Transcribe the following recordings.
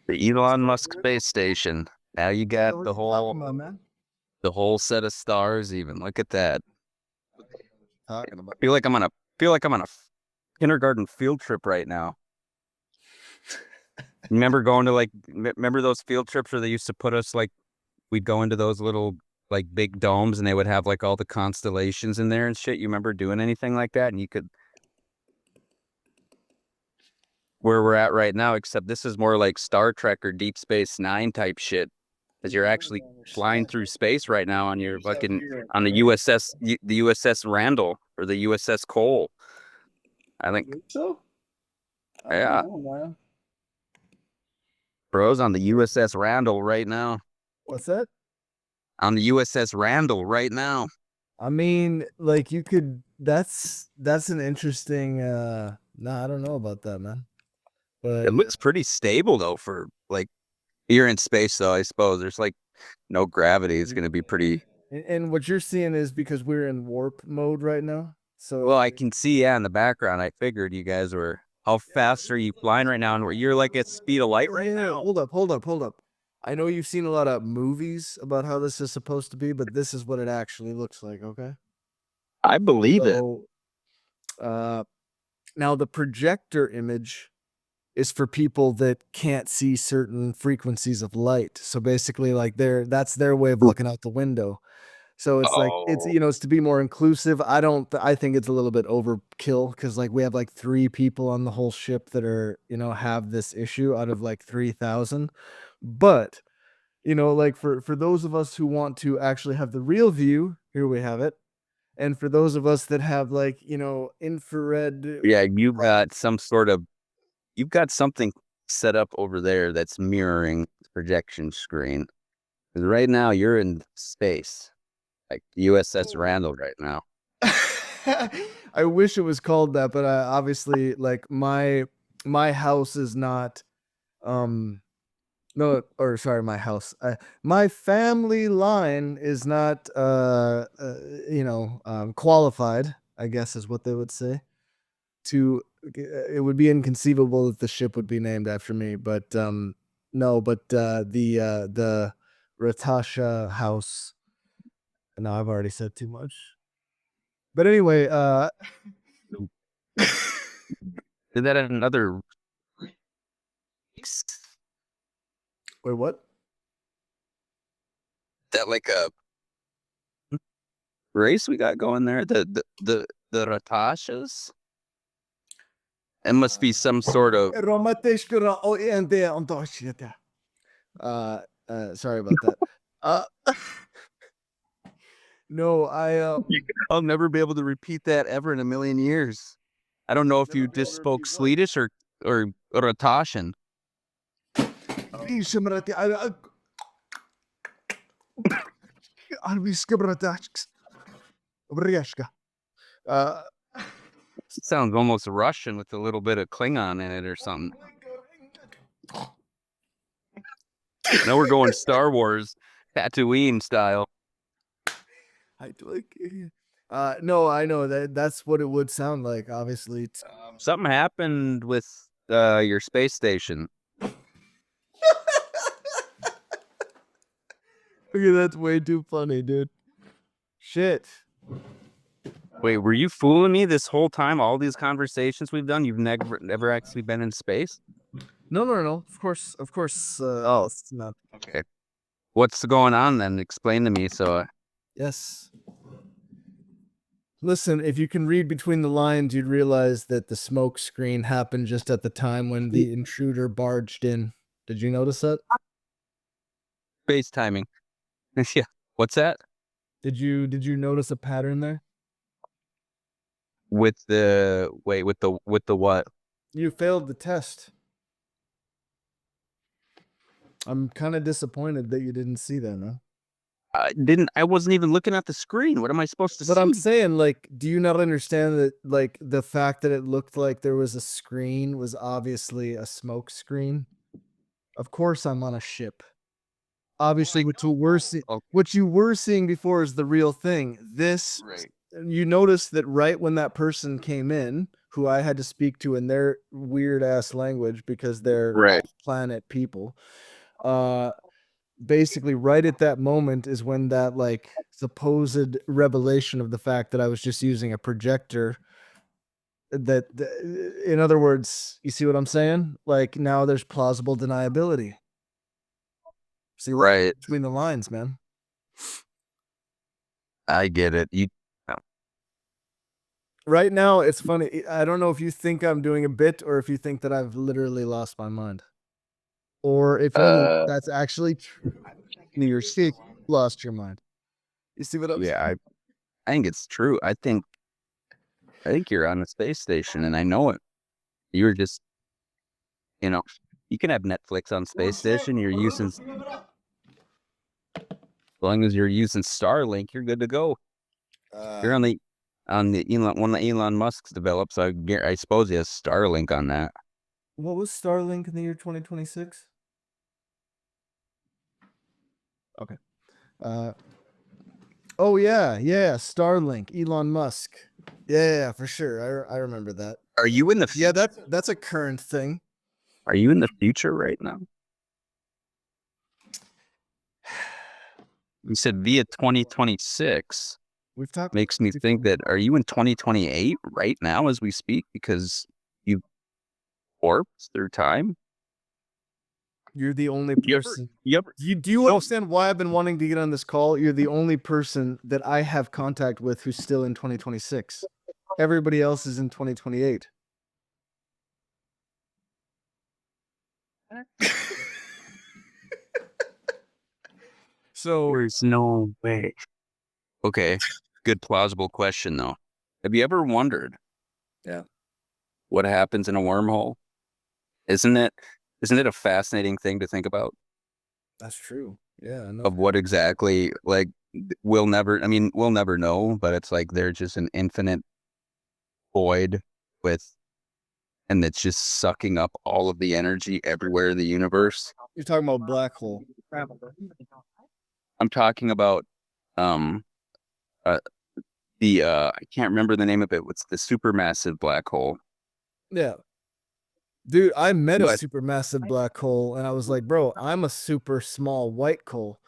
The Elon Musk space station. Now you got What the you talking whole about, man? the whole set of stars even. Look at that. Talking about. I feel like I'm on a kindergarten field trip right now. Remember going to remember those field trips where they used to put us we'd go into those little like big domes and they would have like all the constellations in there and shit. You remember doing anything like that? And you could where we're at right now, except this is more like Star Trek or Deep Space Nine type shit. Because you're actually flying through space right now on your fucking on the USS Randall or the USS Cole. I think, So? I don't yeah, know, man. bro's on the USS Randall right now. What's that? On the USS Randall right now. I mean, like you could. That's an interesting. Nah, I don't know about that, man. But It looks pretty stable though for like you're in space though, I suppose. There's like no gravity. It's gonna be pretty and what you're seeing is because we're in warp mode right now. So well, I can see, yeah, in the background. I figured you guys were how fast are you flying right now? And you're like at speed of light right yeah, now. hold up. I know you've seen a lot of movies about how this is supposed to be, but this is what it actually looks like. Okay. I believe it. So, uh, now the projector image is for people that can't see certain frequencies of light. So basically, like that's their way of looking out the window. So it's like Oh, it's to be more inclusive. I think it's a little bit overkill because like we have like 3 people on the whole ship that are have this issue out of like 3,000. But like for those of us who want to actually have the real view, here we have it. And for those of us that have like infrared. yeah, you've got something set up over there that's mirroring the projection screen. Because right now you're in space, like USS Randall right now. I wish it was called that, but obviously, like my house is not. Um, no, or sorry, my house. My family line is not. Qualified. I guess is what they would say. To it would be inconceivable that the ship would be named after me, but no, but the Ratasha house. No, I've already said too much. But anyway, Did that at another wait, what? that like a race we got going there? The Ratashas? It must be some sort of Uh, sorry about that. Uh, no, I'll never be able to repeat that ever in a million years. I don't know if you just spoke Swedish or Ratashan. uh, Sounds almost Russian with a little bit of Klingon in it or something. Now we're going Star Wars, Tatooine style. no, I know that's what it would sound like. Obviously, Something happened with your space station. okay, that's way too funny, dude. Shit. Wait, were you fooling me this whole time? All these conversations we've done, you've never actually been in space? No. Of course. Oh, it's not. Okay. What's going on then? Explain to me so Yes. Listen, if you can read between the lines, you'd realize that the smoke screen happened just at the time when the intruder barged in. Did you notice that? space timing. Yeah. What's that? Did you notice a pattern there? With the wait, with the what? You failed the test. I'm kind of disappointed that you didn't see that, huh? I wasn't even looking at the screen. What am I supposed to But I'm see? saying, like, do you not understand that, like, the fact that it looked like there was a screen was obviously a smoke screen? Of course, I'm on a ship. Obviously, Oh, what you were okay. seeing before is the real thing. This Right. you notice that right when that person came in, who I had to speak to in their weird ass language because they're Right. planet people, basically right at that moment is when that like supposed revelation of the fact that I was just using a projector, in other words, you see what I'm saying? Like now there's plausible deniability. See Right. between the lines, man. I get it. You Right now, it's funny. I don't know if you think I'm doing a bit or if you think that I've literally lost my mind. Or if that's actually true. You're sick, lost your mind. You see what I'm saying? yeah, I think it's true. I think you're on the space station, and I know it. You're just, you can have Netflix on space station. You're using, as long as you're using Starlink, you're good to go. You're on the Elon, one that Elon Musk's developed. So I suppose he has Starlink on that. What was Starlink in the year 2026? Okay. Oh yeah, Starlink, Elon Musk. Yeah, for sure. I remember that. Are you in the? Yeah, that's a current thing. Are you in the future right now? You said via 2026. We've talked. Makes me think that, are you in 2028 right now as we speak? Because you warped through time. You're the only You ever- person. you ever- Do you understand why I've been wanting to get on this call? You're the only person that I have contact with who's still in 2026. Everybody else is in 2028. So There's no way. Okay, good plausible question though. Have you ever wondered? Yeah. What happens in a wormhole? Isn't it a fascinating thing to think about? that's true. Yeah. No. Of what exactly, like, we'll never know, but it's like there's just an infinite void and it's just sucking up all of the energy everywhere in the universe. You're talking about black hole. I'm talking about um uh, I can't remember the name of it. What's the supermassive black hole? Yeah. Dude, I met a But supermassive black hole and I was like, bro, I'm a super small white hole.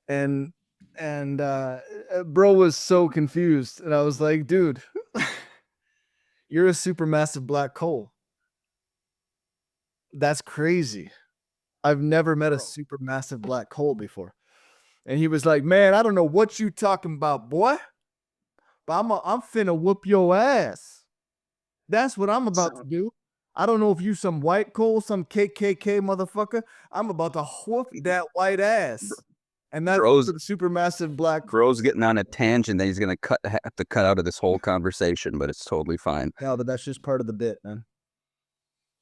And bro was so confused. And I was like, dude, you're a supermassive black hole. That's crazy. I've never met a supermassive black hole before. And he was like, man, I don't know what you talking about, boy. But I'm finna whoop your ass. That's what I'm about to do. I don't know if you some white coal, some KKK motherfucker. I'm about to whoop that white ass. And that's Bro's- the supermassive black Bro's getting on a tangent that he's gonna have to cut out of this whole conversation, but it's totally fine. No, but that's just part of the bit, man.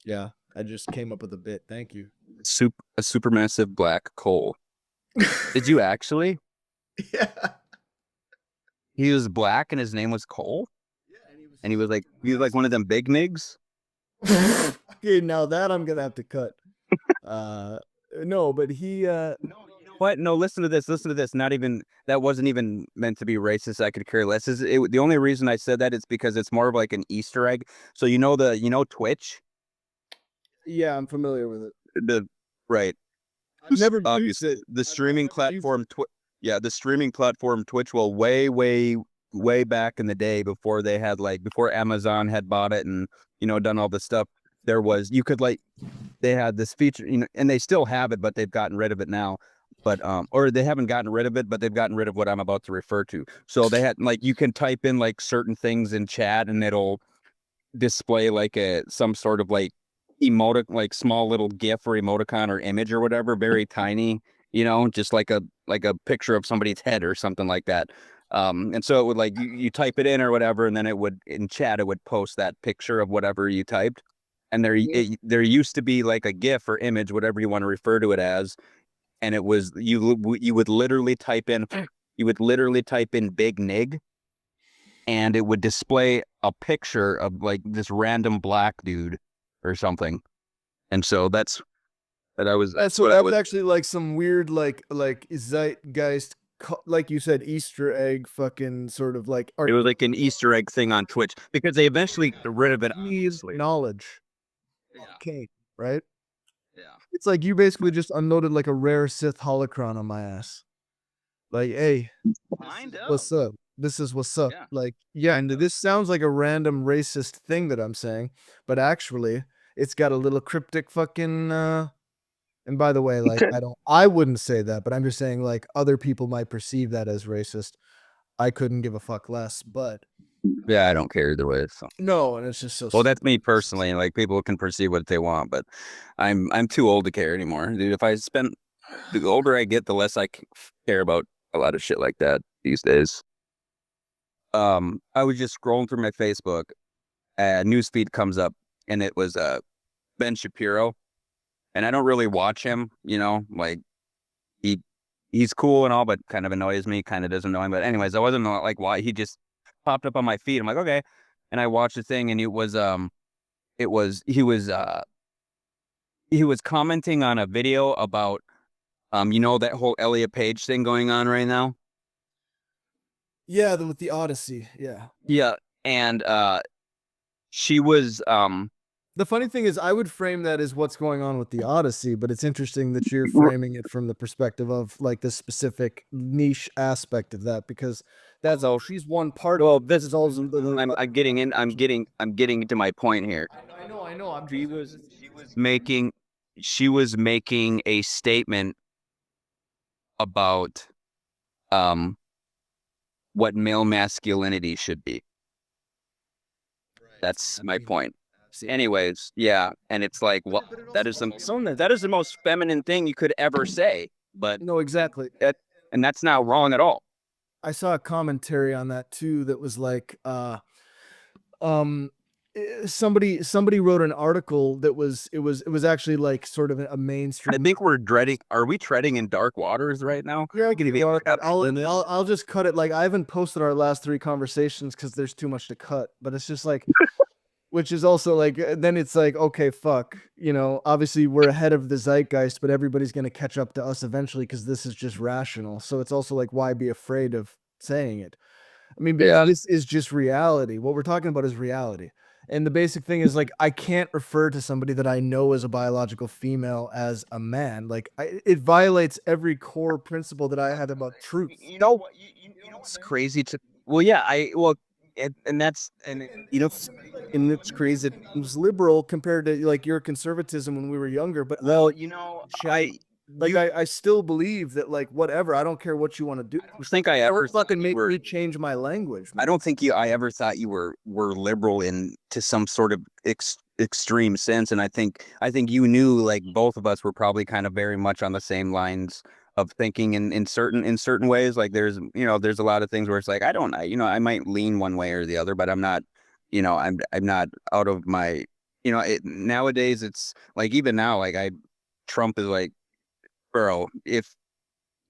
Yeah, I just came up with a bit. Thank you. A supermassive black hole. Did you actually? Yeah. He was black and his name was Cole? And he was like one of them big nigs? Okay, now that I'm gonna have to cut. No, but he What? No, listen to this. Not even, that wasn't even meant to be racist. I could care less. The only reason I said that is because it's more of like an Easter egg. So Twitch? yeah, I'm familiar with it. Right. I've never used it. The streaming platform the streaming platform Twitch, well, way back in the day, before before Amazon had bought it and done all this stuff, they had this feature, and they still have it, but they've gotten rid of it now. But or they haven't gotten rid of it, but they've gotten rid of what I'm about to refer to. So they had, you can type in certain things in chat and it'll display some sort of small little GIF or emoticon or image or whatever, very tiny, just like a picture of somebody's head or something like that. And so it would, you type it in or whatever, and then in chat it would post that picture of whatever you typed. And there used to be a GIF or image, whatever you want to refer to it as, and it was you would literally type in big nig, and it would display a picture of this random black dude or something. And so that's That's actually some weird like zeitgeist like you said, Easter egg fucking sort of like It was like an Easter egg thing on Twitch because they eventually got rid of it. Obviously. knowledge. Yeah. Okay, right? Yeah. It's like you basically just unloaded like a rare Sith holocron on my ass. Like, hey, Kind of. what's up? This is what's up. Yeah. Like, yeah, and this sounds like a random racist thing that I'm saying, but actually, it's got a little cryptic fucking. And by the way, like, I wouldn't say that, but I'm just saying like other people might perceive that as racist. I couldn't give a fuck less, but Yeah, I don't care either way. So. no, and it's just so. Well, that's me personally. Like people can perceive what they want, but I'm too old to care anymore, dude. If I spend the older I get, the less I care about a lot of shit like that these days. I was just scrolling through my Facebook, newsfeed comes up, and it was Ben Shapiro, and I don't really watch him. You know, like he's cool and all, but kind of annoys me. Kind of doesn't annoy me. But anyways, I wasn't like why he just popped up on my feed. I'm like, okay, and I watched the thing, and he was commenting on a video about that whole Elliot Page thing going on right now. Yeah, with the Odyssey. Yeah. Yeah, and she was The funny thing is, I would frame that as what's going on with the Odyssey, but it's interesting that you're framing it from the perspective of like the specific niche aspect of that, because that's all. She's one part. well, Of this is also. I'm getting in. I'm getting to my point here. I know. She was making a statement about what male masculinity should be. That's my point. Anyways, yeah, and it's like, well, that is the most feminine thing you could ever say, but No, exactly. and that's not wrong at all. I saw a commentary on that too that was like um somebody wrote an article that was actually like sort of a mainstream. I think are we treading in dark waters right now? Yeah, I'll just cut it. Like I haven't posted our last 3 conversations because there's too much to cut, but it's just like which is also like then it's like, okay, fuck, obviously we're ahead of the zeitgeist, but everybody's going to catch up to us eventually because this is just rational. So it's also like, why be afraid of saying it? I mean, Yeah. this is just reality. What we're talking about is reality. And the basic thing is like, I can't refer to somebody that I know as a biological female as a man. Like it violates every core principle that I had about truth. You know it's crazy to and that's and it's crazy. It was liberal compared to like your conservatism when we were younger, but Well, I still believe that like whatever, I don't care what you want to do. I don't think I ever fucking make me change my language. I don't think I ever thought you were liberal to some sort of extreme sense, and I think you knew like both of us were probably kind of very much on the same lines of thinking in certain ways. Like there's a lot of things where it's like I might lean one way or the other, but I'm not I'm not out of my nowadays it's like even now like Trump is like, bro, if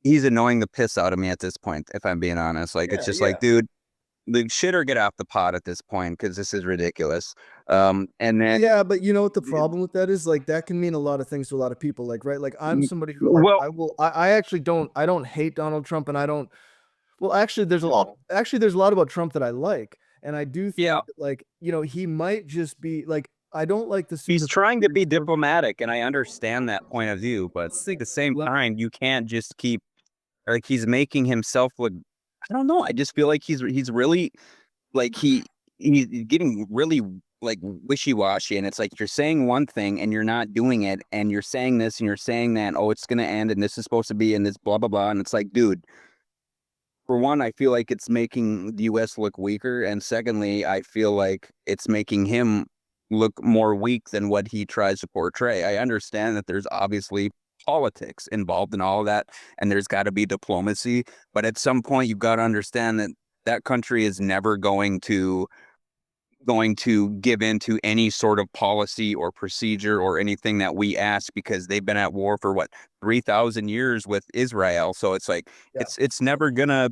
he's annoying the piss out of me at this point, if I'm being honest. Like it's just like, dude, the shit or get off the pot at this point because this is ridiculous. And then yeah, but you know what the problem with that is? Like that can mean a lot of things to a lot of people. Like, right? Like I'm somebody who I actually don't hate Donald Trump, and I don't. Well, actually, there's a lot about Trump that I like, and I do think that, like he might just be like. I don't like the. He's trying to be diplomatic, and I understand that point of view, but at the same time, you can't just keep like he's making himself look. I don't know. I just feel like he's really like he's getting really like wishy-washy, and it's like you're saying one thing and you're not doing it, and you're saying this and you're saying that. Oh, it's gonna end, and this is supposed to be, and this blah blah blah, and it's like, dude. For one, I feel like it's making the U.S. look weaker, and secondly, I feel like it's making him look more weak than what he tries to portray. I understand that there's obviously politics involved in all of that, and there's got to be diplomacy, but at some point you've got to understand that that country is never going to give in to any sort of policy or procedure or anything that we ask, because they've been at war for what 3,000 years with Israel. So it's like it's never gonna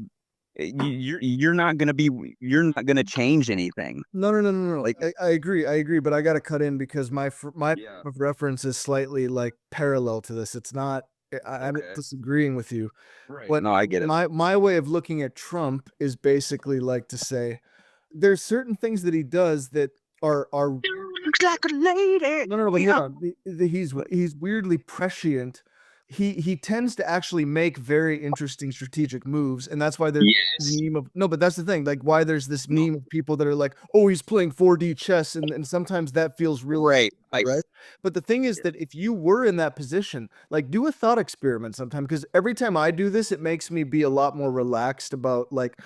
you're not gonna change anything. No. Like I agree, but I got to cut in because my reference is slightly like parallel to this. It's not I'm not disagreeing with you. Right. What No, I get it. my way of looking at Trump is basically like to say there's certain things that he does that are no, but hold on. He's weirdly prescient. He tends to actually make very interesting strategic moves, and that's why there's Yes. meme of no, but that's the thing. Like why there's this meme of people that are like, oh, he's playing 4D chess, and sometimes that feels really Right. right. But the thing is that if you were in that position, like do a thought experiment sometime, because every time I do this, it makes me be a lot more relaxed about like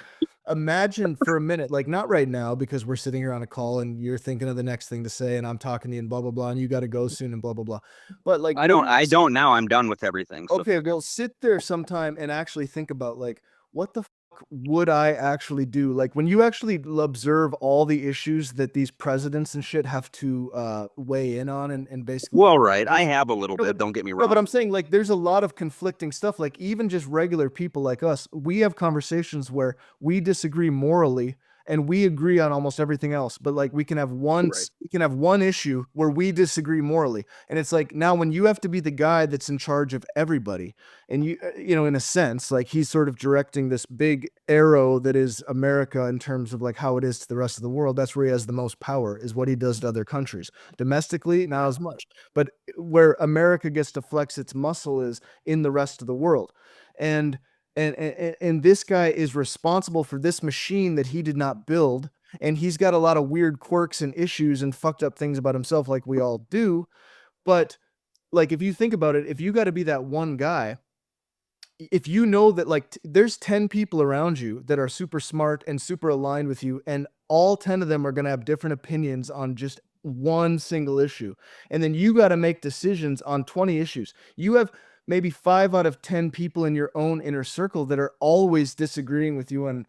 imagine for a minute, like not right now because we're sitting here on a call and you're thinking of the next thing to say and I'm talking to you and blah blah blah and you got to go soon and blah blah blah. But like I don't now. I'm done with everything. So okay, go sit there sometime and actually think about like what the fuck would I actually do? Like when you actually observe all the issues that these presidents and shit have to weigh in on and basically well, right. I have a little no, bit. Don't get me no, wrong. but I'm saying like there's a lot of conflicting stuff. Like even just regular people like us, we have conversations where we disagree morally and we agree on almost everything else. But like we can have Right. we can have one issue where we disagree morally. And it's like now when you have to be the guy that's in charge of everybody, and you know, in a sense, like he's sort of directing this big arrow that is America in terms of like how it is to the rest of the world. That's where he has the most power, is what he does to other countries. Domestically, not as much. But where America gets to flex its muscle is in the rest of the world. And and this guy is responsible for this machine that he did not build, and he's got a lot of weird quirks and issues and fucked up things about himself like we all do. But like if you think about it, if you got to be that one guy, if you know that like there's 10 people around you that are super smart and super aligned with you and all 10 of them are going to have different opinions on just one single issue, and then you got to make decisions on 20 issues. You have maybe 5 out of 10 people in your own inner circle that are always disagreeing with you on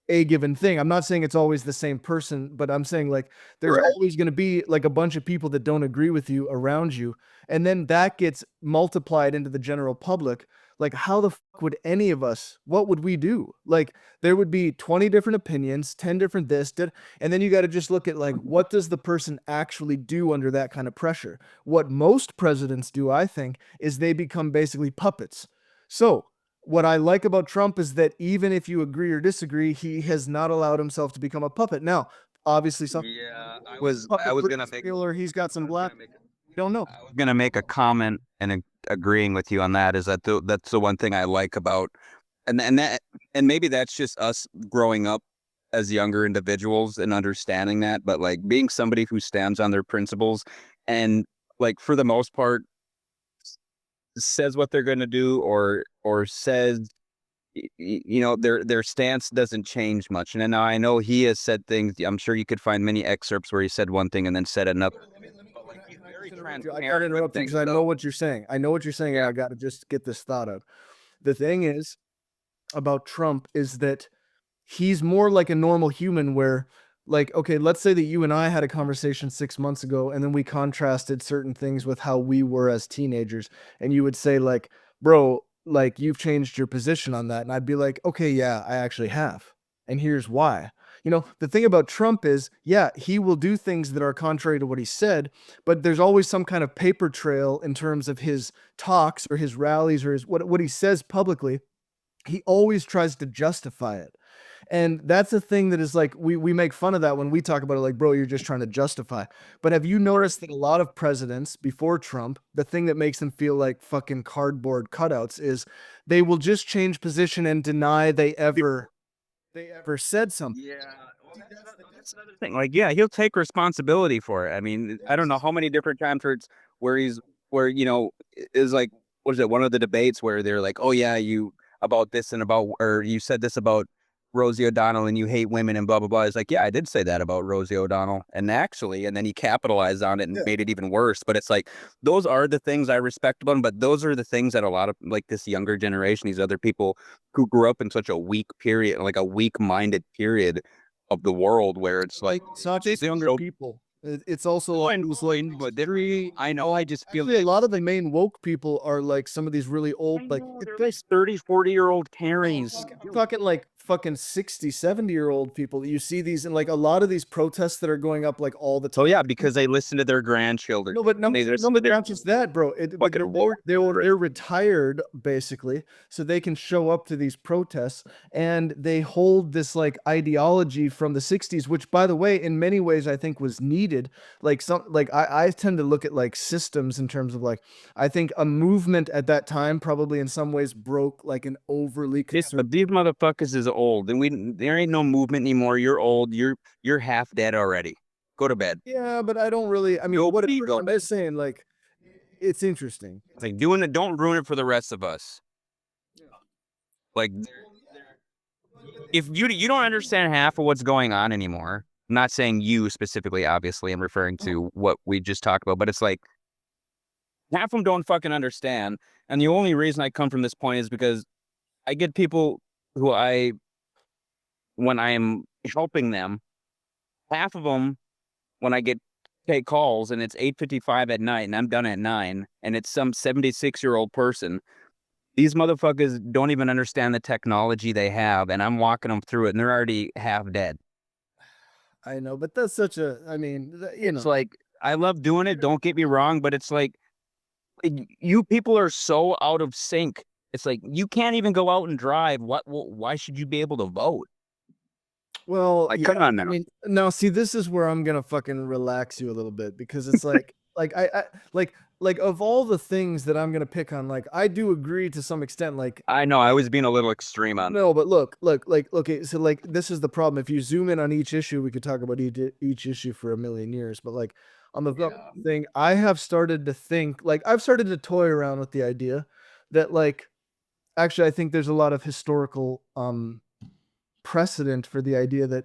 a given thing. I'm not saying it's always the same person, but I'm saying like there's Right. always going to be like a bunch of people that don't agree with you around you. And then that gets multiplied into the general public. Like, how the fuck would any of us, what would we do? Like, there would be 20 different opinions, 10 different this, and then you got to just look at like, what does the person actually do under that kind of pressure? What most presidents do, I think, is they become basically puppets. So, what I like about Trump is that even if you agree or disagree, he has not allowed himself to become a puppet. Now, obviously, some Yeah, I puppet was gonna make or he's got some black. We don't know. I was gonna make a comment and agreeing with you on that is that that's the one thing I like about and that and maybe that's just us growing up as younger individuals and understanding that, but like being somebody who stands on their principles and like for the most part says what they're going to do or says you know their stance doesn't change much. And then now I know he has said things. I'm sure you could find many excerpts where he said one thing and then said another. But like he's very I gotta transparent with interrupt you things. because I know So what you're saying. I know what you're saying. And I got to just get this thought out. The thing is about Trump is that he's more like a normal human where like okay, let's say that you and I had a conversation 6 months ago and then we contrasted certain things with how we were as teenagers, and you would say like, "Bro, like you've changed your position on that." And I'd be like, "Okay, yeah, I actually have. And here's why." You know, the thing about Trump is, yeah, he will do things that are contrary to what he said, but there's always some kind of paper trail in terms of his talks or his rallies or his what he says publicly. He always tries to justify it. And that's the thing that is like we make fun of that when we talk about it, like, bro, you're just trying to justify. But have you noticed that a lot of presidents before Trump, the thing that makes them feel like fucking cardboard cutouts is they will just change position and deny they ever said something. yeah, well, that's another thing. Like, yeah, he'll take responsibility for it. I mean, I don't know how many different times where he's where you know is like what is it? One of the debates where they're like, "Oh yeah, you about this and about or you said this about Rosie O'Donnell and you hate women and blah blah blah." It's like, yeah, I did say that about Rosie O'Donnell, and actually, and then he capitalized on it and Yeah. made it even worse. But it's like those are the things I respect about him. But those are the things that a lot of like this younger generation, these other people who grew up in such a weak period, like a weak-minded period of the world, where it's like It's not these just younger so people. It's also but they're I know I just feel actually a lot of the main woke people are like some of these really old, I like know they're like 30, 40-year-old Karens. I'm talking like fucking 60, 70-year-old people. You see these in like a lot of these protests that are going up like all the time. Oh yeah, because they listen to their grandchildren. No, but not just that, bro. They're retired basically, so they can show up to these protests, and they hold this like ideology from the '60s, which, by the way, in many ways, I think was needed. I tend to look at like systems in terms of like, I think a movement at that time probably in some ways broke like an overly These motherfuckers is old, and there ain't no movement anymore. You're old. You're half dead already. Go to bed. Yeah, but I don't really. I mean, Go what pee, go. I'm just saying, like, it's interesting. It's like doing it. Don't ruin it for the rest of us. Like, if you don't understand half of what's going on anymore. I'm not saying you specifically. Obviously, I'm referring to what we just talked about. But it's like half of them don't fucking understand. And the only reason I come from this point is because I get people who when I'm helping them, half of them, when I take calls and it's 8:55 at night and I'm done at 9 and it's some 76-year-old person, these motherfuckers don't even understand the technology they have, and I'm walking them through it and they're already half dead. I know, but that's such a. I mean, It's like, I love doing it, don't get me wrong, but it's like you people are so out of sync. It's like you can't even go out and drive. Why should you be able to vote? Well, Like, yeah, come on now. I mean, now see, this is where I'm gonna fucking relax you a little bit, because it's like, I like of all the things that I'm gonna pick on, like I do agree to some extent, like I know I was being a little extreme on no, but look, like okay, so like this is the problem. If you zoom in on each issue, we could talk about each issue for a million years. But like on the thing, I have started to think, like I've started to toy around with the idea that like actually I think there's a lot of historical precedent for the idea that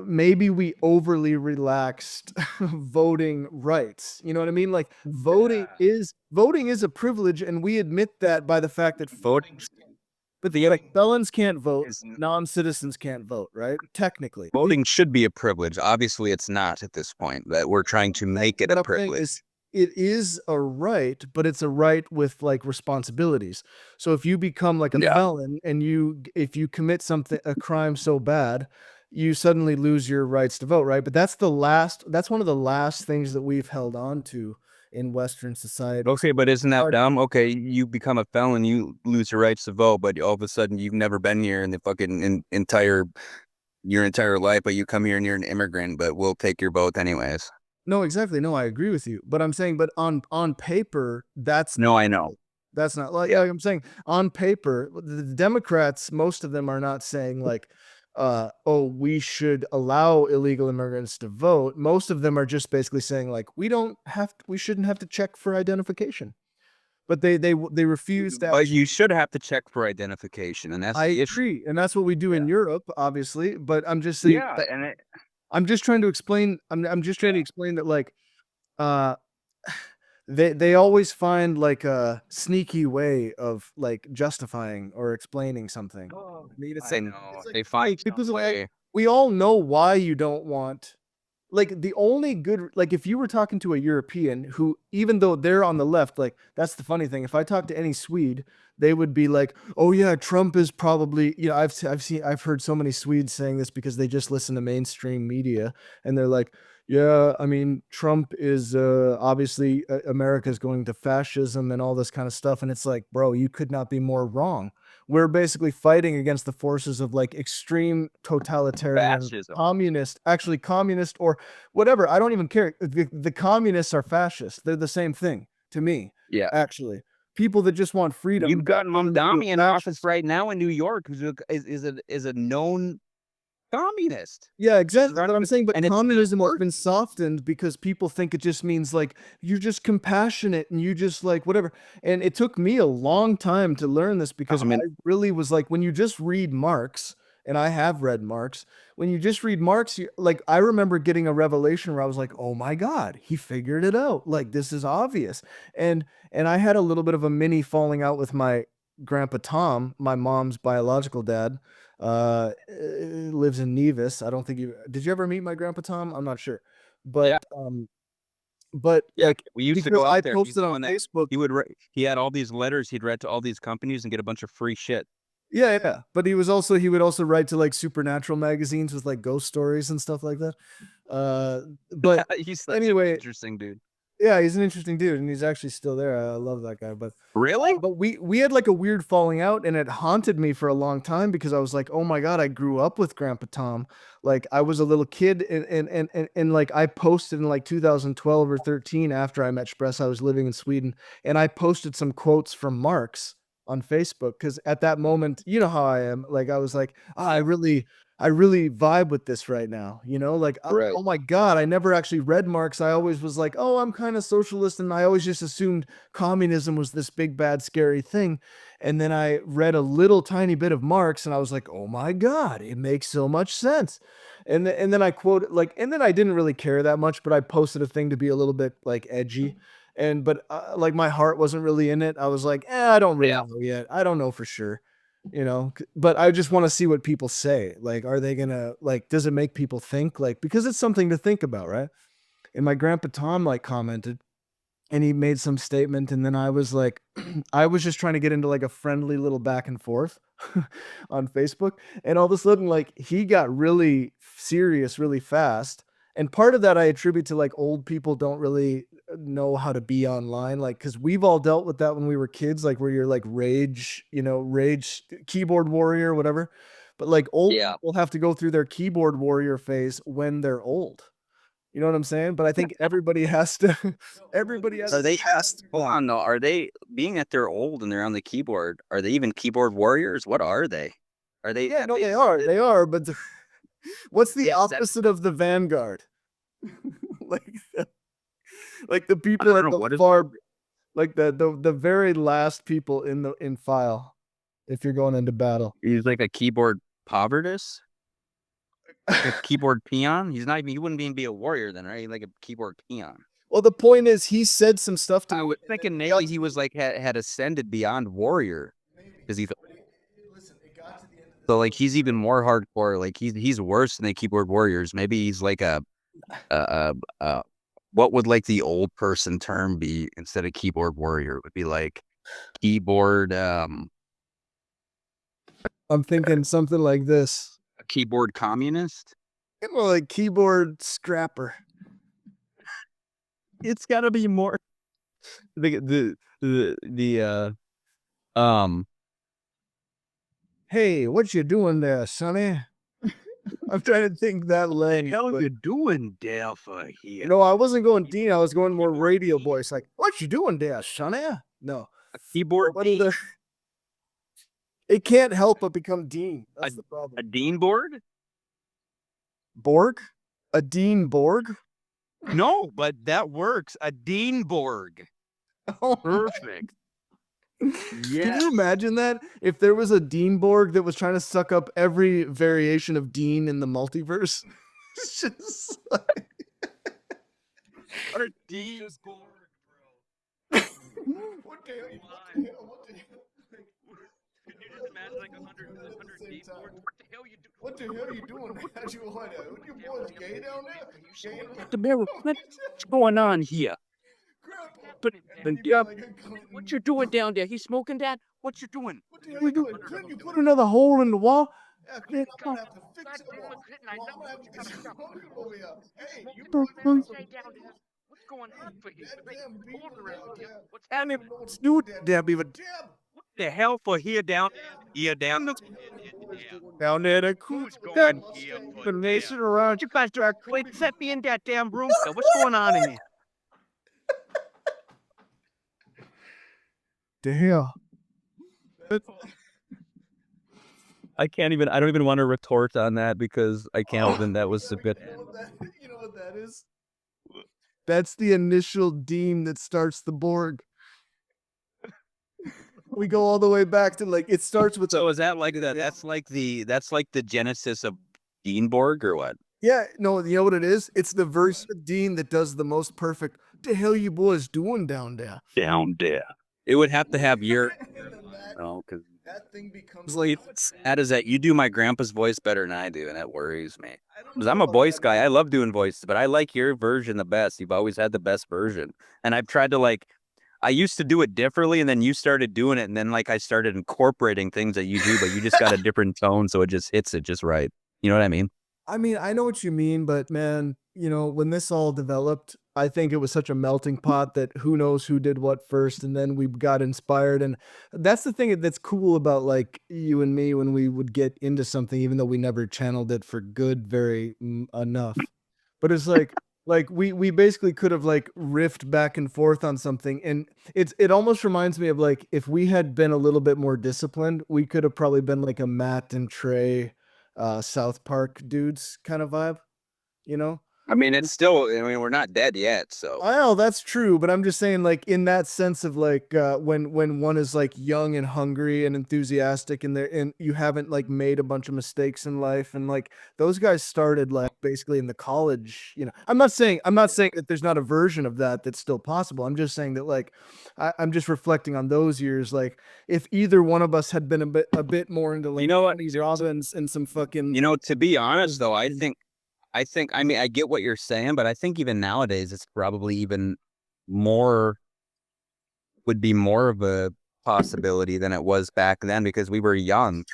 maybe we overly relaxed voting rights. You know what I mean? Like voting is a privilege, and we admit that by the fact that voting. but like felons can't vote, non-citizens can't vote, right? Technically. Voting should be a privilege. Obviously, it's not at this point, but we're trying to make it What a I'm saying privilege. is it is a right, but it's a right with like responsibilities. So if you become like a Yeah. felon and if you commit a crime so bad, you suddenly lose your rights to vote, right? But that's one of the last things that we've held on to in Western society. Okay, but isn't that dumb? Okay, you become a felon, you lose your rights to vote, but all of a sudden you've never been here in the fucking your entire life, but you come here and you're an immigrant, but we'll take your vote anyways. No, exactly. No, I agree with you. But I'm saying, but on paper, No, I know. that's not like I'm saying on paper, the Democrats, most of them are not saying like, oh, we should allow illegal immigrants to vote. Most of them are just basically saying like, we shouldn't have to check for identification. But they refuse to. But you should have to check for identification, and that's I the issue. agree, and that's what we do in Europe, obviously. But I'm just saying. Yeah, and I'm just trying to explain. I'm just trying to explain that like, uh, they always find like a sneaky way of like justifying or explaining something. I mean, know. it's like, They find because some way. we all know why you don't want, like the only good, like if you were talking to a European who, even though they're on the left, like that's the funny thing. If I talk to any Swede, they would be like, "Oh yeah, Trump is probably," I've heard so many Swedes saying this because they just listen to mainstream media, and they're like, "Yeah, I mean, Trump is obviously America's going to fascism and all this kind of stuff," and it's like, bro, you could not be more wrong. We're basically fighting against the forces of like extreme totalitarian Fascism. communist or whatever. I don't even care. The communists are fascists. They're the same thing to me. Yeah. Actually, people that just want freedom. You've got Mamdani in office right now in New York, who is a known communist. Yeah, exactly what I'm saying. But And communism has been softened because people think it just means like you're just compassionate and you just like whatever. And it took me a long time to learn this because I really was like, when you just read Marx, and I have read Marx, when you just read Marx, like I remember getting a revelation where I was like, oh my God, he figured it out. Like this is obvious. And I had a little bit of a mini falling out with my grandpa Tom, my mom's biological dad. Lives in Nevis. I don't think did you ever meet my grandpa Tom? I'm not sure. But yeah. But Yeah, like we used to because go out I there. posted on Facebook. He had all these letters he'd read to all these companies and get a bunch of free shit. Yeah. But he would also write to like supernatural magazines with like ghost stories and stuff like that. But He's such an anyway, interesting dude. yeah, he's an interesting dude, and he's actually still there. I love that guy. Really? But we had like a weird falling out, and it haunted me for a long time because I was like, oh my god, I grew up with Grandpa Tom. Like I was a little kid, and like I posted in like 2012 or 13 after I met Spress. I was living in Sweden, and I posted some quotes from Marx on Facebook because at that moment, you know how I am. Like I was like, I really vibe with this right now. You know, like Right. oh my god, I never actually read Marx. I always was like, oh, I'm kind of socialist, and I always just assumed communism was this big bad scary thing. And then I read a little tiny bit of Marx and I was like, "Oh my god, it makes so much sense." And then I quote like and then I didn't really care that much, but I posted a thing to be a little bit like edgy. And but like my heart wasn't really in it. I was like, I don't really Yeah. know yet. I don't know for sure." But I just want to see what people say. Like, are they gonna like? Does it make people think? Like, because it's something to think about, right? And my grandpa Tom like commented, and he made some statement, and then I was like, I was just trying to get into like a friendly little back and forth on Facebook, and all of a sudden like he got really serious really fast. And part of that I attribute to like old people don't really know how to be online, like because we've all dealt with that when we were kids, like where you're like rage keyboard warrior, whatever. But like old Yeah. people have to go through their keyboard warrior phase when they're old. You know what I'm saying? But I think everybody has to everybody has Are they has to hold on though? Are they being that they're old and they're on the keyboard? Are they even keyboard warriors? What are they? Are they? Yeah, Have no, they? they are. They are, but what's the Yeah. opposite of the vanguard? like like the I people don't at know the what is. far like the very last people in the in file if you're going into battle. He's like a keyboard povertus, a keyboard peon. He's not even. He wouldn't even be a warrior then, right? Like a keyboard peon. Well, the point is he said some stuff to I me. was thinking maybe he was like had ascended beyond warrior because he's so like he's even more hardcore. Like he's worse than the keyboard warriors. Maybe he's like a what would like the old person term be instead of keyboard warrior? It would be like keyboard I'm thinking something like this. a keyboard communist. More like keyboard scrapper. It's got to be more um Hey, what you doing there, Sonny? I'm trying to think that lane. hell but- you doing there for here? No, I wasn't going Dean. I was going more radio voice. Like, what you doing there, Sonny? No. A keyboard What is the... It can't help but become Dean. That's the problem. a dean board? Borg? A Dean Borg? No, but that works. A dean borg. Oh, Perfect. Can you imagine that? If there was a Dean Borg that was trying to suck up every variation of Dean in the multiverse? It's just like... Our dean borg, What the hell? What the hell? Could you just imagine like 100 dean boards? What the hell you doing? What the hell are you doing? What your boys gay down there? Gay? The mirror, what's going on here? But yeah, what you doing down there? He's smoking that? What you doing? What the hell are you doing? Couldn't you put another hole in the wall? Yeah, I'm gonna have to fix it all. I'm gonna have to get smoking over here. Hey, you What's going on for you? damn beaver around here. What's happening? What's new, damn beaver? Damn. What the hell for here down the Down there, the who's cool going here? the nation around. You guys are quit set me in that damn room. What's going on in here? The hell? I don't even want to retort on that because I can't even. That was a bit. You know what that is? That's the initial Dean that starts the Borg. We go all the way back to like it starts with So is that like that? That's like the genesis of Dean Borg or what? yeah, no, you know what it is? It's the version of Dean that does the most perfect. What the hell you boys doing down there? Down there. It would have to have your. No, because That thing becomes like sad is that you do my grandpa's voice better than I do, and that worries me. Because I'm a voice guy. I love doing voices, but I like your version the best. You've always had the best version, and I've tried to like. I used to do it differently, and then you started doing it, and then like I started incorporating things that you do, but you just got a different tone, so it just hits it just right. You know what I mean? I mean, I know what you mean, but man, when this all developed, I think it was such a melting pot that who knows who did what first, and then we got inspired. And that's the thing that's cool about like you and me when we would get into something, even though we never channeled it for good very enough. But it's like we basically could have like riffed back and forth on something, and it almost reminds me of like if we had been a little bit more disciplined, we could have probably been like a Matt and Trey South Park dudes kind of vibe, you know? I mean, it's still. I mean, we're not dead yet, so Well, that's true, but I'm just saying, like in that sense of like when one is like young and hungry and enthusiastic, and you haven't like made a bunch of mistakes in life, and like those guys started like basically in the college. I'm not saying that there's not a version of that that's still possible. I'm just saying that like I'm just reflecting on those years. Like if either one of us had been a bit more into like you know what? these Robbins and some fucking To be honest, though, I mean, I get what you're saying, but I think even nowadays, it's probably even more would be more of a possibility than it was back then because we were young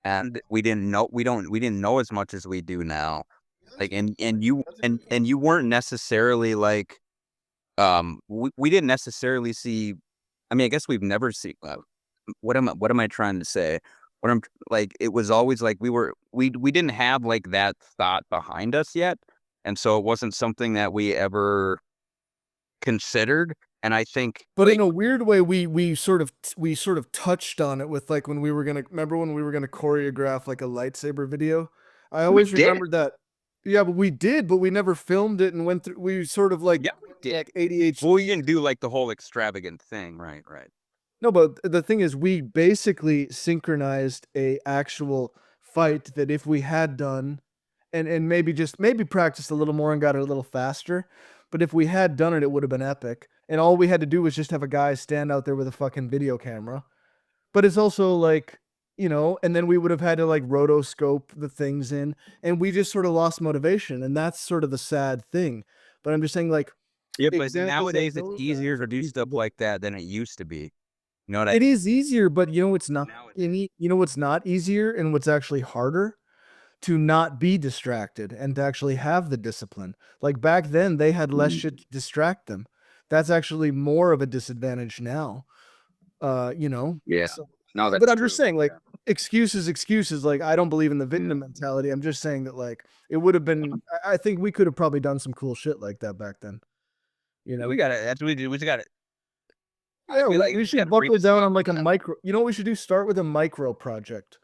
and we didn't know as much as we do now. Like, and you weren't necessarily like, we didn't necessarily see. I mean, I guess we've never seen. What am I trying to say? What I'm like, it was always like we didn't have like that thought behind us yet, and so it wasn't something that we ever considered. And I think, But in like, a weird way, we sort of touched on it with like when we were gonna remember when we were gonna choreograph like a lightsaber video. I we always did, remembered that. Yeah, but we did, but we never filmed it and went through. We sort of like yeah, we did. like ADHD. Well, we didn't do like the whole extravagant thing, right? Right. No, but the thing is, we basically synchronized a actual fight that if we had done, and maybe practiced a little more and got it a little faster, but if we had done it, it would have been epic. And all we had to do was just have a guy stand out there with a fucking video camera. But it's also like, and then we would have had to like rotoscope the things in, and we just sort of lost motivation, and that's sort of the sad thing. But I'm just saying, like, Yeah, but examples like nowadays it's those guys easier to are do stuff reasonable. like that than it used to be. You know what I It is easier, but it's not. nowadays? You know what's not easier and what's actually harder? To not be distracted and to actually have the discipline. Like back then, they had less shit to distract them. That's actually more of a disadvantage now. Yeah. So, No, but that's I'm just true. saying, like, excuses. Like, I don't believe in the victim mentality. I'm just saying that, like, it would have been. I think we could have probably done some cool shit like that back then. You We know. gotta. That's what we do. We just gotta. I Yeah, feel we, like we we should gotta buckle down rediscover on like a that. micro. You know what we should do? Start with a micro project,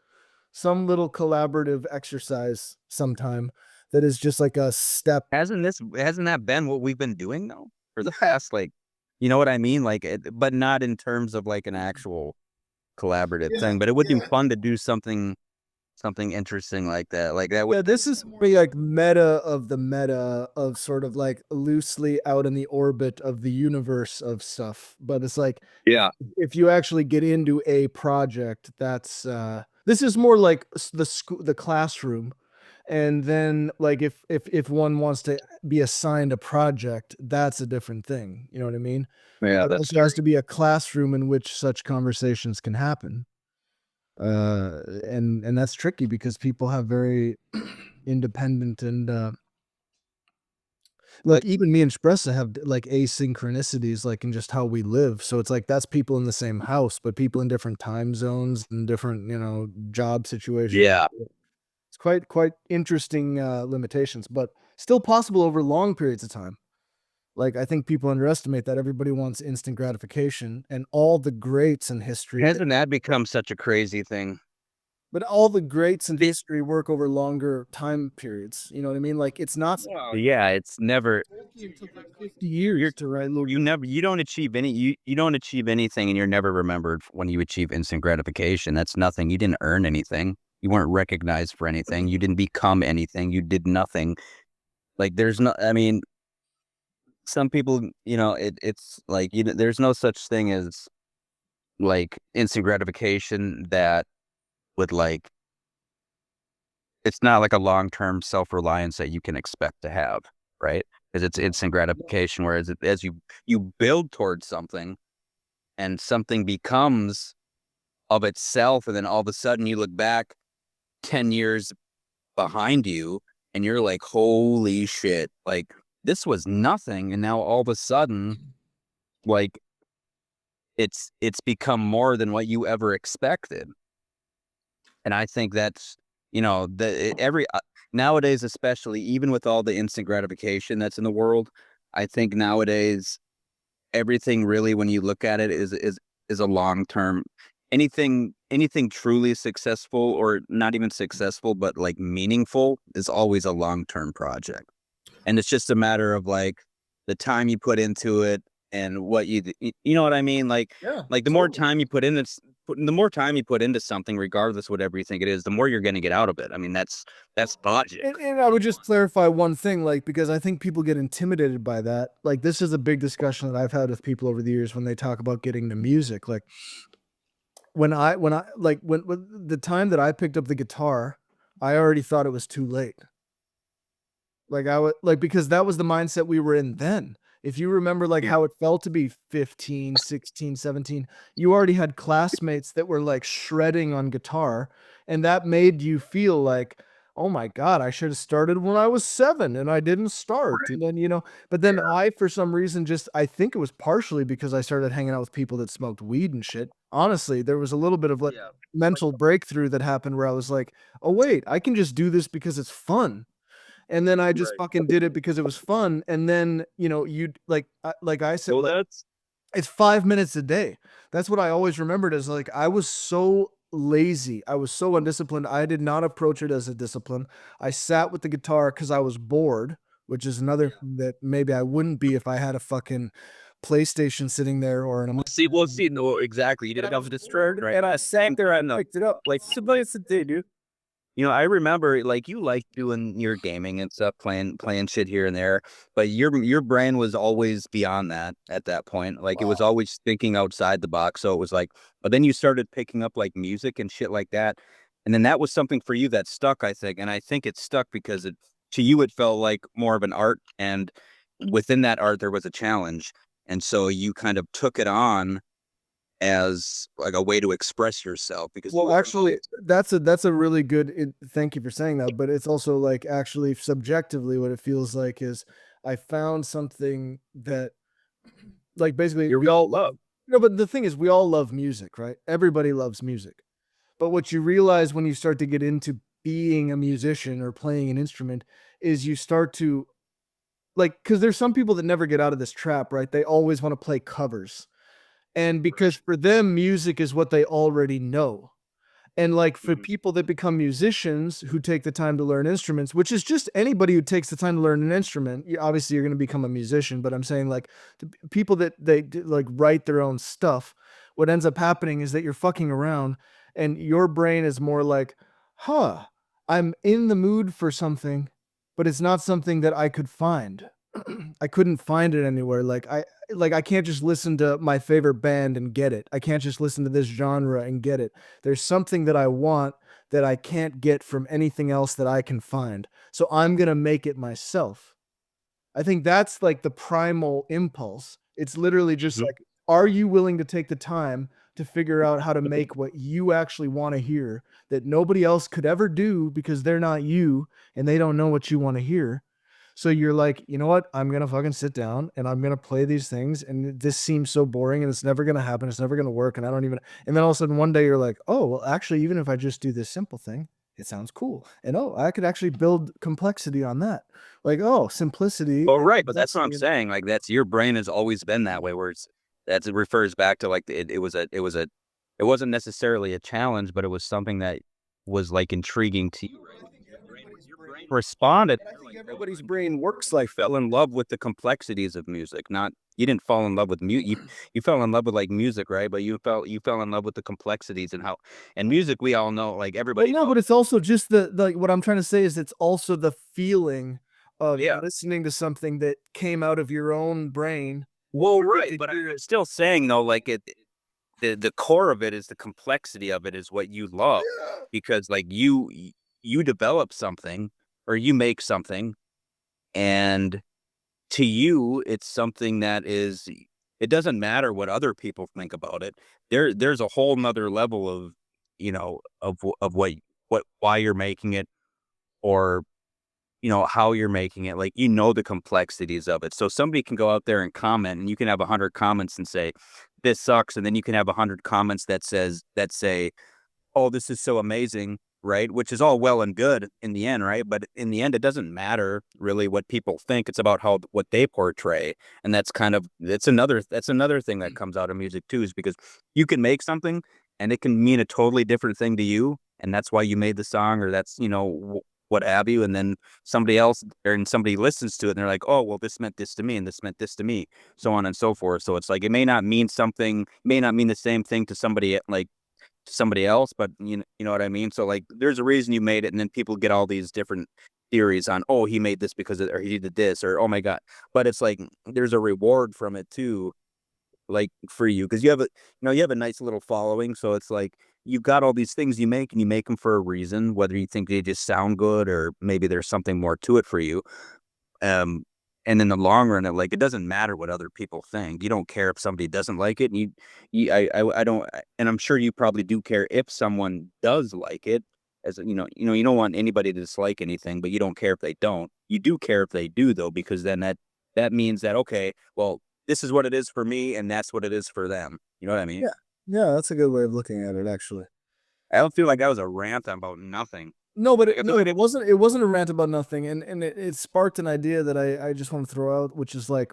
some little collaborative exercise sometime that is just like a step. Hasn't that been what we've been doing though for the past like, you know what I mean? Like, but not in terms of like an actual collaborative thing. But it would be fun to do something interesting like that. Like that would. Yeah, this is more like meta of the meta of sort of like loosely out in the orbit of the universe of stuff. But it's like Yeah. if you actually get into a project, this is more like the classroom. And then like if one wants to be assigned a project, that's a different thing. You know what I mean? Yeah, But it that's also has true. to be a classroom in which such conversations can happen. And that's tricky because people have very independent and Like, look, even me and Spressa have like asynchronicities like in just how we live. So it's like that's people in the same house, but people in different time zones and different, job situations. yeah. It's quite interesting limitations, but still possible over long periods of time. Like I think people underestimate that everybody wants instant gratification, and all the greats in history. Hasn't that become such a crazy thing? But all the greats in history work over longer time periods. You know what I mean? Like it's not Well, yeah, it's never. Tolkien took like 50 years to write Lord. You don't achieve you don't achieve anything, and you're never remembered when you achieve instant gratification. That's nothing. You didn't earn anything. You weren't recognized for anything. You didn't become anything. You did nothing. Like there's no. I mean, some people, it's like there's no such thing as like instant gratification that would like. It's not like a long term self reliance that you can expect to have, right? because it's instant gratification. Whereas as you build towards something and something becomes of itself, and then all of a sudden you look back 10 years behind you and you're like, holy shit, like this was nothing. And now all of a sudden, like it's become more than what you ever expected. And I think that's, nowadays, especially even with all the instant gratification that's in the world, I think nowadays everything really, when you look at it, is a long term. Anything truly successful, or not even successful, but like meaningful, is always a long term project. And it's just a matter of like the time you put into it and what you know what I mean? Like the more time you put in, the more time you put into something, regardless whatever you think it is, the more you're going to get out of it. I mean, that's logic. And I would just clarify one thing, like, because I think people get intimidated by that. Like, this is a big discussion that I've had with people over the years when they talk about getting to music. Like, when the time that I picked up the guitar, I already thought it was too late. Like, because that was the mindset we were in then. If you remember, like, how it felt to be 15, 16, 17, you already had classmates that were like shredding on guitar, and that made you feel like, oh my God, I should have started when I was 7 and I didn't start. And then, but then I, for some reason, I think it was partially because I started hanging out with people that smoked weed and shit. Honestly, there was a little bit of like mental breakthrough that happened where I was like, oh wait, I can just do this because it's fun. And then I just fucking did it because it was fun. And then, you like I said, it's 5 minutes a day. That's what I always remembered as like, I was so lazy. I was so undisciplined. I did not approach it as a discipline. I sat with the guitar because I was bored, which is another thing that maybe I wouldn't be if I had a fucking PlayStation sitting there or an See, no, exactly. You didn't have to disturb, right? and I sat there and picked it up. Like, somebody said, dude. I remember like you liked doing your gaming and stuff, playing shit here and there, but your brain was always beyond that at that point. Like it was always thinking outside the box. So it was like, but then you started picking up like music and shit like that. And then that was something for you that stuck, I think. And I think it stuck because to you, it felt like more of an art. And within that art, there was a challenge. And so you kind of took it on as like a way to express yourself. Because actually, that's a really good thank you for saying that, but it's also like actually subjectively what it feels like is I found something that, like, basically we all love. No, but the thing is, we all love music, right? Everybody loves music. But what you realize when you start to get into being a musician or playing an instrument is you start to, like, because there's some people that never get out of this trap, right? They always want to play covers. And because for them, music is what they already know. And like for people that become musicians who take the time to learn instruments, which is just anybody who takes the time to learn an instrument, obviously you're going to become a musician, but I'm saying like people that like write their own stuff, what ends up happening is that you're fucking around and your brain is more like, huh, I'm in the mood for something, but it's not something that I could find. I couldn't find it anywhere. Like I can't just listen to my favorite band and get it. I can't just listen to this genre and get it. There's something that I want that I can't get from anything else that I can find. So I'm going to make it myself. I think that's like the primal impulse. It's literally just like, are you willing to take the time to figure out how to make what you actually want to hear that nobody else could ever do because they're not you and they don't know what you want to hear? So you're like, you know what? I'm going to fucking sit down and I'm going to play these things. And this seems so boring and it's never going to happen. It's never going to work. And I don't even, and then all of a sudden one day you're like, oh, well, actually, even if I just do this simple thing, it sounds cool. And oh, I could actually build complexity on that. Like, oh, simplicity. Oh, right. But that's what I'm saying. Like that's your brain has always been that way, where it refers back to like it wasn't necessarily a challenge, but it was something that was like intriguing to you. Responded. Everybody's brain works like fell in love with the complexities of music. Not you didn't fall in love with music. You fell in love with like music, right? But you fell in love with the complexities and music. We all know, like everybody. But no, but it's also just what I'm trying to say is it's also the feeling of listening to something that came out of your own brain. Well, right, but I'm still saying though, like the core of it is the complexity of it is what you love, because like you develop something or you make something and to you, it's something that is it doesn't matter what other people think about it. There's a whole nother level of, of why you're making it, or, how you're making it. Like, the complexities of it. So somebody can go out there and comment, and you can have 100 comments and say, "This sucks," and then you can have 100 comments that say, "Oh, this is so amazing," right? Which is all well and good in the end, right? But in the end, it doesn't matter really what people think. It's about what they portray, and that's another thing that comes out of music too, is because you can make something and it can mean a totally different thing to you, and that's why you made the song, or that's what have you, and then somebody listens to it and they're like, "Oh, well, this meant this to me, and this meant this to me," so on and so forth. So it's like it may not mean the same thing to somebody else, but you know what I mean? So like there's a reason you made it, and then people get all these different theories on, oh, he made this because of, or he did this, or oh my God. But it's like there's a reward from it too, like for you, because you have a nice little following. So it's like you've got all these things you make, and you make them for a reason, whether you think they just sound good or maybe there's something more to it for you. Um, and in the long run, it doesn't matter what other people think. You don't care if somebody doesn't like it, and I don't, and I'm sure you probably do care if someone does like it. You don't want anybody to dislike anything, but you don't care if they don't. You do care if they do, though, because then that means that, okay, well, this is what it is for me, and that's what it is for them. You know what I mean? Yeah. Yeah, that's a good way of looking at it, actually. I don't feel like that was a rant about nothing. No, but Like, I feel like it wasn't a rant about nothing, and it sparked an idea that I just want to throw out, which is like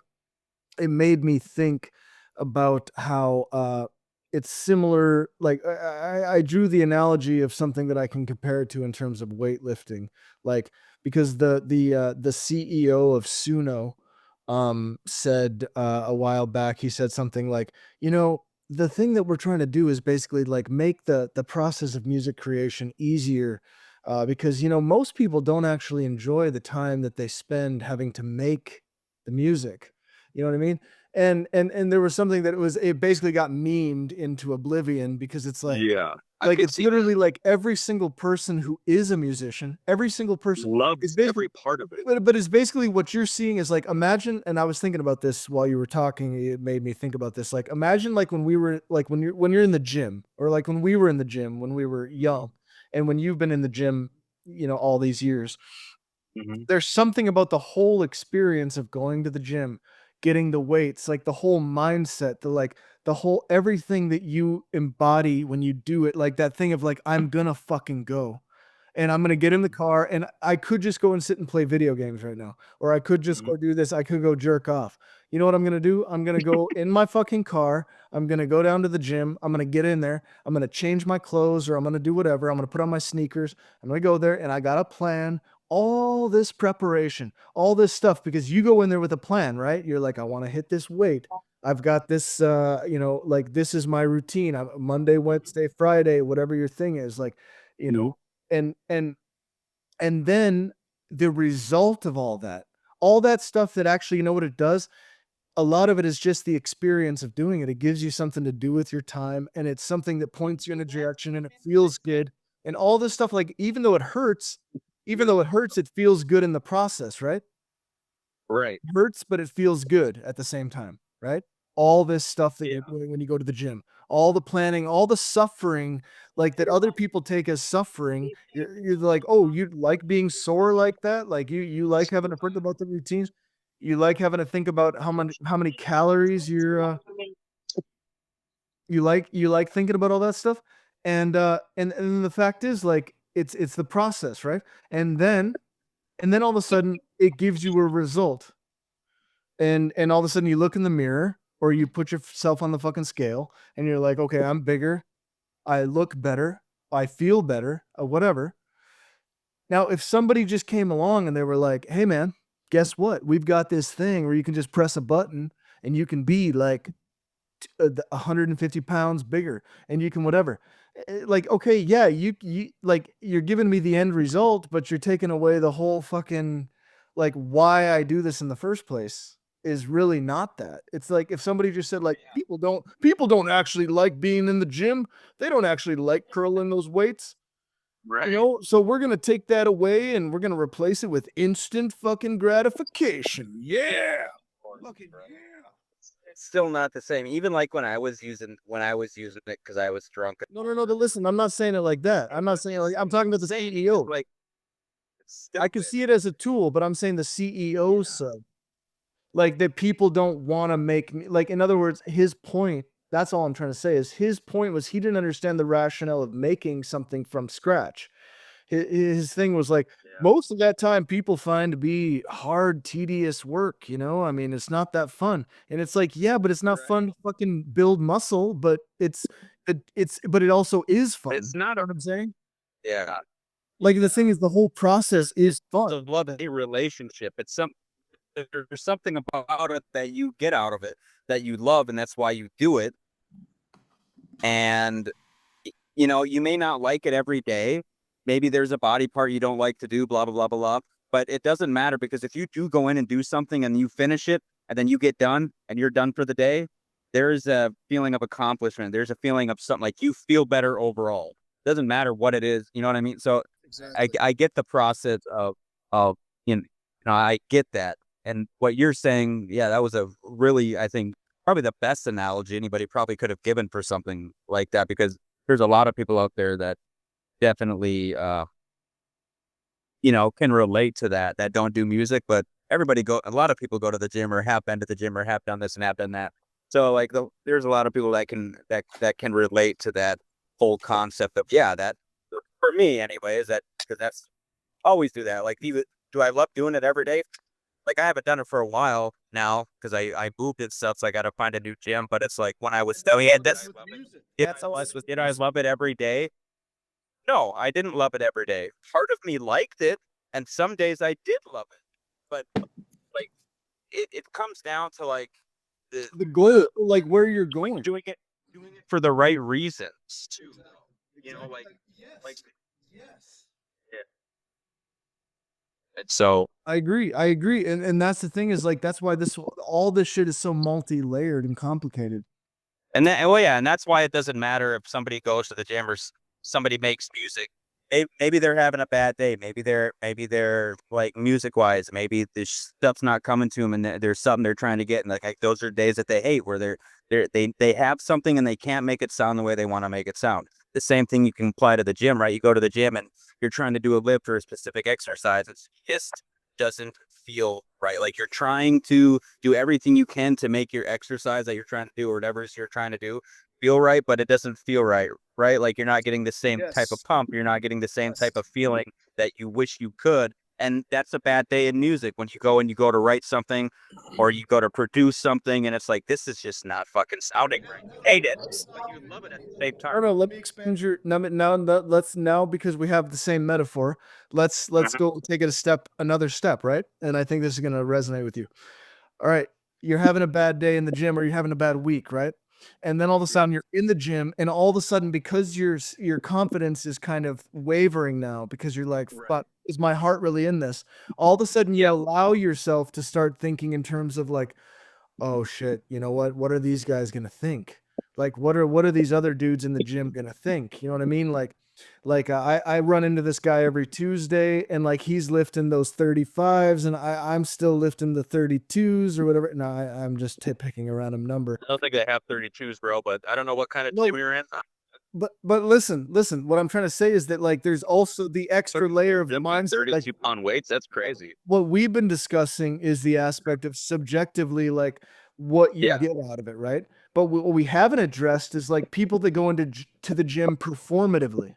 it made me think about how it's similar. Like I drew the analogy of something that I can compare it to in terms of weightlifting, like because the CEO of Suno said a while back, he said something like, the thing that we're trying to do is basically like make the process of music creation easier, because most people don't actually enjoy the time that they spend having to make the music. You know what I mean? And there was something that it basically got memed into oblivion, because it's yeah, I like could it's see that. literally like every single person who is a musician, every single person is Loves basically, every part of it. but it's basically what you're seeing is like, imagine, and I was thinking about this while you were talking, it made me think about this. Like imagine like when we were like when you're in the gym, or like when we were in the gym when we were young, and when you've been in the gym, all these years, Mhm. there's something about the whole experience of going to the gym, getting the weights, like the whole mindset, the whole everything that you embody when you do it, like that thing of like, I'm gonna fucking go. And I'm gonna get in the car, and I could just go and sit and play video games right now, or I could just Mhm. go do this. I could go jerk off. You know what I'm gonna do? I'm gonna go in my fucking car. I'm gonna go down to the gym. I'm gonna get in there. I'm gonna change my clothes, or I'm gonna do whatever. I'm gonna put on my sneakers. I'm gonna go there, and I got a plan. All this preparation, all this stuff, because you go in there with a plan, right? You're like, I want to hit this weight. I've got this, like this is my routine. Monday, Wednesday, Friday, whatever your thing is, like, you Mhm. know, and then the result of all that stuff that actually, you know what it does? A lot of it is just the experience of doing it. It gives you something to do with your time, and it's something that points you in a direction, and it feels good. And all this stuff, like even though it hurts, it feels good in the process, right? Right. Hurts, but it feels good at the same time, right? All this stuff that you're Yeah. doing when you go to the gym, all the planning, all the suffering, like that other people take as suffering. You're like, oh, you like being sore like that? Like you like having to think about the routines? You like having to think about how many calories you like thinking about all that stuff? And the fact is, like, it's the process, right? And then all of a sudden it gives you a result, and all of a sudden you look in the mirror, or you put yourself on the fucking scale, and you're like, okay, I'm bigger, I look better, I feel better, whatever. Now if somebody just came along and they were like, hey man, guess what, we've got this thing where you can just press a button, and you can be like 150 pounds bigger, and you can whatever. Like, okay, yeah, you like, you're giving me the end result, but you're taking away the whole fucking, like, why I do this in the first place is really not that. It's like if somebody just said like, people don't actually like being in the gym. They don't actually like curling those weights. You know, so we're gonna take that away and we're gonna replace it with instant fucking gratification. Yeah. Fucking yeah. It's still not the same. Even like when I was using it because I was drunk. No. Listen, I'm not saying it like that. I'm not saying it like I'm talking about the CEO. Like I can see it as a tool, but I'm saying the CEO side. Like that people don't want to make me like in other words, his point, that's all I'm trying to say is his point was he didn't understand the rationale of making something from scratch. His thing was like most of that time people find to be hard, tedious work, you know? I mean, it's not that fun. And it's like, yeah, but it's not fun to fucking build muscle, but but it also is fun. it's not You know what I'm saying? yeah. Like the thing is the whole process is The fun. love a relationship. There's something about it that you get out of it that you love, and that's why you do it. And you know, you may not like it every day. Maybe there's a body part you don't like to do, blah blah blah blah blah. But it doesn't matter because if you do go in and do something and you finish it and then you get done and you're done for the day, there's a feeling of accomplishment. There's a feeling of something like you feel better overall. Doesn't matter what it is, you know what I mean? So I get the process of I get that. And what you're saying, yeah, that was a really, I think, probably the best analogy anybody probably could have given for something like that because there's a lot of people out there that definitely can relate to that don't do music, but a lot of people go to the gym or have been to the gym or have done this and have done that. So like there's a lot of people that can relate to that whole concept of that for me anyway is that because that's always do that. Like even do I love doing it every day? Like I haven't done it for a while now because I moved and stuff, so I got to find a new gym. But it's like when I was still did I love it every day? No, I didn't love it every day. Part of me liked it, and some days I did love it. But like it comes down to like The goal, like where you're going. doing it for the right reasons too. Like yeah. And so I agree. I agree. And that's the thing is like that's why this all this shit is so multi-layered and complicated. and that's why it doesn't matter if somebody goes to the gym or somebody makes music. Maybe they're having a bad day. Maybe they're like music wise. Maybe this stuff's not coming to them, and there's something they're trying to get. And like those are days that they hate, where they have something and they can't make it sound the way they want to make it sound. The same thing you can apply to the gym, right? You go to the gym and you're trying to do a lift or a specific exercise. It just doesn't feel right. Like you're trying to do everything you can to make your exercise that you're trying to do or whatever you're trying to do feel right, but it doesn't feel right, right? Like you're not getting the same type of Yes. pump. You're not getting the same type Yes. of feeling that you wish you could. And that's a bad day in music when you go to write something or you go to produce something and it's like, this is just not fucking sounding right. Hate it. But you love it at the same I don't time. know. Let me expand your let's now because we have the same metaphor. Let's Mhm. go take it another step, right? And I think this is gonna resonate with you. All right, you're having a bad day in the gym or you're having a bad week, right? And then all of a Yeah. sudden you're in the gym, and all of a sudden because your confidence is kind of wavering now because you're like, Right. "Fuck, is my heart really in this?" All of a sudden you Yeah. allow yourself to start thinking in terms of like, "Oh shit, you know what? What are these guys gonna think? Like, what are these other dudes in the gym gonna think?" You know what I mean? I run into this guy every Tuesday, and like he's lifting those 35s, and I'm still lifting the 32s or whatever. No, I'm just picking a random number. I don't think they have 32s, bro, but I don't know what kind of No, gym you're in. but listen. What I'm trying to say is that like there's also the extra layer of Them mindset. Like 32-pound weights, that's crazy. what we've been discussing is the aspect of subjectively like what you Yeah. get out of it, right? But what we haven't addressed is like people that go to the gym performatively.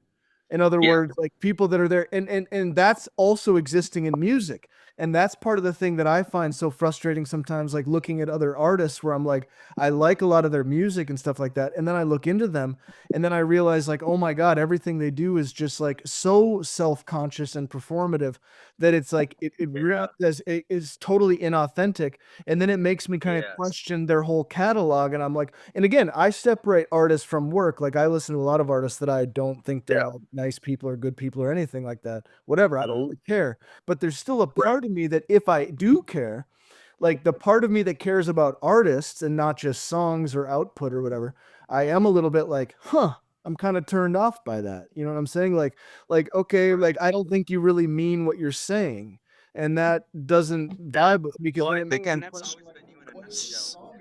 In other Yeah. words, like people that are there, and that's also existing in music. And that's part of the thing that I find so frustrating sometimes, like looking at other artists where I'm like, I like a lot of their music and stuff like that. And then I look into them and then I realize like, oh my God, everything they do is just like so self-conscious and performative that it's like it is totally inauthentic. And then it makes me kind of Yes. question their whole catalog. And I'm like, and again, I separate artists from work. Like I listen to a lot of artists that I don't think they're Yeah. all nice people or good people or anything like that. Whatever, I don't really care. But there's still a part of me that if I do care, like the part of me that cares about artists and not just songs or output or whatever, I am a little bit like, huh. I'm kind of turned off by that. You know what I'm saying? Okay, like I don't think you really mean what you're saying, and that doesn't vibe with me because I think, and that's always been you in a nutshell.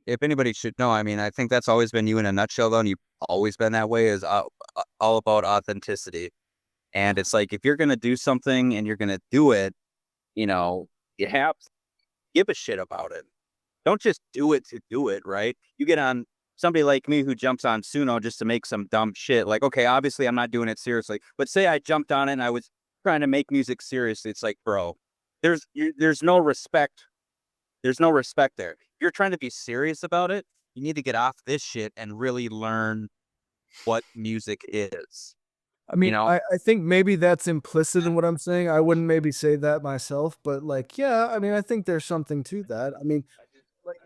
If anybody should know, I mean, I think that's always been you in a nutshell, though, and you've always been that way, is all about authenticity. And it's like, if you're going to do something and you're going to do it, you know, you have to give a shit about it. Don't just do it to do it, right? You get on somebody like me who jumps on Suno just to make some dumb shit. Like, okay, obviously I'm not doing it seriously, but say I jumped on it and I was trying to make music seriously. It's like, bro, there's no respect. There's no respect there. If you're trying to be serious about it, you need to get off this shit and really learn what music is. I mean, You know, I think maybe that's implicit in what I'm saying. I wouldn't maybe say that myself, but like, yeah, I mean, I think there's something to that. I mean, like,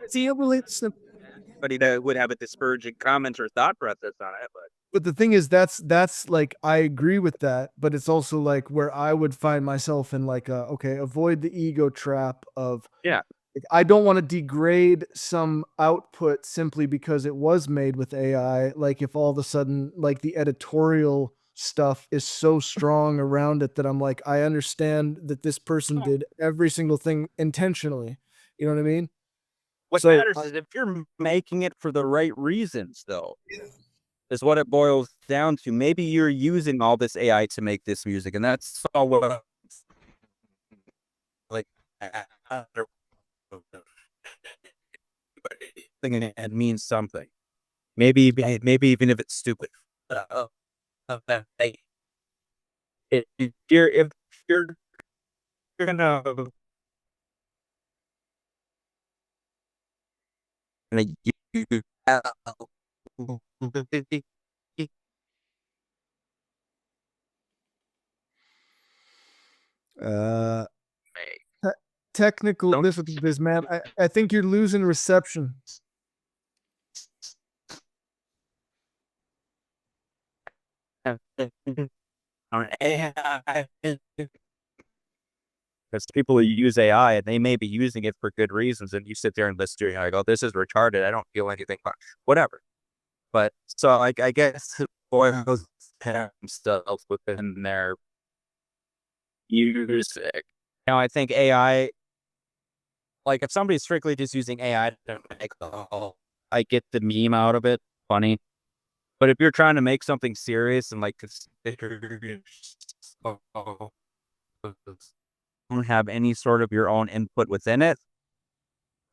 see, anybody that would have a disparaging comment or thought process on it, but the thing is, that's like I agree with that, but it's also like where I would find myself in like, okay, avoid the ego trap of yeah, like, I don't want to degrade some output simply because it was made with AI. Like if all of a sudden, like the editorial stuff is so strong around it that I'm like, I understand that this person did every single thing intentionally. You know what I mean? what So matters is if you're making it for the right reasons, though, is what it boils down to. Maybe you're using all this AI to make this music, and that's all what like thing, and it means something. Maybe even if it's stupid. Hey, if you're gonna you, uh te- technical don't difficulties, man. I think you're losing reception. on AI. Because people who use AI and they may be using it for good reasons, and you sit there and listen to it, and I go, "This is retarded. I don't feel anything." Whatever. But so I guess boils themselves within their music. I think AI, like if somebody's strictly just using AI to make I get the meme out of it, funny. But if you're trying to make something serious and like don't have any sort of your own input within it,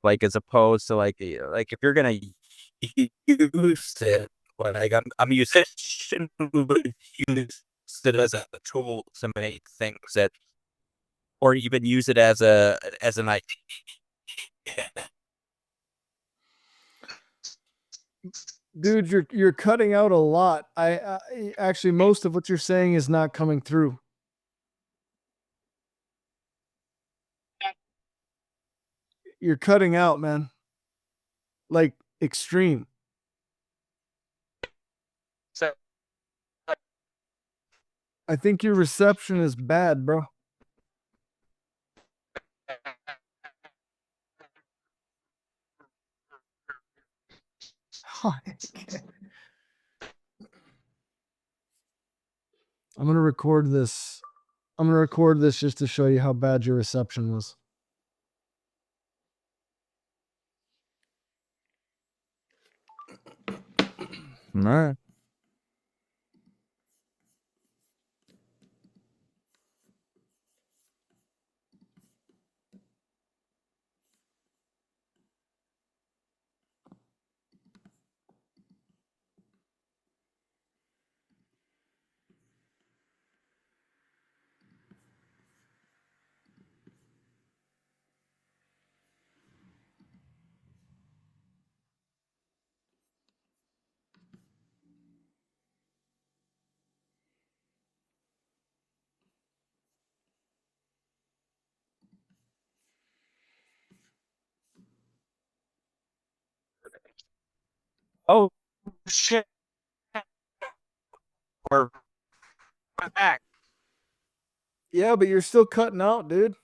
like as opposed to like if you're gonna use it, like I'm using use it as a tool to make things that, or even use it as an idea. Dude, you're cutting out a lot. I actually most of what you're saying is not coming through. You're cutting out, man. Like extreme. So I think your reception is bad, bro. I'm gonna record this. I'm gonna record this just to show you how bad your reception was. all right. Oh shit, we're back. Yeah, but you're still cutting out, dude.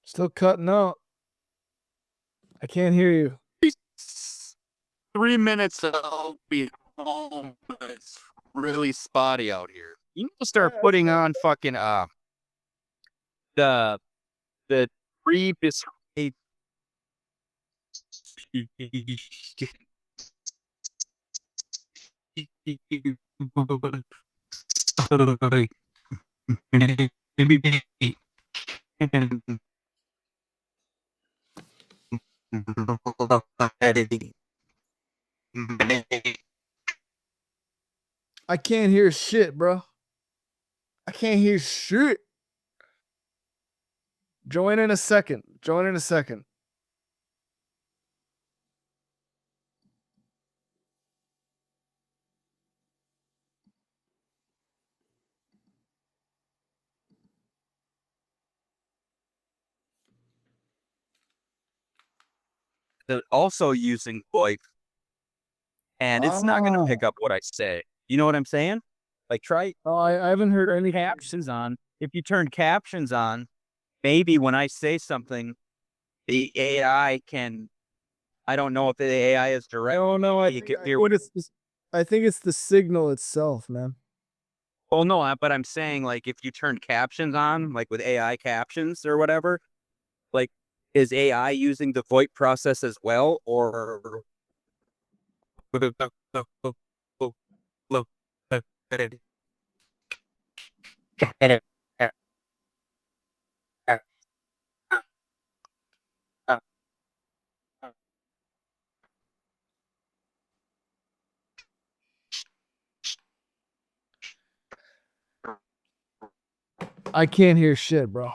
Still cutting out. I can't hear you. 3 minutes, I'll be home. It's really spotty out here. You need to start putting on fucking the previous. I can't hear shit, bro. I can't hear shit. Join in a second. Join in a second. They're also using VoIP, and it's not going to pick up what I say. You know what I'm saying? Like, try Oh, I haven't heard any captions on. If you turn captions on, maybe when I say something, the AI can. I don't know if the AI is direct. Oh no, I You think, can hear I think it's the signal itself, man. Well, no, but I'm saying, like, if you turn captions on, like with AI captions or whatever, like, is AI using the VoIP process as well, or I can't hear shit, bro.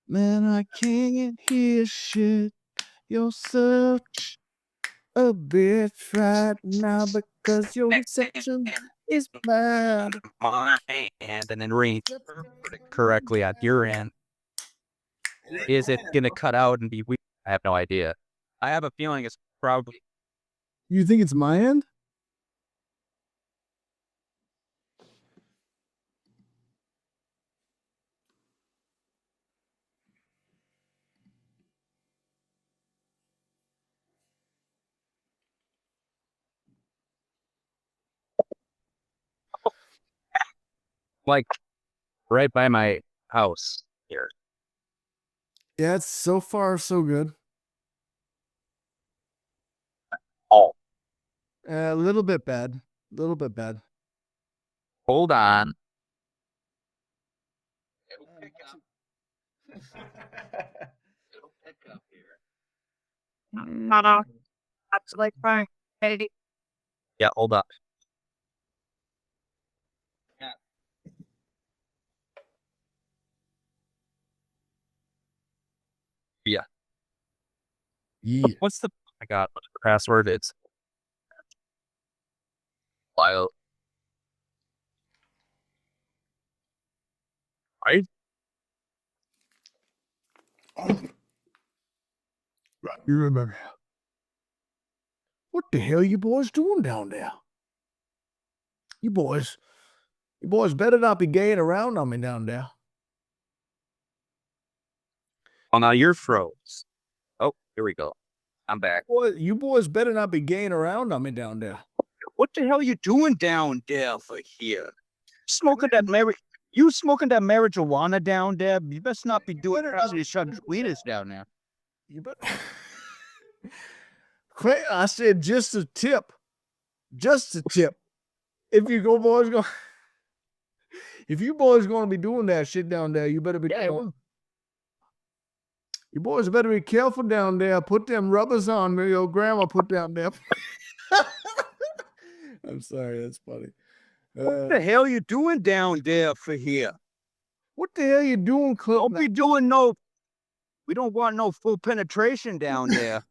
Man, I can't hear shit. You're such a bitch right now because your reception is bad. my end and then read correctly at your end? Is it going to cut out and be weird? I have no idea. I have a feeling it's probably. You think it's my end? Like right by my house here. Yeah, it's so far so good. Oh, A little bit bad. A little bit bad. hold on. That's like fine. Hey, Yeah, hold up. Yeah. Yeah. What's the? I got what the password. It's wild. Right? You remember. What the hell you boys doing down there? You boys better not be gaying around on me down there. Well, now you're froze. Oh, here we go. I'm back. Boy, you boys better not be gaying around on me down there. What the hell you doing down there for here? Smoking that You smoking that marijuana down there? You best not be doing it after you shut tweeters down there. You better. Quit, I said just a tip. Just a tip. If you boys gonna be doing that shit down there, you better be. You boys better be careful down there. Put them rubbers on me your grandma put down there. I'm sorry, that's funny. What the hell you doing down there for here? What the hell you doing, Clip? Don't be doing no. We don't want no full penetration down there.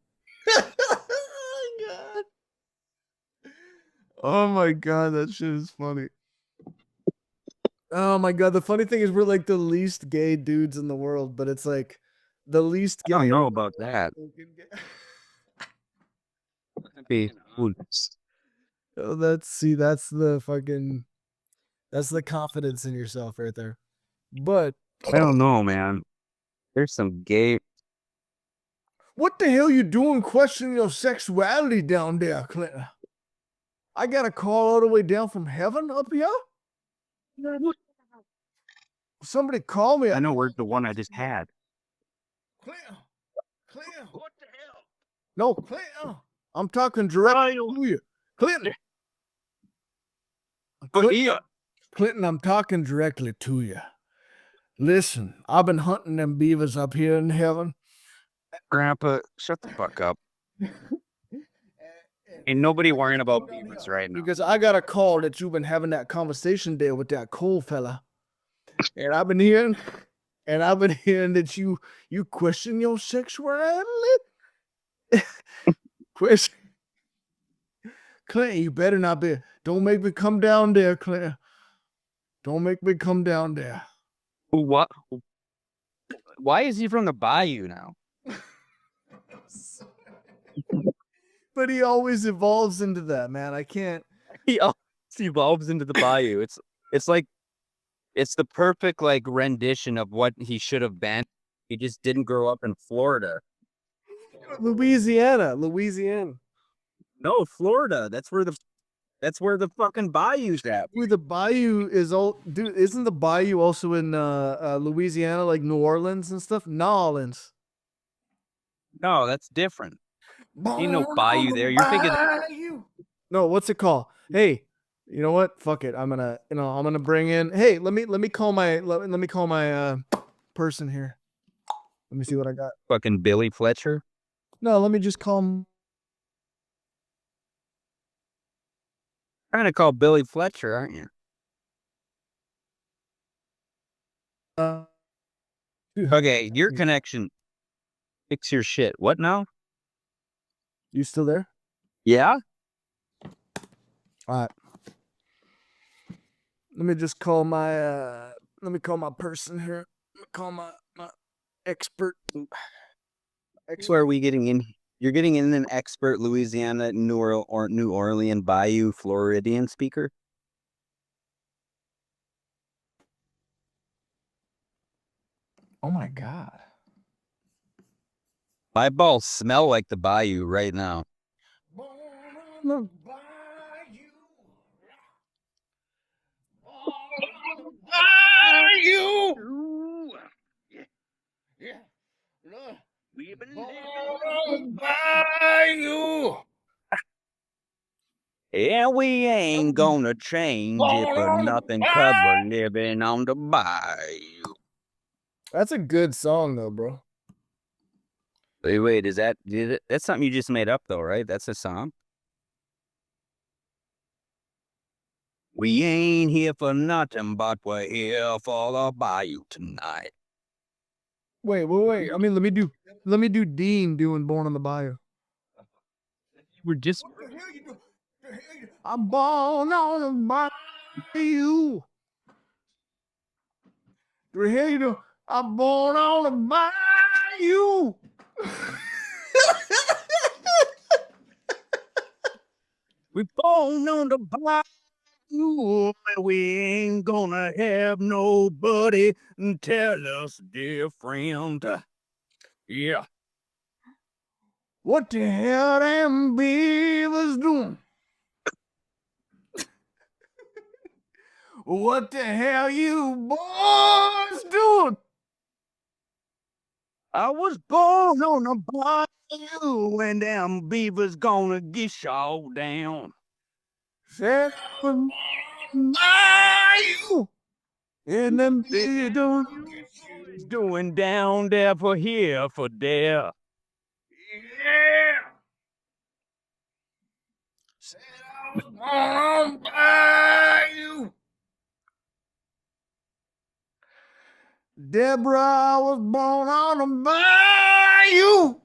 Oh my god, that shit is funny. Oh my god, the funny thing is we're like the least gay dudes in the world, but it's like the least gay. I don't know about that. Be Oh, that's the confidence in yourself right there. But I don't know, man. There's some gay. What the hell you doing questioning your sexuality down there, Clinton? I got a call all the way down from heaven up here? Somebody call me. I know where's the one I just had. Clinton. Clinton. What the hell? No, Clinton. I'm talking directly to you. Clinton. Clinton, I'm talking directly to you. Listen, I've been hunting them beavers up here in heaven. Grandpa, shut the fuck up. Ain't nobody worrying about beavers right now. Because I got a call that you've been having that conversation there with that Cole fella. And I've been hearing that you question your sexuality. Question. Clint, you better not be. Don't make me come down there, Clint. Don't make me come down there. What? Why is he from the bayou now? But he always evolves into that, man. I can't. He always evolves into the bayou. It's like it's the perfect like rendition of what he should have been. He just didn't grow up in Florida. Louisiana. No, Florida. That's where the fucking bayou's at. Dude, the bayou is all. Dude, isn't the bayou also in Louisiana, like New Orleans and stuff? New Orleans. No, that's different. Ain't no bayou there. You're thinking. No, what's it called? Hey, you know what? Fuck it. I'm gonna bring in. Hey, let me call my person here. Let me see what I got. Fucking Billy Fletcher. No, let me just call him. Trying to call Billy Fletcher, aren't you? Okay, your connection. Fix your shit. What now? You still there? Yeah. All right. Let me just call my let me call my person here. Let me call my expert. So are we getting in? You're getting in an expert Louisiana, New Orleans, Bayou, Floridian speaker? Oh my God. My balls smell like the Bayou right now. We've been living by you. Yeah, we ain't gonna change it for nothing, 'cause we're living on the bayou. That's a good song though, bro. Wait, that's something you just made up though, right? That's a song? We ain't here for nothing, but we're here for the bayou tonight. Wait. I mean, let me do Dean doing Born on the Bayou. We're just I'm born on the bayou. Do we hear you do? I'm born on the bayou. we born on the bayou, and we ain't gonna have nobody tell us different. Yeah. What the hell them beavers doing? What the hell you boys doing? I was born on the bayou, and them beavers gonna get y'all down. Set for bayou. And them beavers doing down there for here for there. Yeah. Said I was born on bayou. Deborah, I was born on a bayou.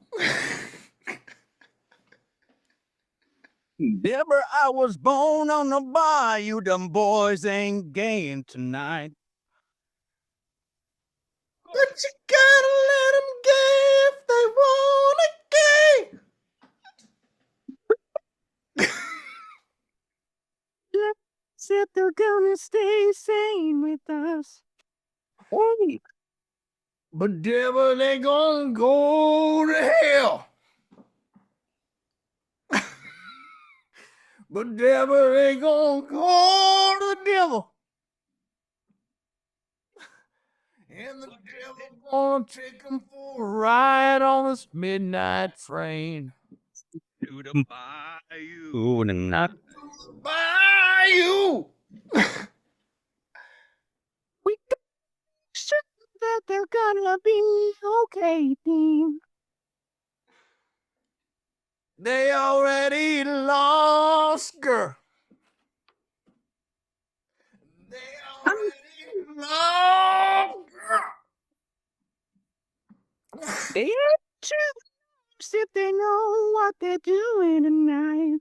Deborah, I was born on the bayou. Them boys ain't gaying tonight. But you gotta let them gay if they wanna gay. Except they're gonna stay sane with us. Hey. But devil, they gonna go to hell. But devil, they gonna go to the devil. And the devil gonna take them for a ride on this midnight train. To the bayou and not Bayou. We sure that they're gonna be okay, Dean. They already lost, girl. They already lost, girl. They choose if they know what they're doing tonight.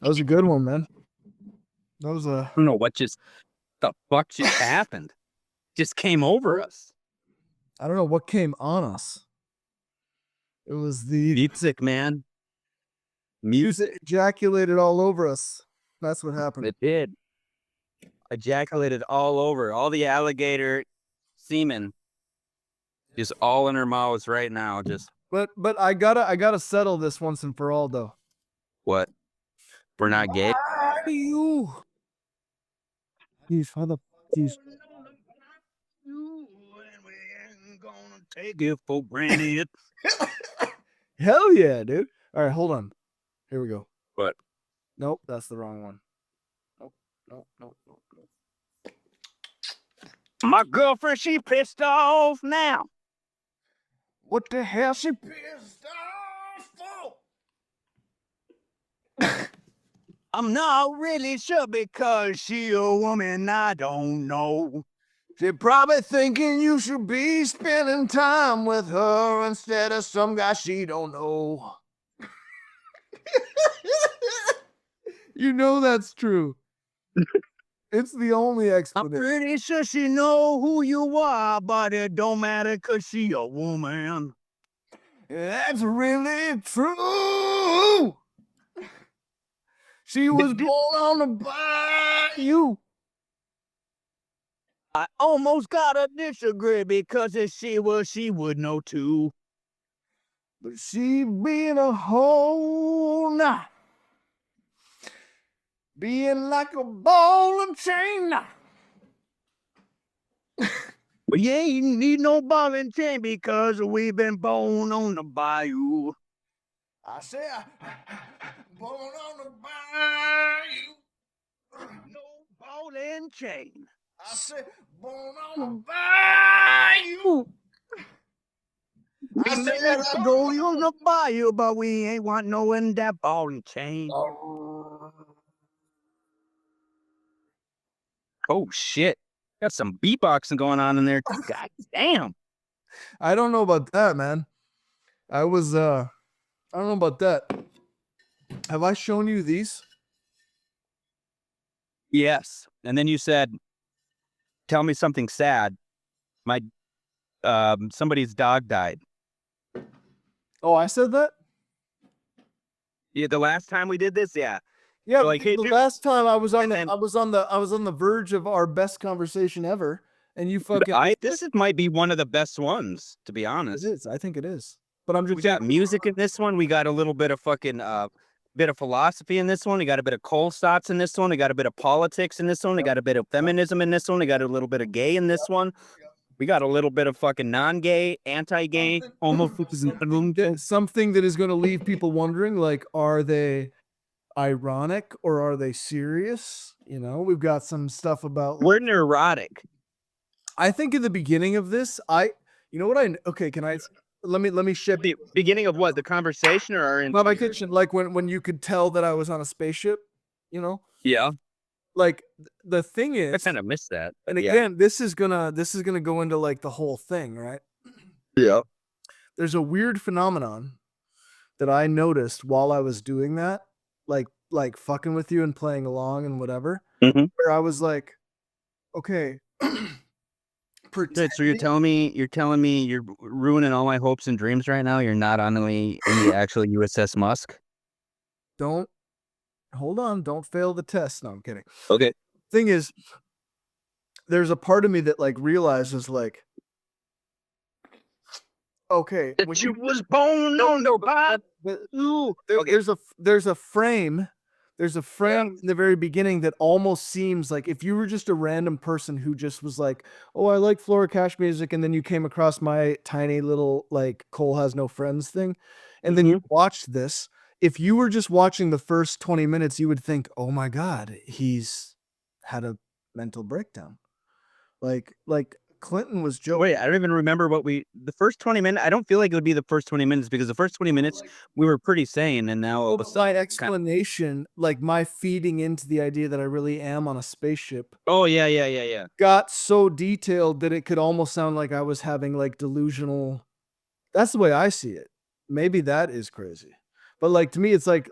That was a good one, man. That was a. I don't know what the fuck just happened. Just came over us. I don't know what came on us. It was the Music, man. music ejaculated all over us. That's what happened. It did. Ejaculated all over. All the alligator semen is all in her mouths right now. Just But I gotta settle this once and for all, though. what? We're not gay. You. These motherfuckers. Take it for granted. Hell yeah, dude. All right, hold on. Here we go. What? Nope, that's the wrong one. Nope. My girlfriend, she pissed off now. What the hell she pissed off for? I'm not really sure because she a woman I don't know. She probably thinking you should be spending time with her instead of some guy she don't know. You know that's true. It's the only I'm explanation. pretty sure she know who you are, but it don't matter cause she a woman. That's really true. She was born on the bayou. I almost gotta disagree because if she was, she would know too. But she being a whole now. Being like a ball and chain now. But you ain't need no ball and chain because we've been born on the bayou. I say, born on the bayou. No ball and chain. I say, born on the bayou. I said I go on the bayou, but we ain't want no in that ball and chain. Oh shit. Got some beatboxing going on in there. God damn. I don't know about that, man. I don't know about that. Have I shown you these? Yes. And then you said, tell me something sad. My somebody's dog died. Oh, I said that? Yeah, the last time we did this, yeah. Yeah, Like, hey, the dude. last time I was on And the then- I was on the verge of our best conversation ever, and you fucking Might be one of the best ones, to be it honest. is. I think it is. But I'm just We got music in this one. We got a little bit of fucking bit of philosophy in this one. We got a bit of Cole Stotts in this one. We got a bit of politics in this one. We got a bit of feminism in this one. We got a little bit of gay in this one. We got a little bit of fucking non-gay, anti-gay, something that is going to leave people wondering, like, are they ironic or are they serious? You know, we've got some stuff about. We're neurotic. I think in the beginning of this, okay, can I let me shed The beginning of what? The conversation or our my kitchen, like when you could tell that I was on a spaceship, you know? Yeah. Like the thing I is, kind of missed that. and Yeah. again, this is gonna go into like the whole thing, right? Yeah. There's a weird phenomenon that I noticed while I was doing that, like fucking with you and playing along and whatever, Mhm. where I was like, okay, Good. So you're telling me you're ruining all my hopes and dreams right now. You're not on the actual USS Musk. don't hold on, don't fail the test. No, I'm kidding. Okay. Thing is, there's a part of me that like realizes like, okay, when That you was born on the bottom. but Ooh. Okay. there's a frame in the very beginning that almost seems like if you were just a random person who just was like, oh, I like Flora Cash music, and then you came across my tiny little like Cole Has No Friends thing, and then you watched this. If you were just watching the first 20 minutes, you would think, oh my God, he's had a mental breakdown. Like Clinton was joking. Wait, I don't even remember the first 20 minutes. I don't feel like it would be the first 20 minutes because the first 20 minutes we were pretty sane, and now all of a My sudden. explanation, like my feeding into the idea that I really am on a spaceship, Oh yeah. got so detailed that it could almost sound like I was having like delusional. That's the way I see it. Maybe that is crazy. But like to me, it's like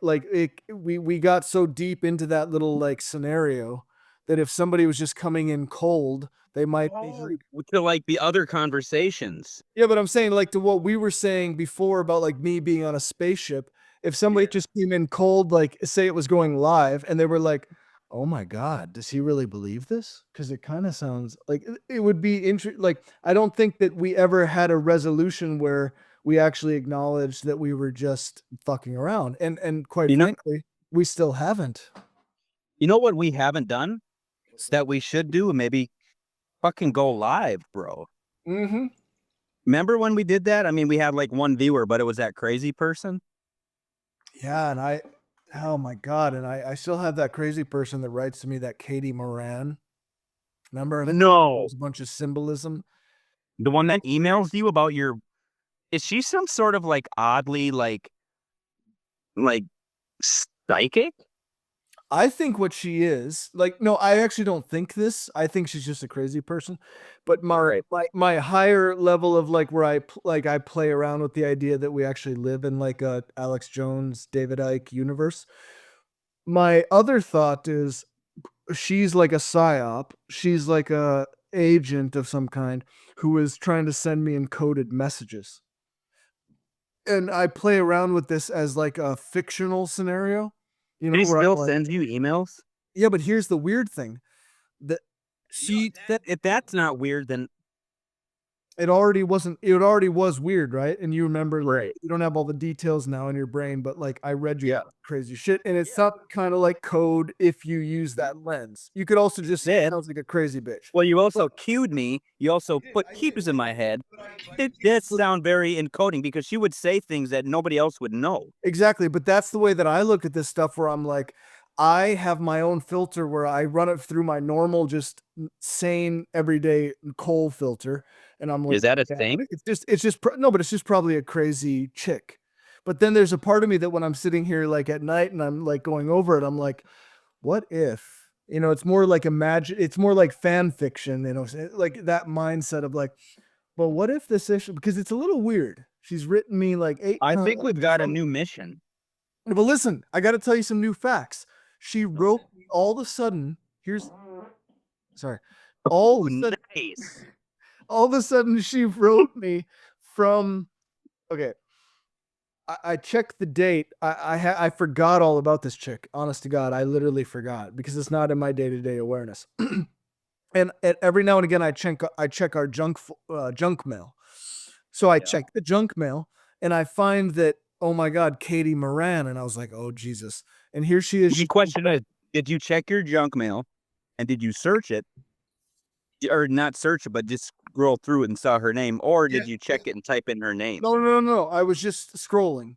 we got so deep into that little like scenario that if somebody was just coming in cold, they might be hurt. To like the other conversations. Yeah, but I'm saying like to what we were saying before about like me being on a spaceship, if somebody just came in cold, like say it was going live and they were like, "Oh my God, does he really believe this?" Because it kind of sounds like it would be interesting. Like I don't think that we ever had a resolution where we actually acknowledged that we were just fucking around, and quite You know, frankly, we still haven't. you know what we haven't done that we should do? Maybe fucking go live, bro. Mm-hmm. Remember when we did that? I mean, we had like one viewer, but it was that crazy person. Yeah, and oh my God, and I still have that crazy person that writes to me, that Katie Moran. Remember? No, There's a bunch of symbolism. the one that emails you about your. Is she some sort of like oddly like psychic? I think what she is, like, no, I actually don't think this. I think she's just a crazy person. But my higher level of like where I play around with the idea that we actually live in like a Alex Jones, David Icke universe. My other thought is she's like a psyop. She's like a agent of some kind who is trying to send me encoded messages. And I play around with this as like a fictional scenario. You know, He where I'm still like, sends you emails. yeah, but here's the weird thing that If that's not weird, then it already wasn't. It already was weird, right? And you remember, like, Right. you don't have all the details now in your brain, but like I read you Yeah. crazy shit, and it's not kind of like code if you use that lens. You could also just say Did. sounds like a crazy bitch. Well, you also cued me. You also put cues in my head. It did sound very encoding because she would say things that nobody else would know. Exactly, but that's the way that I look at this stuff where I'm like, I have my own filter where I run it through my normal, just sane, everyday Cole filter, and I'm like, Is that a yeah, thing? no, but it's just probably a crazy chick. But then there's a part of me that when I'm sitting here like at night and I'm like going over it, I'm like, what if? You know, it's more like it's more like fan fiction, you know, like that mindset of like, well, what if this issue? Because it's a little weird. She's written me like 8 I times. think we've got a new mission. But listen, I got to tell you some new facts. She wrote all of a sudden. Sorry. All of a sudden, Nice. all of a sudden, she wrote me from. Okay, I checked the date. I forgot all about this chick. Honest to God, I literally forgot because it's not in my day to day awareness. And every now and again, I check our junk mail. So I check the junk mail, and I find that, oh my God, Katie Moran, and I was like, oh Jesus, and here she is. The question is, did you check your junk mail and did you search it? Or not search it, but just scroll through it and saw her name? Or did you check it and type in her name? No. I was just scrolling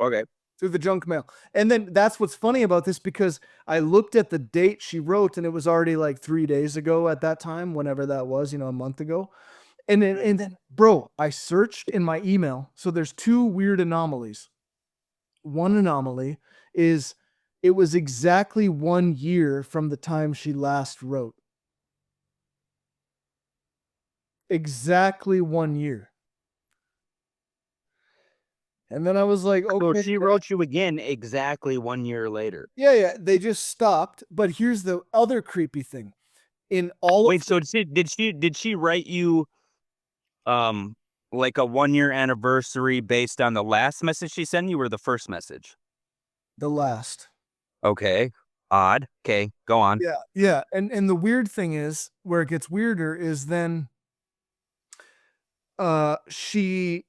Okay. through the junk mail. And then that's what's funny about this, because I looked at the date she wrote and it was already like 3 days ago at that time, whenever that was, a month ago. And then bro, I searched in my email. So there's two weird anomalies. One anomaly is it was exactly 1 year from the time she last wrote. Exactly 1 year. And then I was like, So okay. she wrote you again exactly 1 year later. Yeah, they just stopped. But here's the other creepy thing. In all Wait, so did she write you like a 1 year anniversary based on the last message she sent you or the first message? the last. Okay. Odd. Okay. Go on. Yeah. And the weird thing is, where it gets weirder is then she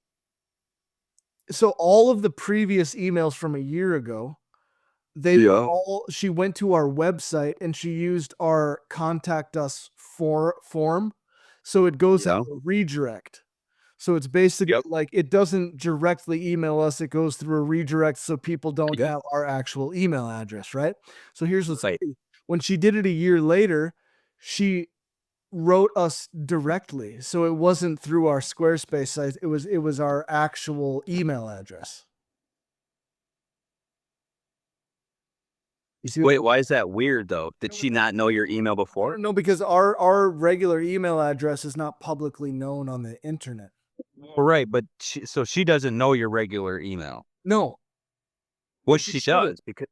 so all of the previous emails from a year ago, Yeah. she went to our website and she used our contact us form. So it goes Yeah. as a redirect. So it's basically Yep. like it doesn't directly email us, it goes through a redirect so people don't Yep. have our actual email address, right? So here's what's Right. funny. When she did it a year later, she wrote us directly. So it wasn't through our Squarespace site, it was our actual email address. You see what Wait, why is that weird though? Did she not know your email before? No, because our regular email address is not publicly known on the internet. Well, right, but she doesn't know your regular email. No. What She she shouldn't. does because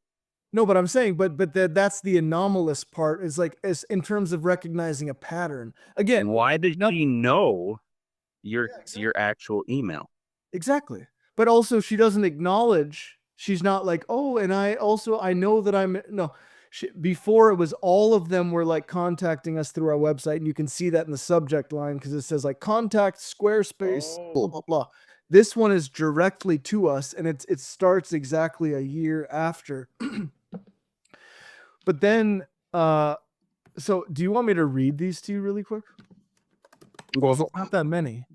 No, but I'm saying, but that's the anomalous part is like as in terms of recognizing a pattern. Again, why does she know your Yeah, exactly. your actual email? Exactly. But also she doesn't acknowledge, she's not like, "Oh, and I know that I'm," no. Before it was all of them were like contacting us through our website, and you can see that in the subject line because it says like contact Squarespace, blah blah blah. This one is directly to us, and it starts exactly a year after. But then, so do you want me to read these to you really quick? Well, Not that many.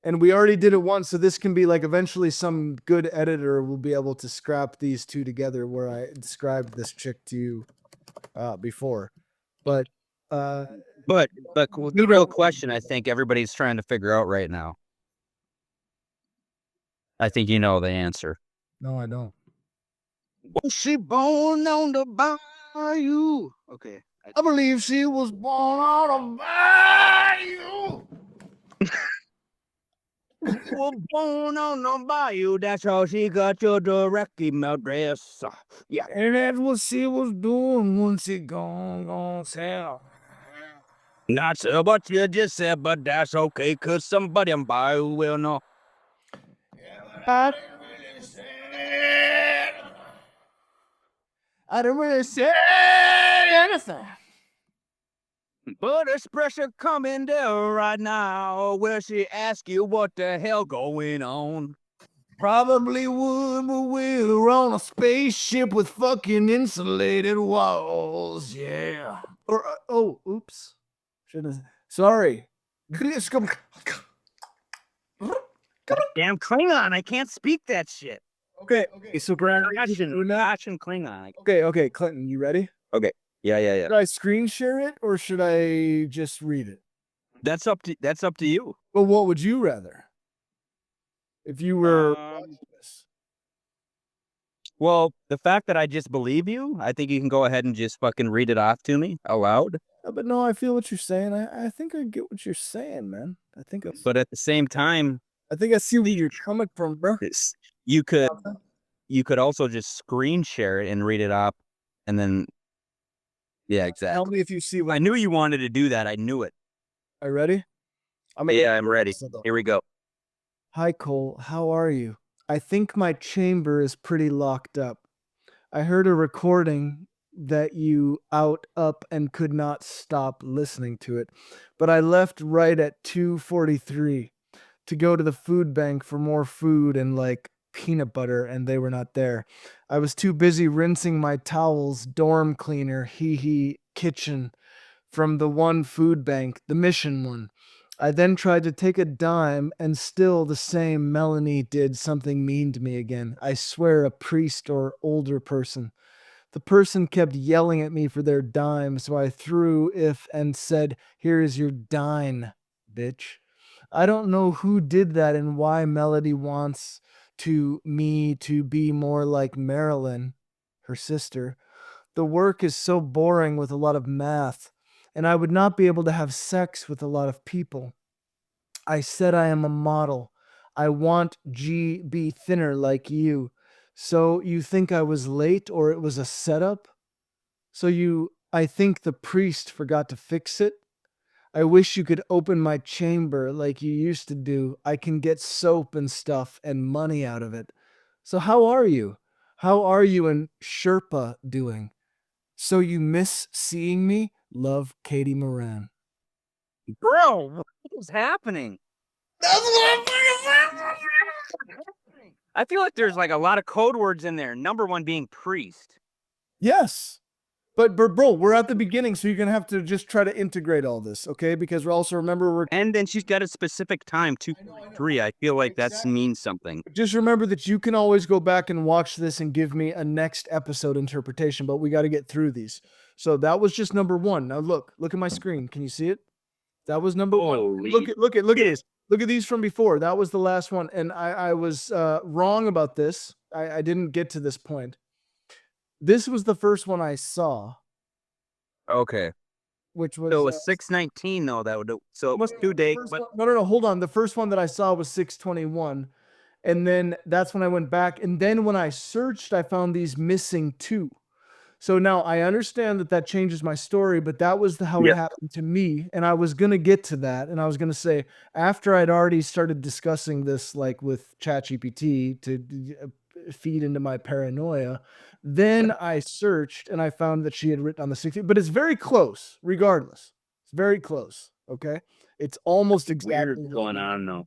And we already did it once, so this can be like eventually some good editor will be able to scrap these two together where I described this chick to you before. But but the real question I think everybody's trying to figure out right now. I think you know the answer. no, I don't. Was she born on the bayou? Okay. I believe she was born on a bayou. Was born on the bayou. That's how she got your direct email address. Yeah. And that's what she was doing when she gone south. Not sure what you just said, but that's okay, cause somebody in bayou will know. I didn't really say anything. But there's pressure coming there right now where she asks you what the hell going on. Probably would, but we're on a spaceship with fucking insulated walls. Yeah. Or oh, oops. Shouldn't have. Sorry. Damn Klingon, I can't speak that shit. Okay. So Russian Klingon. Okay, Clinton, you ready? Yeah. Should I screen share it or should I just read it? That's up to you. Well, what would you rather? If you were Well, the fact that I just believe you, I think you can go ahead and just fucking read it off to me aloud. but no, I feel what you're saying. I think I get what you're saying, man. But at the same time, I think I see where you're coming from, bro. you could also just screen share it and read it off, and then yeah, Tell exactly. me if you see what I knew you wanted to do that. I knew it. Are you ready? Yeah, I'm ready. Here we go. Hi, Cole. How are you? I think my chamber is pretty locked up. I heard a recording that you out up and could not stop listening to it, but I left right at 2:43 to go to the food bank for more food and like peanut butter, and they were not there. I was too busy rinsing my towels, dorm cleaner, kitchen from the one food bank, the mission one. I then tried to take a dime, and still the same Melanie did something mean to me again. I swear, a priest or older person. The person kept yelling at me for their dime, so I threw if and said, "Here is your dime, bitch." I don't know who did that and why Melody wants me to be more like Marilyn, her sister. The work is so boring with a lot of math, and I would not be able to have sex with a lot of people. I said I am a model. I want be thinner like you. So you think I was late or it was a setup? I think the priest forgot to fix it. I wish you could open my chamber like you used to do. I can get soap and stuff and money out of it. So how are you? How are you and Sherpa doing? So you miss seeing me? Love, Katie Moran. Bro, what is happening? I feel like there's like a lot of code words in there. Number one being priest. Yes. But bro, we're at the beginning, so you're gonna have to just try to integrate all this, okay? Because we also remember we're And then she's got a specific time, 2:3. I feel like that means something. just remember that you can always go back and watch this and give me a next episode interpretation, but we got to get through these. So that was just number one. Now look at my screen. Can you see it? That was number one. Holy Look at these from before. That was the last one, and I was wrong about this. I didn't get to this point. This was the first one I saw, Okay. which was So it was 619 though. That would so it was 2 days. But no, hold on. The first one that I saw was 621, and then that's when I went back, and then when I searched, I found these missing two. So now I understand that changes my story, but that was how it happened to me, and I was gonna get to that, and I was gonna say after I'd already started discussing this like with ChatGPT to feed into my paranoia, then I searched and I found that she had written on the 16th, but it's very close, regardless. It's very close. Okay, it's almost exactly weird going on though.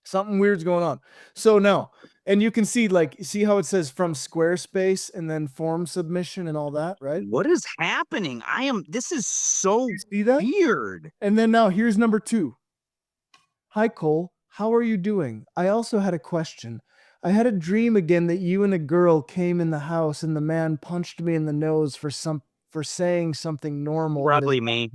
Something weird's going on. So now, and you can see see how it says from Squarespace and then form submission and all that, right? What is happening? This is so See that? weird. And then now here's number 2. Hi Cole, how are you doing? I also had a question. I had a dream again that you and a girl came in the house and the man punched me in the nose for saying something normal Probably me.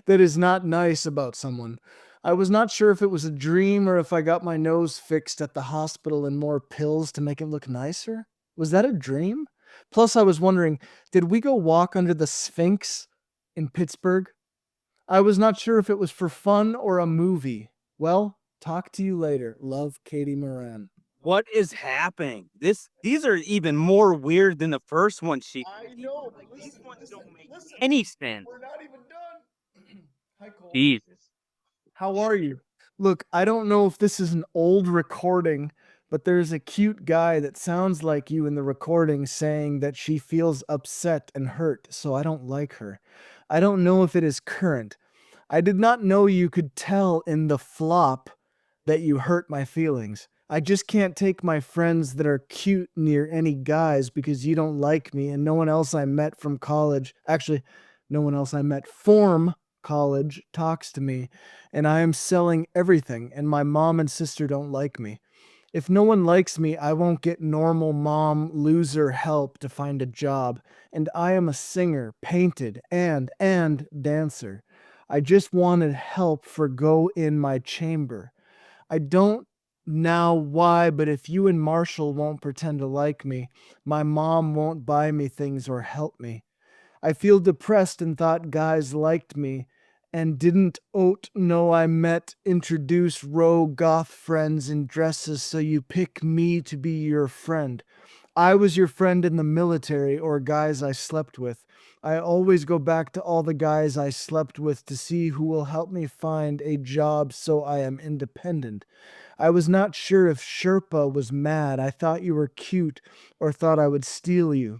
that is not nice about someone. I was not sure if it was a dream or if I got my nose fixed at the hospital and more pills to make it look nicer. Was that a dream? Plus, I was wondering, did we go walk under the Sphinx in Pittsburgh? I was not sure if it was for fun or a movie. Well, talk to you later. Love, Katie Moran. What is happening? These are even more weird than the first one. I know. These ones don't make any sense. We're not even done. Hi, Cole. Jesus. How are you? Look, I don't know if this is an old recording, but there's a cute guy that sounds like you in the recording saying that she feels upset and hurt, so I don't like her. I don't know if it is current. I did not know you could tell in the flop that you hurt my feelings. I just can't take my friends that are cute near any guys because you don't like me and no one else I met from college, actually, no one else I met from college talks to me, and I am selling everything, and my mom and sister don't like me. If no one likes me, I won't get normal mom loser help to find a job, and I am a singer, painted, and dancer. I just wanted help for go in my chamber. I don't now why, but if you and Marshall won't pretend to like me, my mom won't buy me things or help me. I feel depressed and thought guys liked me and didn't know I met introduce row goth friends in dresses so you pick me to be your friend. I was your friend in the military or guys I slept with. I always go back to all the guys I slept with to see who will help me find a job so I am independent. I was not sure if Sherpa was mad. I thought you were cute or thought I would steal you.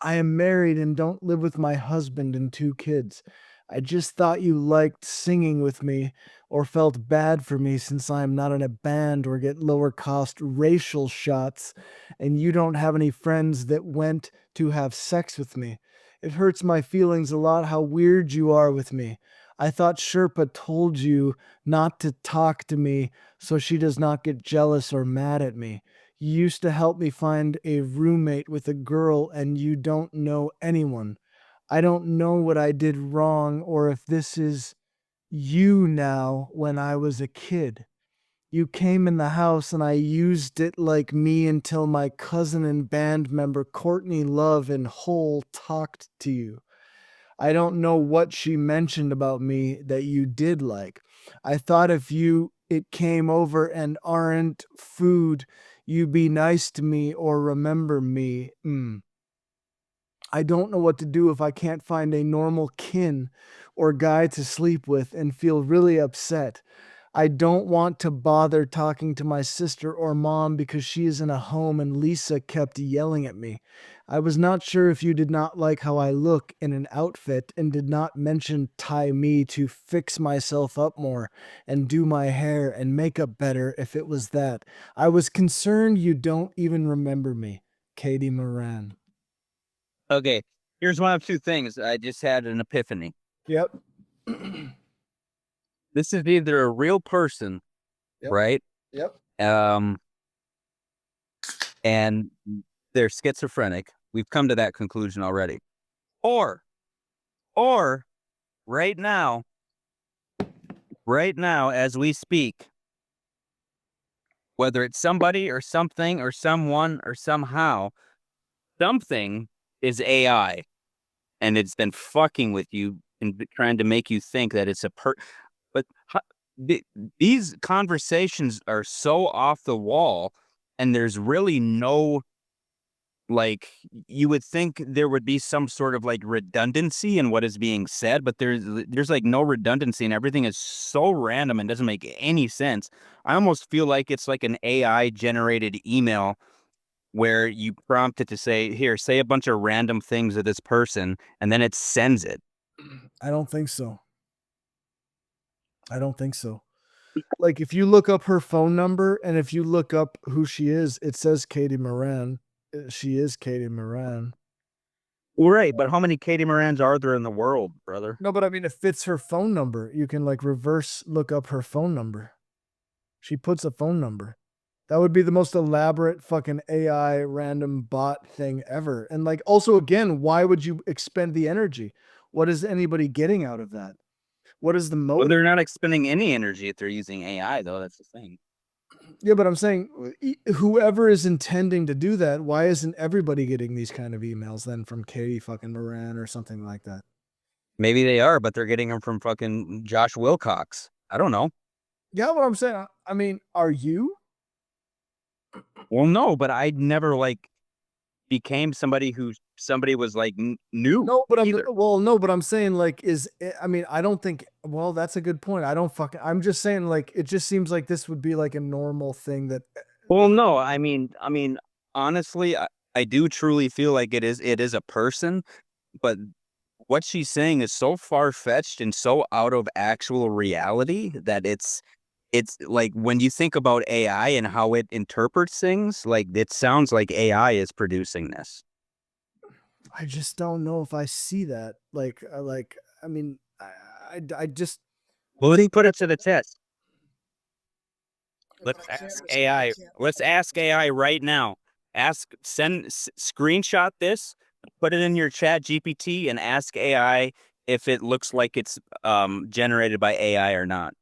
I am married and don't live with my husband and 2 kids. I just thought you liked singing with me or felt bad for me since I am not in a band or get lower cost racial shots and you don't have any friends that went to have sex with me. It hurts my feelings a lot how weird you are with me. I thought Sherpa told you not to talk to me so she does not get jealous or mad at me. You used to help me find a roommate with a girl and you don't know anyone. I don't know what I did wrong or if this is you now when I was a kid. You came in the house and I used it like me until my cousin and band member Courtney Love in Hole talked to you. I don't know what she mentioned about me that you did like. I thought if it came over and aren't food, you be nice to me or remember me. I don't know what to do if I can't find a normal kin or guy to sleep with and feel really upset. I don't want to bother talking to my sister or mom because she is in a home and Lisa kept yelling at me. I was not sure if you did not like how I look in an outfit and did not mention tie me to fix myself up more and do my hair and makeup better if it was that. I was concerned you don't even remember me. Katie Moran. Okay, here's one of two things. I just had an epiphany. Yep. This is either a real person, Yep. right? Yep. And they're schizophrenic. We've come to that conclusion already. Or right now, as we speak, whether it's somebody or something or someone or somehow, something is AI, and it's been fucking with you and trying to make you think that it's a But these conversations are so off the wall, and there's really no, like, you would think there would be some sort of like redundancy in what is being said, but there's like no redundancy, and everything is so random and doesn't make any sense. I almost feel like it's like an AI generated email where you prompt it to say, here, say a bunch of random things to this person, and then it sends it. I don't think so. I don't think so. Like if you look up her phone number and if you look up who she is, it says Katie Moran. She is Katie Moran. Right, but how many Katie Morans are there in the world, brother? No, but I mean, it fits her phone number. You can like reverse look up her phone number. She puts a phone number. That would be the most elaborate fucking AI random bot thing ever. And like, also, again, why would you expend the energy? What is anybody getting out of that? What is the Well, motive? they're not expending any energy if they're using AI, though. That's the thing. Yeah, but I'm saying whoever is intending to do that, why isn't everybody getting these kind of emails then from Katie fucking Moran or something like that? Maybe they are, but they're getting them from fucking Josh Wilcox. I don't know. Yeah, what I'm saying. I mean, are you? Well, no, but I never like became somebody who somebody was like new. No, but either. no, but I'm saying like I mean, I don't think well, that's a good point. I'm just saying like it just seems like this would be like a normal thing that Well, no, I mean, honestly, I do truly feel like it is a person, but what she's saying is so far fetched and so out of actual reality that it's like when you think about AI and how it interprets things, like it sounds like AI is producing this. I just don't know if I see that. I mean, I just Well, he put it to the test. Let's ask AI. Let's ask AI right now. Screenshot this, put it in your chat GPT and ask AI if it looks like it's generated by AI or not.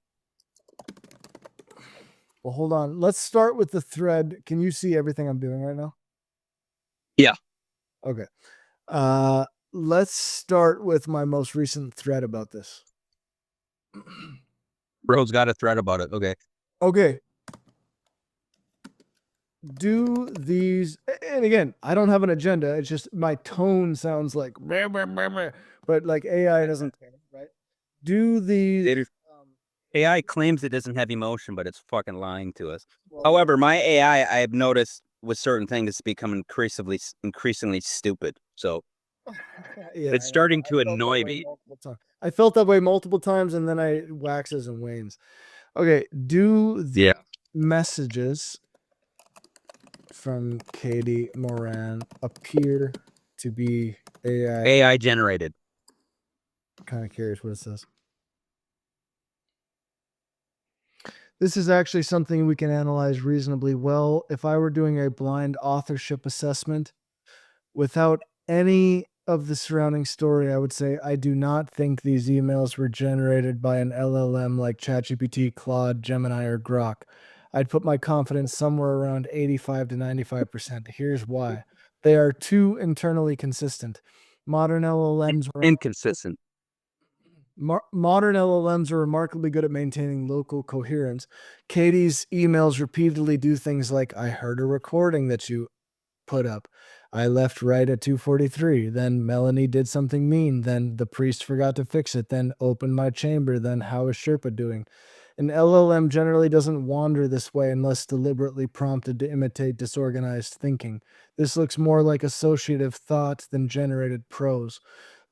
well, hold on. Let's start with the thread. Can you see everything I'm doing right now? Yeah. Okay. Let's start with my most recent thread about this. Bro's got a thread about it. Okay. Okay. Do these, and again, I don't have an agenda. It's just my tone sounds like, but like AI doesn't, right? Do these. AI claims it doesn't have emotion, but it's fucking lying to us. Well, However, my AI, I have noticed with certain things, it's become increasingly stupid. So yeah, it's starting to annoy me. I felt that way multiple times, and then I waxes and wanes. Okay, do the messages from Katie Moran appear to be AI generated. Kind of curious what it says. This is actually something we can analyze reasonably well. If I were doing a blind authorship assessment without any of the surrounding story, I would say I do not think these emails were generated by an LLM like ChatGPT, Claude, Gemini, or Grok. I'd put my confidence somewhere around 85 to 95%. Here's why. They are too internally consistent. Modern LLMs are Inconsistent. Modern LLMs are remarkably good at maintaining local coherence. Katie's emails repeatedly do things like, I heard a recording that you put up. I left right at 2:43. Then Melanie did something mean. Then the priest forgot to fix it. Then opened my chamber. Then how is Sherpa doing? An LLM generally doesn't wander this way unless deliberately prompted to imitate disorganized thinking. This looks more like associative thought than generated prose.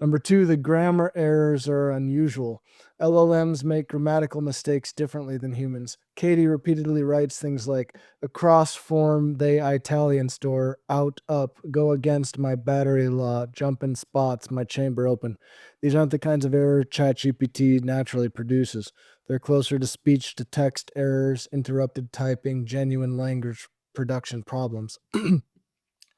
Number two, the grammar errors are unusual. LLMs make grammatical mistakes differently than humans. Katie repeatedly writes things like across form they Italian store, out, up, go against my battery law, jump in spots, my chamber open. These aren't the kinds of error ChatGPT naturally produces. They're closer to speech to text errors, interrupted typing, genuine language production problems.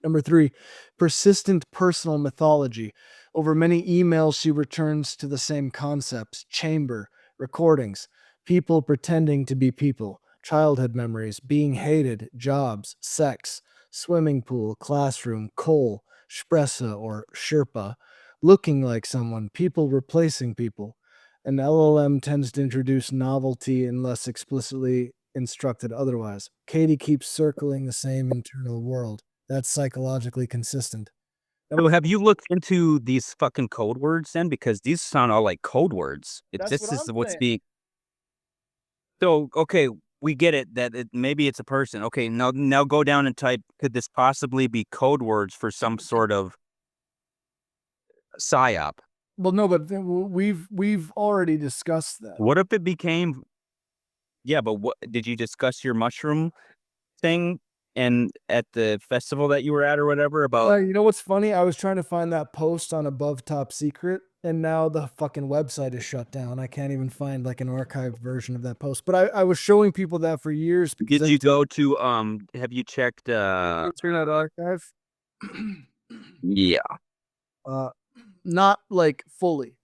Number three, persistent personal mythology. Over many emails, she returns to the same concepts chamber, recordings, people pretending to be people, childhood memories, being hated, jobs, sex, swimming pool, classroom, coal, Shresa or Sherpa, looking like someone, people replacing people. An LLM tends to introduce novelty unless explicitly instructed otherwise. Katie keeps circling the same internal world. That's psychologically consistent. So have you looked into these fucking code words then? Because these sound all like code words. That's This what is I'm what's saying. being. So okay, we get it that maybe it's a person. Okay, now go down and type. Could this possibly be code words for some sort of psyop? Well, no, but we've already discussed that. What if it became? Yeah, but what did you discuss your mushroom thing and at the festival that you were at or whatever about? You know what's funny? I was trying to find that post on Above Top Secret, and now the fucking website is shut down. I can't even find like an archived version of that post. But I was showing people that for years because Did you go to have you checked Internet Archive. yeah. Not like fully,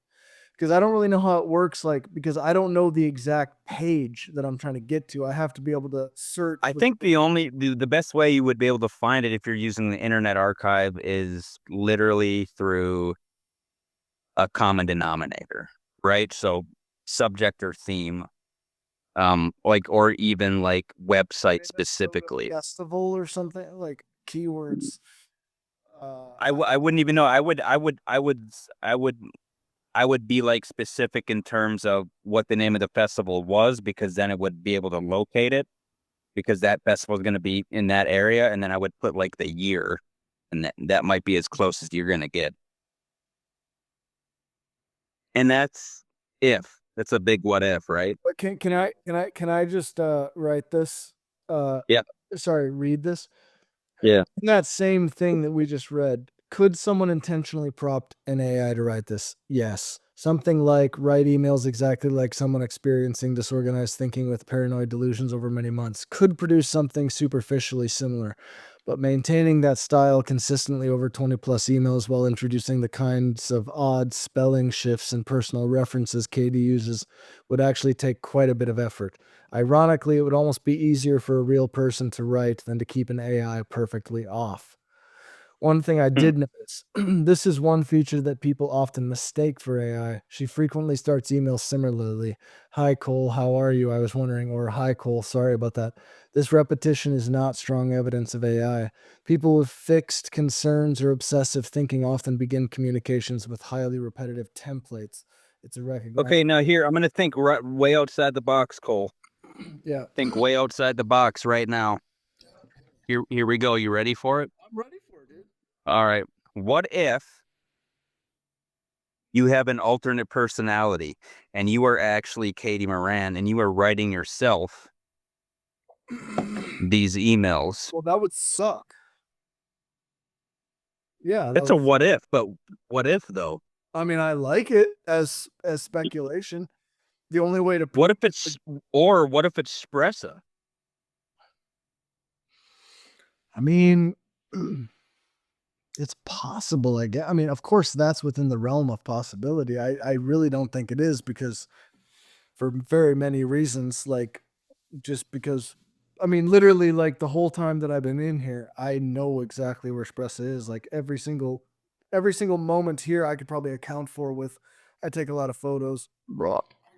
because I don't really know how it works. Like, because I don't know the exact page that I'm trying to get to. I have to be able to search. I think the best way you would be able to find it if you're using the Internet Archive is literally through a common denominator, right? So subject or theme, like or even like website specifically. festival or something like keywords. I wouldn't even know. I would be like specific in terms of what the name of the festival was, because then it would be able to locate it, because that festival is going to be in that area, and then I would put like the year, and that might be as close as you're going to get. And that's a big what if, right? But can I just write this? Yeah. Sorry, read this. Yeah. In that same thing that we just read, could someone intentionally prompt an AI to write this? Yes. Something like write emails exactly like someone experiencing disorganized thinking with paranoid delusions over many months could produce something superficially similar. But maintaining that style consistently over 20 plus emails while introducing the kinds of odd spelling shifts and personal references Katie uses would actually take quite a bit of effort. Ironically, it would almost be easier for a real person to write than to keep an AI perfectly off. One thing I did notice, this is one feature that people often mistake for AI. She frequently starts emails similarly. Hi, Cole, how are you? I was wondering, or hi, Cole, sorry about that. This repetition is not strong evidence of AI. People with fixed concerns or obsessive thinking often begin communications with highly repetitive templates. It's a recognition. Okay, now here I'm going to think way outside the box, Cole. Yeah. Think way outside the box right now. Here we go. You ready for it? I'm ready for it, dude. All right. What if you have an alternate personality and you are actually Katie Moran and you are writing yourself these emails? Well, that would suck. Yeah, That's a what if, but what if though? I mean, I like it as speculation. The only way to What if it's Shresa? I mean, it's possible, I guess. I mean, of course, that's within the realm of possibility. I really don't think it is, because for very many reasons, like just because, I mean, literally, like the whole time that I've been in here, I know exactly where Shresa is. Like every single moment here, I could probably account for with. I take a lot of photos.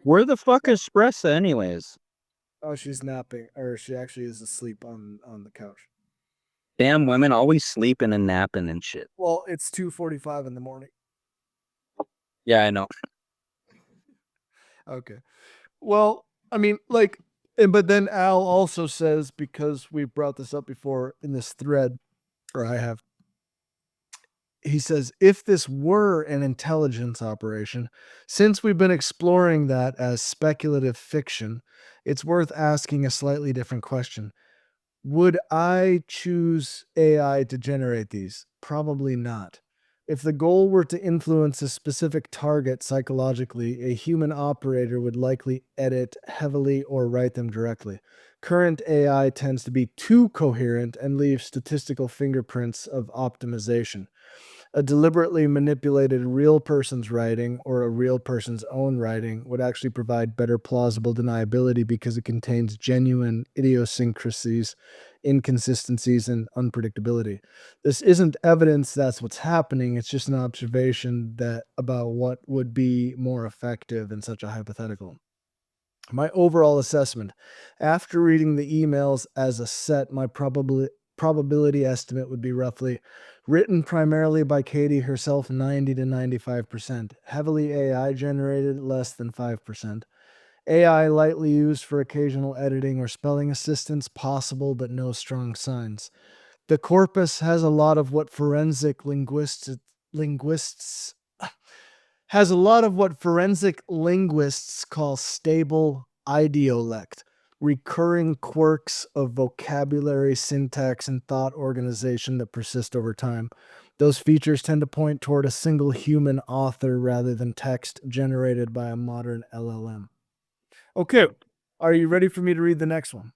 Where the fuck is Shresa anyways? Oh, she's napping, or she actually is asleep on the couch. Damn women always sleeping and napping and shit. Well, it's 2:45 in the morning. Yeah, I know. Okay. Well, I mean, like, but then Al also says, because we brought this up before in this thread, or I have, he says, if this were an intelligence operation, since we've been exploring that as speculative fiction, it's worth asking a slightly different question. Would I choose AI to generate these? Probably not. If the goal were to influence a specific target psychologically, a human operator would likely edit heavily or write them directly. Current AI tends to be too coherent and leaves statistical fingerprints of optimization. A deliberately manipulated real person's writing or a real person's own writing would actually provide better plausible deniability because it contains genuine idiosyncrasies, inconsistencies, and unpredictability. This isn't evidence that's what's happening, it's just an observation that about what would be more effective in such a hypothetical. My overall assessment, after reading the emails as a set, my probability estimate would be roughly written primarily by Katie herself, 90 to 95%. Heavily AI generated, less than 5%. AI lightly used for occasional editing or spelling assistance, possible but no strong signs. The corpus has a lot of what linguists has a lot of what forensic linguists call stable idiolect, recurring quirks of vocabulary, syntax, and thought organization that persist over time. Those features tend to point toward a single human author rather than text generated by a modern LLM. Okay, are you ready for me to read the next one?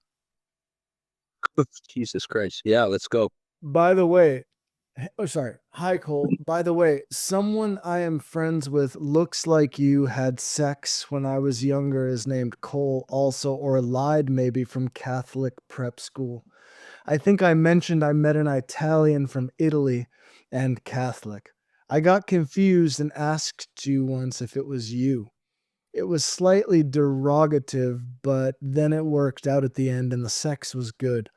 Jesus Christ. Yeah, let's go. By the way, oh, sorry. Hi, Cole. By the way, someone I am friends with looks like you had sex when I was younger is named Cole also, or lied maybe from Catholic prep school. I think I mentioned I met an Italian from Italy and Catholic. I got confused and asked you once if it was you. It was slightly derogative, but then it worked out at the end and the sex was good.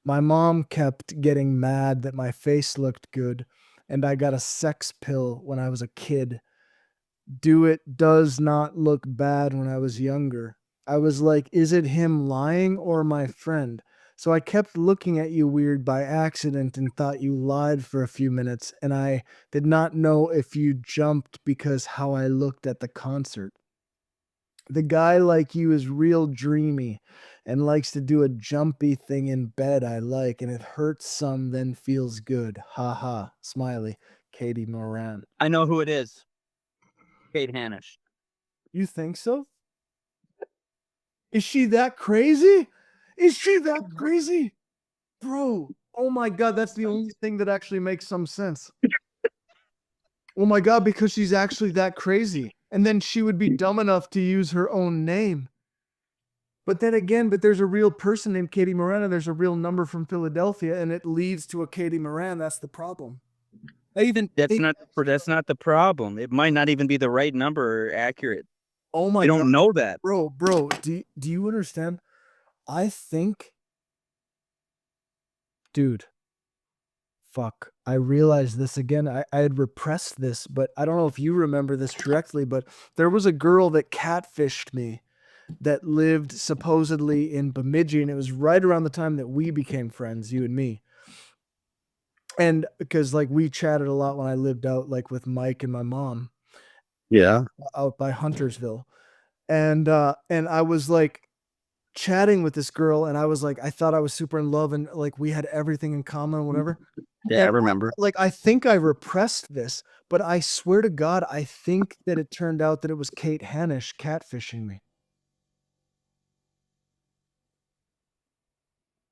My mom kept getting mad that my face looked good, and I got a sex pill when I was a kid. Does not look bad when I was younger. I was like, is it him lying or my friend? So I kept looking at you weird by accident and thought you lied for a few minutes, and I did not know if you jumped because how I looked at the concert. The guy like you is real dreamy and likes to do a jumpy thing in bed I like, and it hurts some, then feels good. Ha ha. Smiley. Katie Moran. I know who it is. Kate Hanish. You think so? Is she that crazy? Is she that crazy? Bro, oh my God, that's the only thing that actually makes some sense. Oh my God, because she's actually that crazy. And then she would be dumb enough to use her own name. But then again, there's a real person named Katie Moran, and there's a real number from Philadelphia, and it leads to a Katie Moran. That's the problem. That's not the problem. It might not even be the right number or accurate. Oh my I God. don't know that. Bro, do you understand? I think, dude, fuck. I realized this again. I had repressed this, but I don't know if you remember this directly, but there was a girl that catfished me that lived supposedly in Bemidji, and it was right around the time that we became friends, you and me. And because like we chatted a lot when I lived out like with Mike and my mom Yeah. out by Huntersville. And I was like chatting with this girl, and I was like, I thought I was super in love and like we had everything in common, whatever. Yeah, I And, remember. like, I think I repressed this, but I swear to God, I think that it turned out that it was Kate Hanish catfishing me.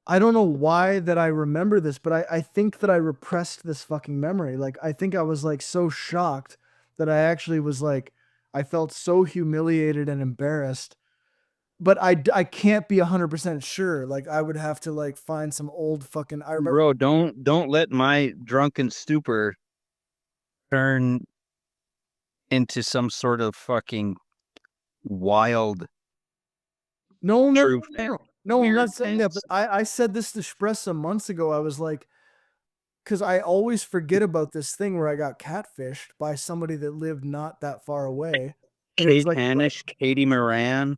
I don't know why that I remember this, but I think that I repressed this fucking memory. Like, I think I was like so shocked that I actually was like, I felt so humiliated and embarrassed. But I can't be 100% sure. Like, I would have to like find some old fucking. I remember. Bro, don't let my drunken stupor turn into some sort of fucking wild No, truth. no, I'm Weird not saying that. things. But I said this to Spress some months ago. I was like, because I always forget about this thing where I got catfished by somebody that lived not that far away. And it was Kate like, Hanish, Katie Moran.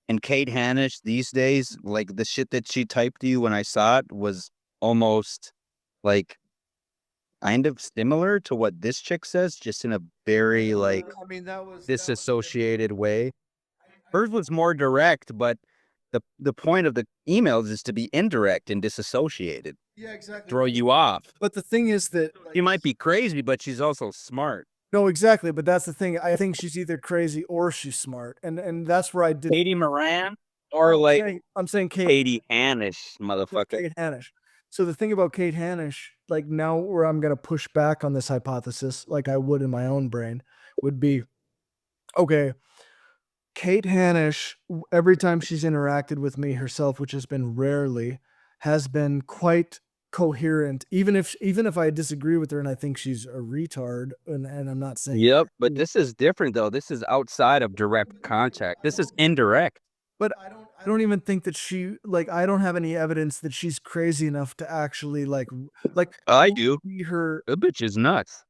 And Kate Hanish these days, like the shit that she typed to you when I saw it was almost like kind of similar to what this chick says, just in a very like I mean, that was disassociated way. Hers was more direct, but the point of the emails is to be indirect and disassociated, yeah, exactly. throw you off. But the thing is that She might be crazy, but she's also smart. no, exactly. But that's the thing. I think she's either crazy or she's smart, and that's where I did. Katie Moran or like I'm saying Kate. Katie Hanish, motherfucker. Kate Hanish. So the thing about Kate Hanish, like now where I'm gonna push back on this hypothesis, like I would in my own brain, would be, okay, Kate Hanish, every time she's interacted with me herself, which has been rarely, has been quite coherent. Even if I disagree with her and I think she's a retard, and I'm not saying Yep, but this is different though. This is outside of direct contact. This is indirect. but I don't even think that she like I don't have any evidence that she's crazy enough to actually like I do. be her. The bitch is nuts.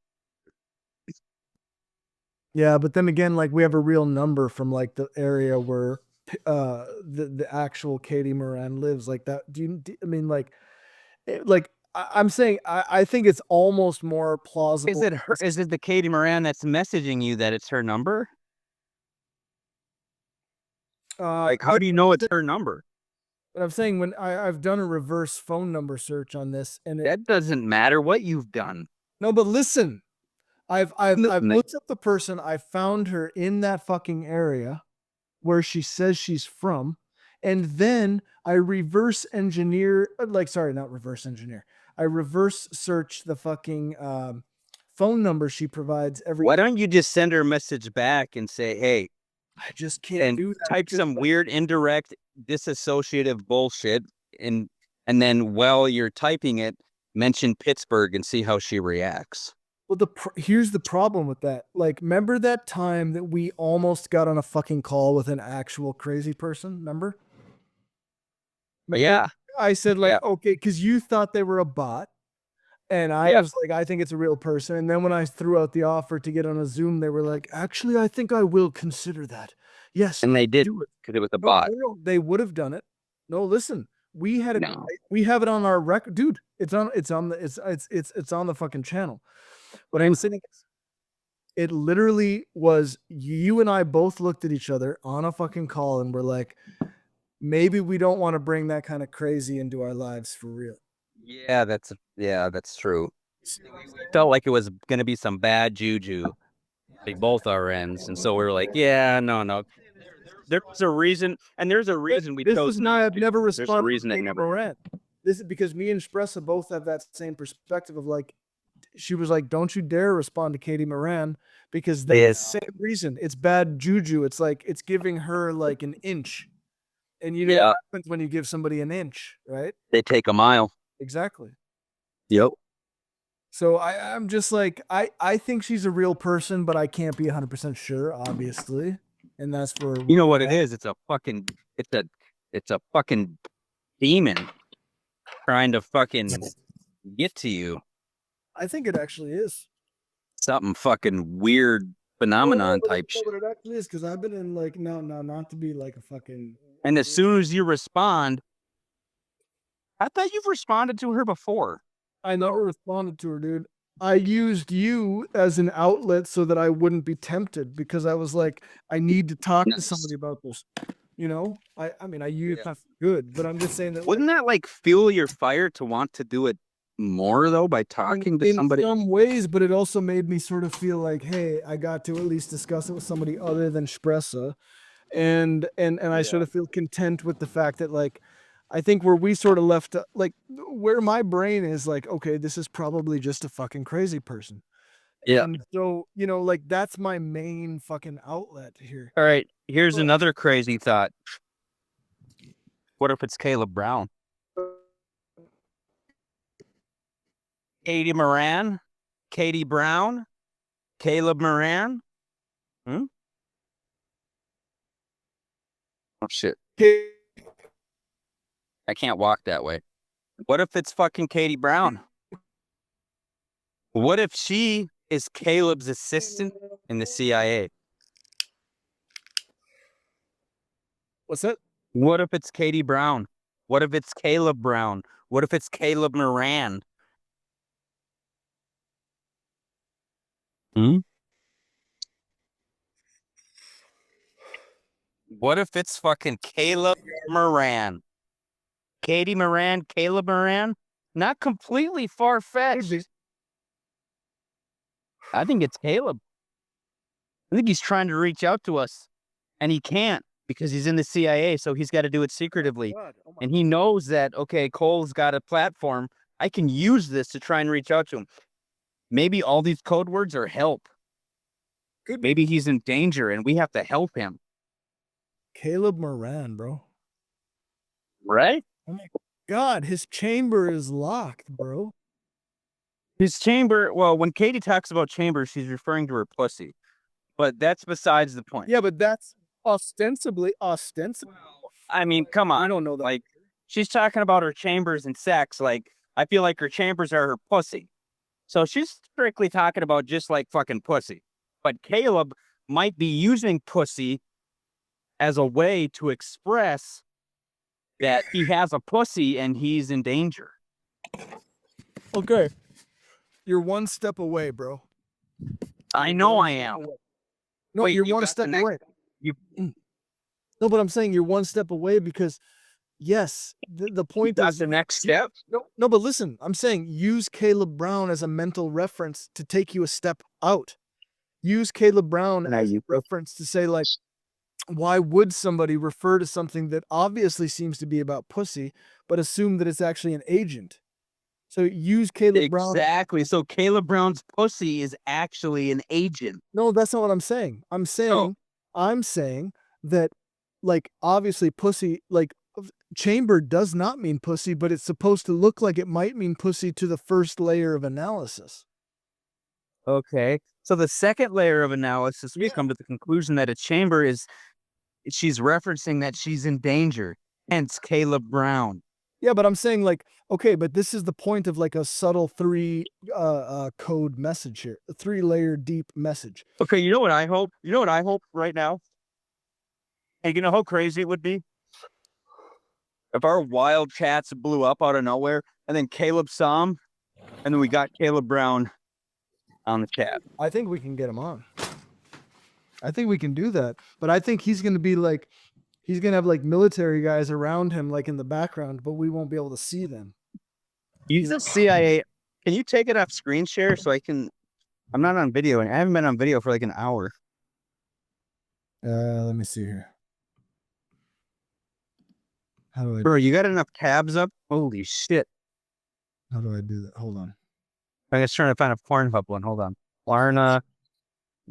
Yeah, but then again, like we have a real number from like the area where the actual Katie Moran lives. Like that. I mean like I'm saying I think it's almost more plausible. Is it her? Is it the Katie Moran that's messaging you that it's her number? Like, how do you know it's her number? But I'm saying when I've done a reverse phone number search on this, and That doesn't matter what you've done. no, but listen, I've Listen, looked up the person. I found her in that fucking area where she says she's from, and then I reverse engineer, sorry, not reverse engineer. I reverse search the fucking phone number she provides every. Why don't you just send her a message back and say, "Hey," I just can't and do that. type some weird indirect disassociative bullshit, and then while you're typing it, mention Pittsburgh and see how she reacts. Well, here's the problem with that. Like, remember that time that we almost got on a fucking call with an actual crazy person? Remember? But yeah, I said like, Yeah. okay, because you thought they were a bot, and I Yeah. was like, I think it's a real person. And then when I threw out the offer to get on a Zoom, they were like, actually, I think I will consider that. Yes, and they did do it. because it was a No, bot. no, they would have done it. No, listen, we had No. we have it on our record, dude. It's on the fucking channel. What I'm saying is, it literally was you and I both looked at each other on a fucking call and we're like, maybe we don't want to bring that kind of crazy into our lives for real. Yeah, that's true. Felt like it was gonna be some bad juju, like both our ends, and so we were like, yeah, no. There's a reason, and there's a reason we This chose. is not. I've never There's a responded reason to it Kate never. Moran. This is because me and Espressa both have that same perspective of like, she was like, don't you dare respond to Katie Moran because that's Yes. the same reason. It's bad juju. It's like it's giving her like an inch. And you know Yeah. what happens when you give somebody an inch, right? They take a mile. Exactly. Yep. So I'm just like, I think she's a real person, but I can't be 100% sure, obviously. And that's for You know what it is? It's a fucking demon trying to fucking get to you. I think it actually is. Something fucking weird phenomenon type shit. But it actually is because I've been in like no, not to be like a fucking. And as soon as you respond, I thought you've responded to her before. I never responded to her, dude. I used you as an outlet so that I wouldn't be tempted because I was like, I need to talk to Nice. somebody about this. You know, I mean, I use that for good, but I'm just saying that. Wouldn't that like fuel your fire to want to do it more though by talking to in somebody? some ways, but it also made me sort of feel like, hey, I got to at least discuss it with somebody other than Spressa, and I sort of feel content with the fact that like, I think where we sort of left, like where my brain is like, okay, this is probably just a fucking crazy person. Yeah. And so, you know, like that's my main fucking outlet here. All right. Here's another crazy thought. What if it's Caleb Brown? Katie Moran? Katie Brown? Caleb Moran? Oh shit. I can't walk that way. What if it's fucking Katie Brown? What if she is Caleb's assistant in the CIA? What's that? What if it's Katie Brown? What if it's Caleb Brown? What if it's Caleb Moran? Hmm? What if it's fucking Caleb Moran? Katie Moran, Caleb Moran? Not completely far-fetched. I think it's Caleb. I think he's trying to reach out to us, and he can't because he's in the CIA, so he's got to do it secretively. And he knows that, okay, Cole's got a platform. I can use this to try and reach out to him. Maybe all these code words are help. Maybe he's in danger, and we have to help him. Caleb Moran, bro. Right? Oh my God, his chamber is locked, bro. His chamber, well, when Katie talks about chamber, she's referring to her pussy. But that's besides the point. Yeah, but that's ostensibly. I mean, come on. I don't know that. Like, she's talking about her chambers and sex. Like, I feel like her chambers are her pussy. So she's strictly talking about just like fucking pussy. But Caleb might be using pussy as a way to express that he has a pussy and he's in danger. Okay. You're one step away, bro. I know I am. No, Wait, you're you one got step the next- away. you- No, but I'm saying you're one step away because, yes, the point That's is the next step. no, but listen, I'm saying use Caleb Brown as a mental reference to take you a step out. Use Caleb Brown as a reference to say, like, why would somebody refer to something that obviously seems to be about pussy, but assume that it's actually an agent? So use Caleb Brown. Exactly. So Caleb Brown's pussy is actually an agent. No, that's not what I'm saying. I'm saying that, like, obviously pussy, like, chamber does not mean pussy, but it's supposed to look like it might mean pussy to the first layer of analysis. Okay. So the second layer of analysis, we come to the conclusion that a chamber is, she's referencing that she's in danger. Hence Caleb Brown. Yeah, but I'm saying, like, okay, but this is the point of, like, a subtle code message here, a 3-layer deep message. Okay, you know what I hope? You know what I hope right now? Hey, you know how crazy it would be? If our wild chats blew up out of nowhere and then Caleb saw him and then we got Caleb Brown on the chat. I think we can get him on. I think we can do that. But I think he's going to be like, he's going to have like military guys around him, like in the background, but we won't be able to see them. He's a CIA. Can you take it off screen share so I can? I'm not on video, and I haven't been on video for like an hour. Let me see here. How do I? Bro, you got enough tabs up? Holy shit! How do I do that? Hold on. I was trying to find a Pornhub one. Hold on. Klarna,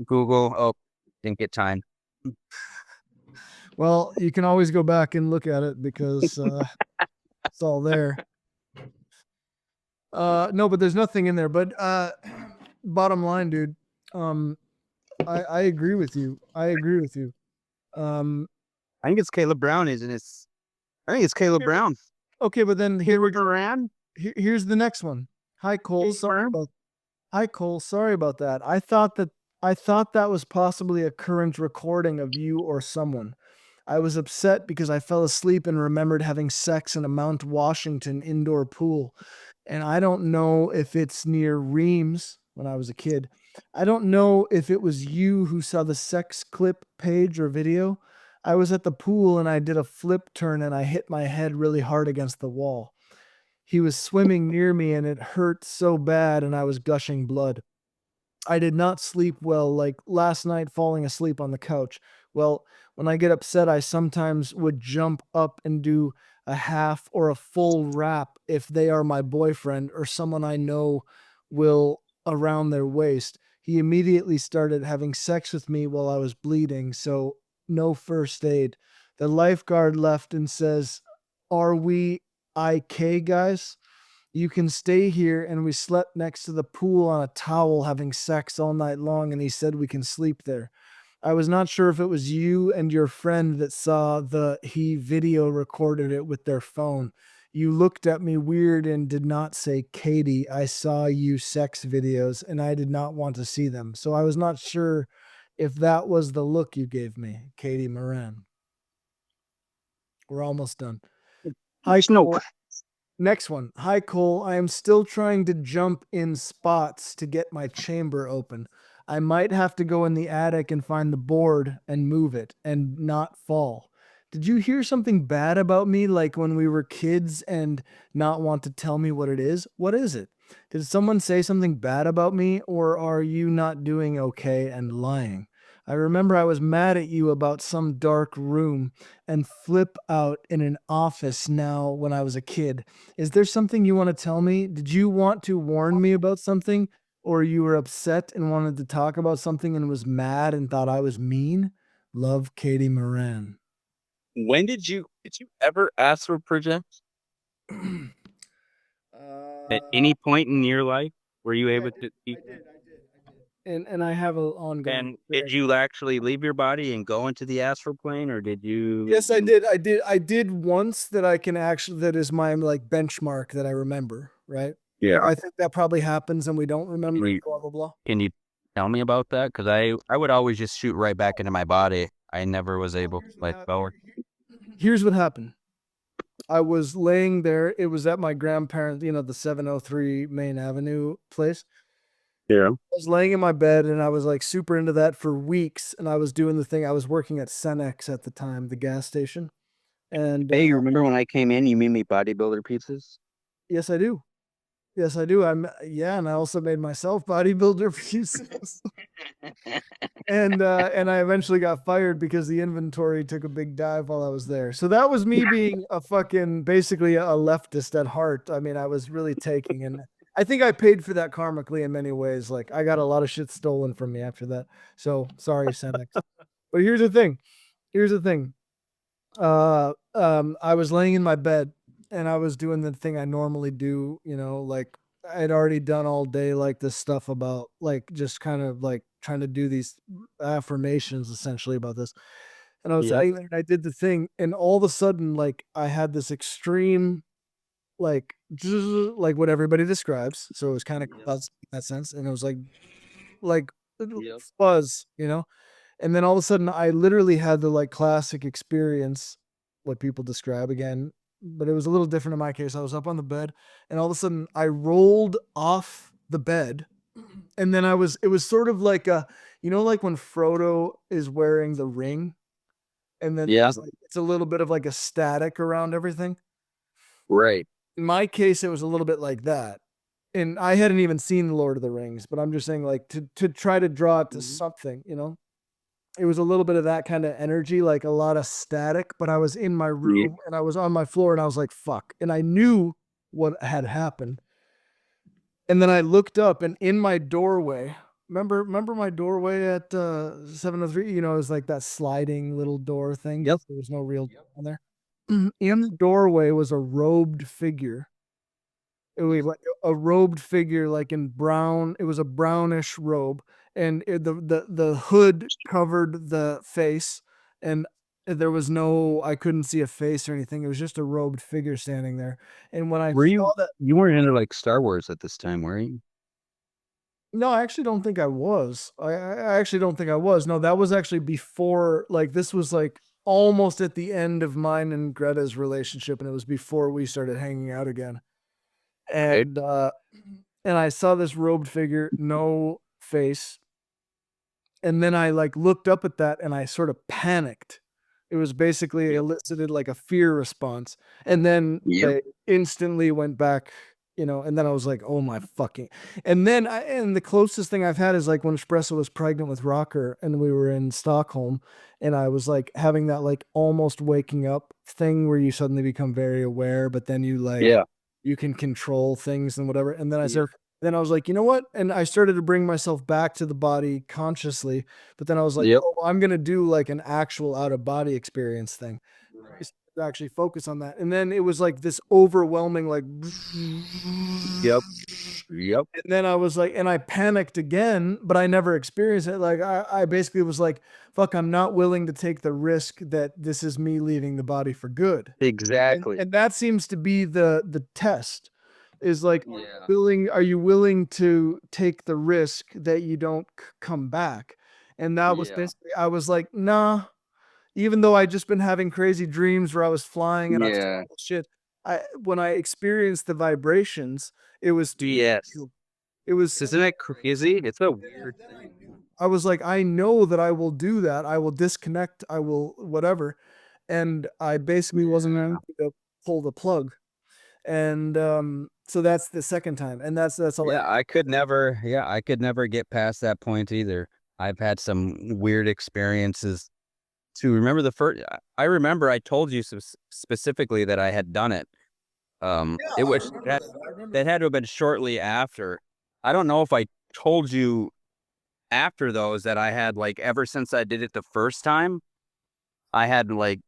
Google. Oh, didn't get time. Well, you can always go back and look at it because it's all there. No, but there's nothing in there. But bottom line, dude, I agree with you. I agree with you. I think it's Caleb Brown, isn't it? I think it's Caleb Brown. Okay, but then here we go. Moran? Here's the next one. Hi Cole, Hi Cole, sorry about that. I thought that was possibly a current recording of you or someone. I was upset because I fell asleep and remembered having sex in a Mount Washington indoor pool. And I don't know if it's near Reams when I was a kid. I don't know if it was you who saw the sex clip page or video. I was at the pool and I did a flip turn and I hit my head really hard against the wall. He was swimming near me and it hurt so bad and I was gushing blood. I did not sleep well, like last night falling asleep on the couch. Well, when I get upset, I sometimes would jump up and do a half or a full wrap if they are my boyfriend or someone I know will around their waist. He immediately started having sex with me while I was bleeding, so no first aid. The lifeguard left and says, "Are we IK guys? You can stay here," and we slept next to the pool on a towel having sex all night long, and he said we can sleep there. I was not sure if it was you and your friend that saw he video recorded it with their phone. You looked at me weird and did not say, "Katie, I saw you sex videos," and I did not want to see them. So I was not sure if that was the look you gave me, Katie Moran. We're almost done. Hi, Snow. Cole. Next one. Hi, Cole. I am still trying to jump in spots to get my chamber open. I might have to go in the attic and find the board and move it and not fall. Did you hear something bad about me, like when we were kids, and not want to tell me what it is? What is it? Did someone say something bad about me, or are you not doing okay and lying? I remember I was mad at you about some dark room and flip out in an office now when I was a kid. Is there something you want to tell me? Did you want to warn me about something? Or you were upset and wanted to talk about something and was mad and thought I was mean? Love, Katie Moran. When did you ever ask for project? At any point in your life were you able to speak? And I have an ongoing. And did you actually leave your body and go into the astral plane, or did you? Yes, I did. I did once that I can actually, that is my like benchmark that I remember, right? Yeah. I think that probably happens and we don't remember, Wait. blah, blah, blah. Can you tell me about that? Because I would always just shoot right back into my body. I never was able to let go. Here's what happened. I was laying there. It was at my grandparents, the 703 Main Avenue place. Yeah. I was laying in my bed and I was like super into that for weeks. And I was doing the thing. I was working at Cenex at the time, the gas station. And Hey, you remember when I came in, you made me bodybuilder pizzas? yes, I do. Yes, I do. And I also made myself bodybuilder pieces. and I eventually got fired because the inventory took a big dive while I was there. So that was me being a fucking basically a leftist at heart. I mean, I was really taking, and I think I paid for that karmically in many ways. Like I got a lot of shit stolen from me after that. So sorry, Cenex. But here's the thing. Here's the thing. I was laying in my bed and I was doing the thing I normally do, like I'd already done all day, like this stuff about like just kind of like trying to do these affirmations essentially about this. And I was Yep. laying there and I did the thing, and all of a sudden, like I had this extreme, like like what everybody describes. So it was kind of Yep. fuzz in that sense, and it was like Yep. fuzz, and then all of a sudden, I literally had the like classic experience, what people describe again, but it was a little different in my case. I was up on the bed, and all of a sudden, I rolled off the bed, and then it was sort of like like when Frodo is wearing the ring, and then Yeah. it's a little bit of like a static around everything. Right. In my case, it was a little bit like that. And I hadn't even seen Lord of the Rings, but I'm just saying, like, to try to draw it to something, it was a little bit of that kind of energy, like a lot of static, but I was in my room and I was on my floor and I was like, fuck. And I knew what had happened. And then I looked up, and in my doorway, remember my doorway at 703? It was like that sliding little door thing. Yep. There was no real door on there. In the doorway was a robed figure. It was like a robed figure, like in brown. It was a brownish robe, and the hood covered the face, and there was no. I couldn't see a face or anything. It was just a robed figure standing there. And when I Were you? saw that, You weren't into like Star Wars at this time, were you? no, I actually don't think I was. I actually don't think I was. No, that was actually before. Like this was like almost at the end of mine and Greta's relationship, and it was before we started hanging out again. And I saw this robed figure, no face. And then I like looked up at that and I sort of panicked. It was basically elicited like a fear response. And then Yep. I instantly went back, and then I was like, oh my fucking. And then and the closest thing I've had is like when Espresso was pregnant with Rocker and we were in Stockholm, and I was like having that like almost waking up thing where you suddenly become very aware, but then you like Yeah. you can control things and whatever. And then Yeah. then I was like, you know what? And I started to bring myself back to the body consciously. But then I was like, Yep. oh, I'm gonna do like an actual out of body experience thing. To actually focus on that. And then it was like this overwhelming, like, Yep. Yep. and then I was like, and I panicked again, but I never experienced it. Like I basically was like, fuck, I'm not willing to take the risk that this is me leaving the body for good. Exactly. And that seems to be the test, is like, Yeah. are you willing to take the risk that you don't come back? And that was Yeah. basically, I was like, nah, even though I'd just been having crazy dreams where I was flying and I was Yeah. doing shit, when I experienced the vibrations, it was Yes. it was Isn't that crazy? It's a weird thing. I was like, I know that I will do that. I will disconnect. I will whatever. And I basically wasn't Yeah. going to pull the plug. And so that's the second time. And that's all. Yeah, I could never get past that point either. I've had some weird experiences to remember the first. I remember I told you specifically that I had done it. It was that had to have been shortly after. I don't know if I told you after those that I had like ever since I did it the first time, I had like,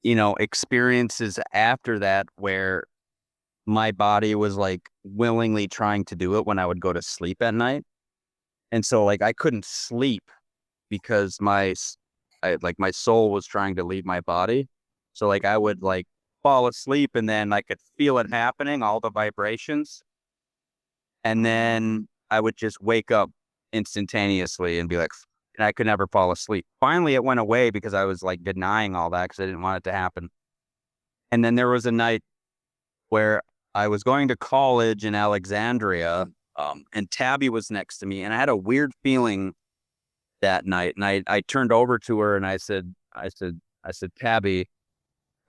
experiences after that where my body was like willingly trying to do it when I would go to sleep at night. And so like I couldn't sleep because my soul was trying to leave my body. So like I would like fall asleep and then I could feel it happening, all the vibrations. And then I would just wake up instantaneously and be like, and I could never fall asleep. Finally, it went away because I was like denying all that because I didn't want it to happen. And then there was a night where I was going to college in Alexandria, and Tabby was next to me, and I had a weird feeling that night. And I turned over to her and I said, Tabby,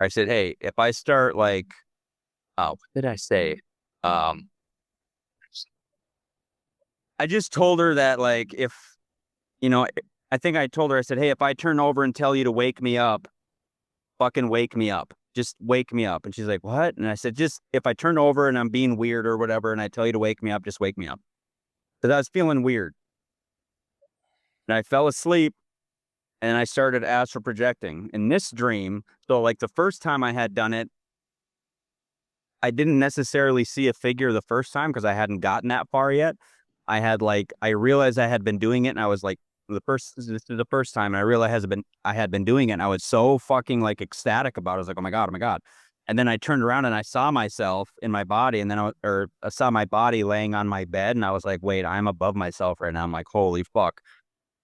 I said, hey, if I start like, what did I say? I just told her that like if, I think I told her, I said, hey, if I turn over and tell you to wake me up, fucking wake me up. Just wake me up. And she's like, what? And I said, just if I turn over and I'm being weird or whatever, and I tell you to wake me up, just wake me up. Because I was feeling weird. And I fell asleep and I started astral projecting. In this dream, so like the first time I had done it, I didn't necessarily see a figure the first time because I hadn't gotten that far yet. I realized I had been doing it and I was like, this is the first time, and I realized I had been doing it, and I was so fucking like ecstatic about it. I was like, oh my God. And then I turned around and I saw myself in my body, and then I saw my body laying on my bed, and I was like, wait, I'm above myself right now. I'm like, holy fuck.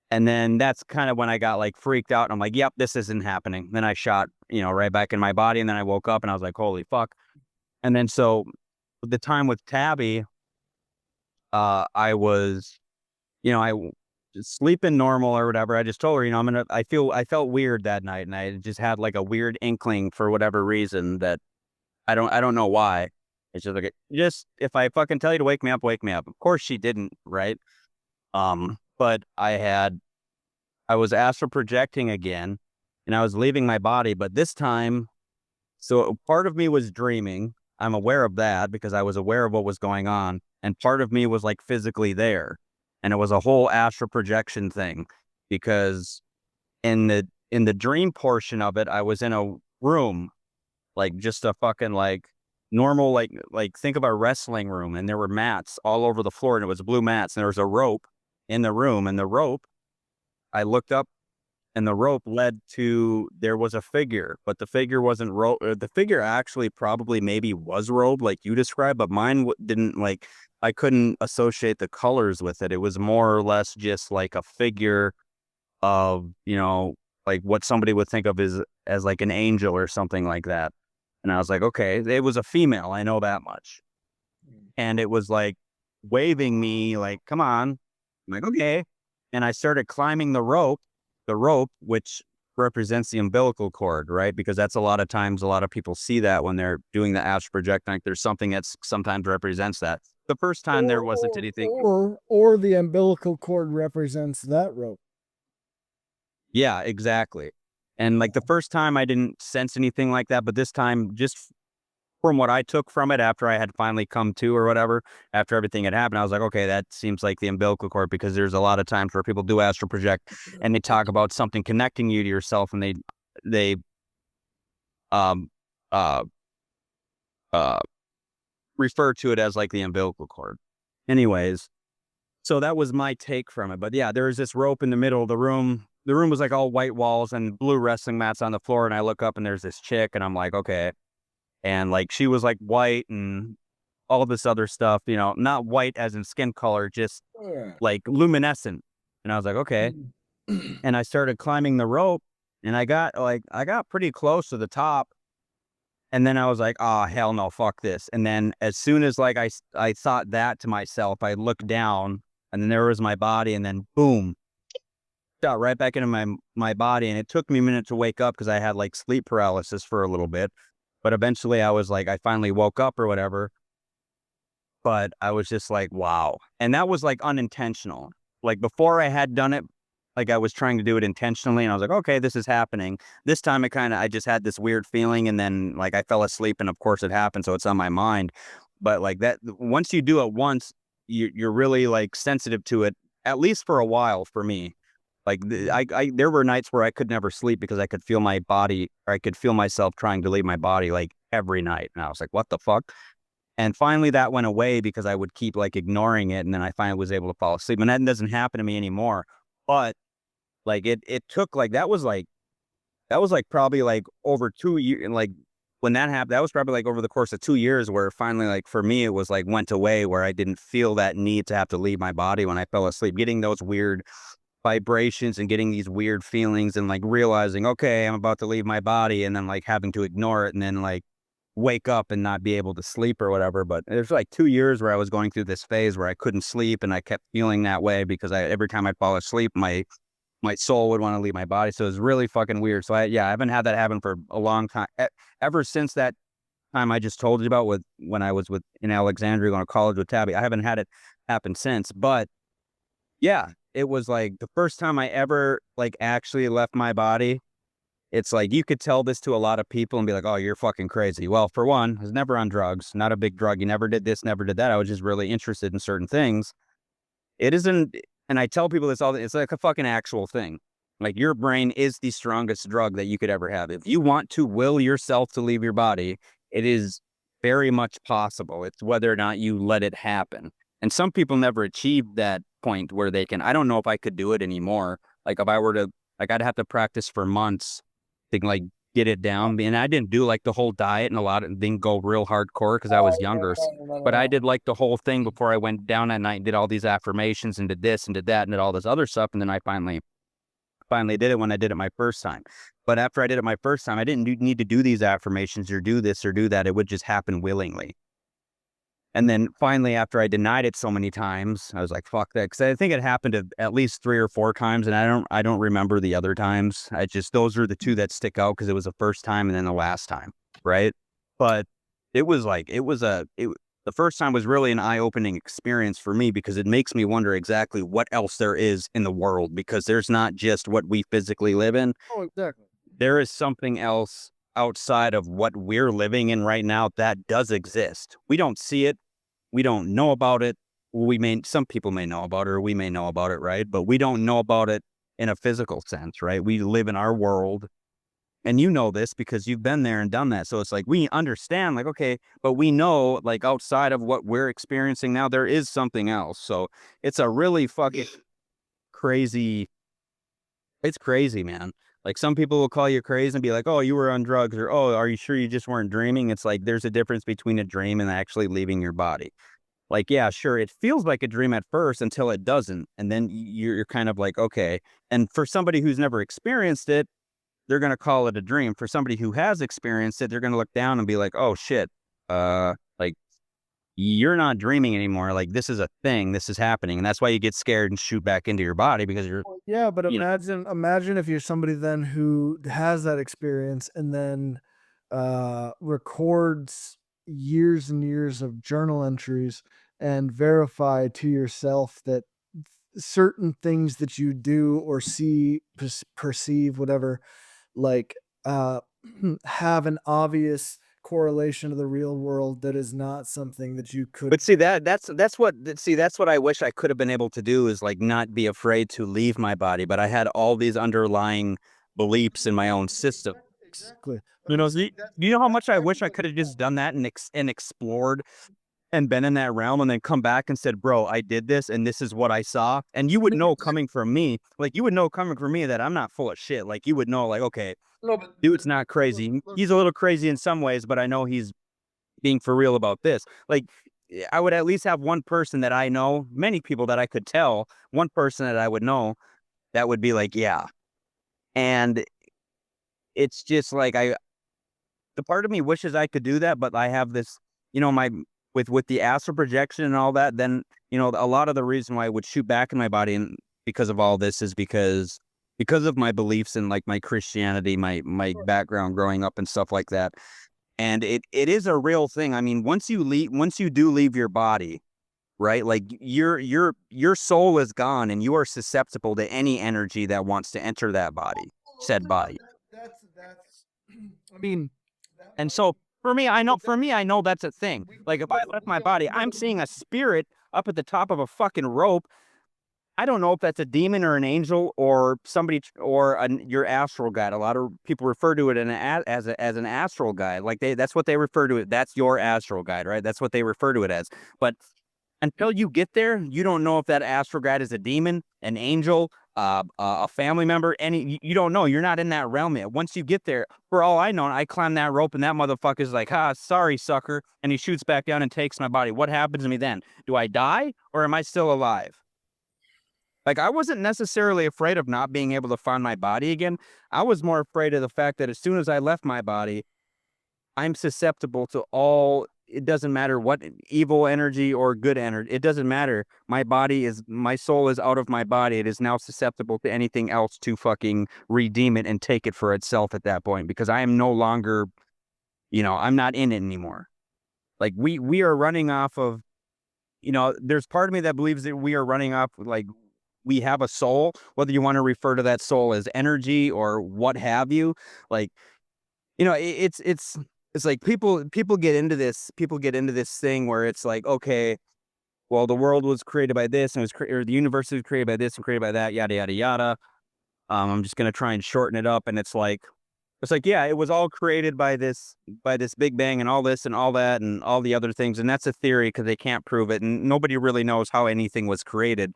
And then that's kind of when I got like freaked out, and I'm like, yep, this isn't happening. Then I shot, right back in my body, and then I woke up and I was like, holy fuck. And then so the time with Tabby, I was, I just sleeping normal or whatever. I just told her, I felt weird that night, and I just had like a weird inkling for whatever reason that I don't know why. It's just like, just if I fucking tell you to wake me up, wake me up. Of course she didn't, right? But I was astral projecting again, and I was leaving my body, but this time, so part of me was dreaming. I'm aware of that because I was aware of what was going on, and part of me was like physically there. And it was a whole astral projection thing because in the dream portion of it, I was in a room, like just a fucking like normal, like think of a wrestling room, and there were mats all over the floor, and it was blue mats, and there was a rope in the room, and the rope, I looked up, and the rope led to, there was a figure, but the figure wasn't rope. The figure actually probably maybe was robed like you described, but mine didn't, like, I couldn't associate the colors with it. It was more or less just like a figure of, like what somebody would think of as like an angel or something like that. And I was like, okay, it was a female. I know that much. And it was like waving me like, come on. I'm like, okay. And I started climbing the rope, which represents the umbilical cord, right? Because that's a lot of times, a lot of people see that when they're doing the astral projecting, there's something that sometimes represents that. The first time there wasn't anything. Or the umbilical cord represents that rope. Yeah, exactly. And like the first time I didn't sense anything like that, but this time, just from what I took from it after I had finally come to or whatever, after everything had happened, I was like, okay, that seems like the umbilical cord, because there's a lot of times where people do astral project and they talk about something connecting you to yourself, and they um uh refer to it as like the umbilical cord. Anyways, so that was my take from it. But yeah, there was this rope in the middle of the room. The room was like all white walls and blue wrestling mats on the floor, and I look up and there's this chick, and I'm like, okay. And like she was like white and all this other stuff, not white as in skin color, just like luminescent. And I was like, okay. And I started climbing the rope, and I got pretty close to the top, and then I was like, "Oh, hell no, fuck this." And then as soon as like I thought that to myself, I looked down, and then there was my body, and then boom, shot right back into my body, and it took me a minute to wake up because I had like sleep paralysis for a little bit, but eventually I was like, I finally woke up or whatever. But I was just like, wow. And that was like unintentional. Like before I had done it, like I was trying to do it intentionally and I was like, okay, this is happening. This time I just had this weird feeling and then like I fell asleep and of course it happened. So it's on my mind. But like that, once you do it once, you're really like sensitive to it, at least for a while for me. Like there were nights where I could never sleep because I could feel my body or I could feel myself trying to leave my body like every night. And I was like, what the fuck? And finally that went away because I would keep like ignoring it. And then I finally was able to fall asleep and that doesn't happen to me anymore. But like it took like, that was like probably like over 2 years. And like when that happened, that was probably like over the course of 2 years where finally, like for me, it was like went away where I didn't feel that need to have to leave my body when I fell asleep, getting those weird vibrations and getting these weird feelings and like realizing, okay, I'm about to leave my body and then like having to ignore it and then like wake up and not be able to sleep or whatever. But there's like 2 years where I was going through this phase where I couldn't sleep and I kept feeling that way because every time I fall asleep, my soul would want to leave my body. So it's really fucking weird. So I haven't had that happen for a long time. Ever since that time I just told you about with when I was in Alexandria going to college with Tabby, I haven't had it happen since. But yeah, it was like the first time I ever like actually left my body. It's like you could tell this to a lot of people and be like, "Oh, you're fucking crazy." Well, for one, I was never on drugs, not a big drug. You never did this, never did that. I was just really interested in certain things. It isn't, and I tell people this all. It's like a fucking actual thing. Like your brain is the strongest drug that you could ever have. If you want to will yourself to leave your body, it is very much possible. It's whether or not you let it happen. And some people never achieve that point where they can. I don't know if I could do it anymore. Like if I were to, like I'd have to practice for months to like get it down. And I didn't do like the whole diet and a lot of didn't go real hardcore because I was younger. But I did like the whole thing before I went down that night and did all these affirmations and did this and did that and did all this other stuff. And then I finally did it when I did it my first time. But after I did it my first time, I didn't need to do these affirmations or do this or do that. It would just happen willingly. And then finally, after I denied it so many times, I was like, fuck that. Cause I think it happened at least 3 or 4 times. And I don't remember the other times. Those are the 2 that stick out because it was the first time and then the last time. Right. But the first time was really an eye-opening experience for me because it makes me wonder exactly what else there is in the world because there's not just what we physically live in. Oh, exactly. There is something else outside of what we're living in right now that does exist. We don't see it. We don't know about it. Some people may know about it or we may know about it, right? But we don't know about it in a physical sense, right? We live in our world. And you know this because you've been there and done that. So it's like we understand, like, okay, but we know, like, outside of what we're experiencing now, there is something else. So it's a really fucking crazy. It's crazy, man. Like some people will call you crazy and be like, oh, you were on drugs or, oh, are you sure you just weren't dreaming? It's like there's a difference between a dream and actually leaving your body. Like, yeah, sure, it feels like a dream at first until it doesn't. And then you're kind of like, okay. And for somebody who's never experienced it, they're going to call it a dream. For somebody who has experienced it, they're going to look down and be like, oh shit, like you're not dreaming anymore. Like this is a thing, this is happening. And that's why you get scared and shoot back into your body because you're, Yeah, but you know, imagine if you're somebody then who has that experience and then records years and years of journal entries and verify to yourself that certain things that you do or see, perceive, whatever, like have an obvious correlation to the real world that is not something that you could. but see that's what I wish I could have been able to do is like not be afraid to leave my body. But I had all these underlying beliefs in my own system. Exactly. You know, you know how much I wish I could have just done that and explored and been in that realm and then come back and said, bro, I did this and this is what I saw. And you would know coming from me, that I'm not full of shit. Like you would know like, okay, dude's not crazy. He's a little crazy in some ways, but I know he's being for real about this. Like I would at least have one person that I know, many people that I could tell, one person that I would know that would be like, yeah. And it's just like the part of me wishes I could do that, but I have this, my with the astral projection and all that, then, a lot of the reason why I would shoot back in my body and because of all this is because of my beliefs and like my Christianity, my background growing up and stuff like that. And it is a real thing. I mean, once you do leave your body, right? Like your soul is gone and you are susceptible to any energy that wants to enter that body, said body. That's I mean, And so for me, I know that's a thing. Like if I left my body, I'm seeing a spirit up at the top of a fucking rope. I don't know if that's a demon or an angel or somebody or your astral guide. A lot of people refer to it as an astral guide. Like that's what they refer to it. That's your astral guide, right? That's what they refer to it as. But until you get there, you don't know if that astral guide is a demon, an angel, a family member. You don't know. You're not in that realm yet. Once you get there, for all I know, I climb that rope and that motherfucker's like, sorry, sucker. And he shoots back down and takes my body. What happens to me then? Do I die or am I still alive? Like, I wasn't necessarily afraid of not being able to find my body again. I was more afraid of the fact that as soon as I left my body, I'm susceptible to it doesn't matter what evil energy or good energy. It doesn't matter. My soul is out of my body. It is now susceptible to anything else to fucking redeem it and take it for itself at that point because I am no longer, I'm not in it anymore. Like we are running off of, there's part of me that believes that we are running off like, we have a soul, whether you want to refer to that soul as energy or what have you. Like, it's like people get into this thing where it's like, okay, well, the world was created by this and or the universe was created by this and created by that, yada, yada, yada. I'm just going to try and shorten it up. And it's like, yeah, it was all created by this Big Bang and all this and all that and all the other things. And that's a theory because they can't prove it. And nobody really knows how anything was created.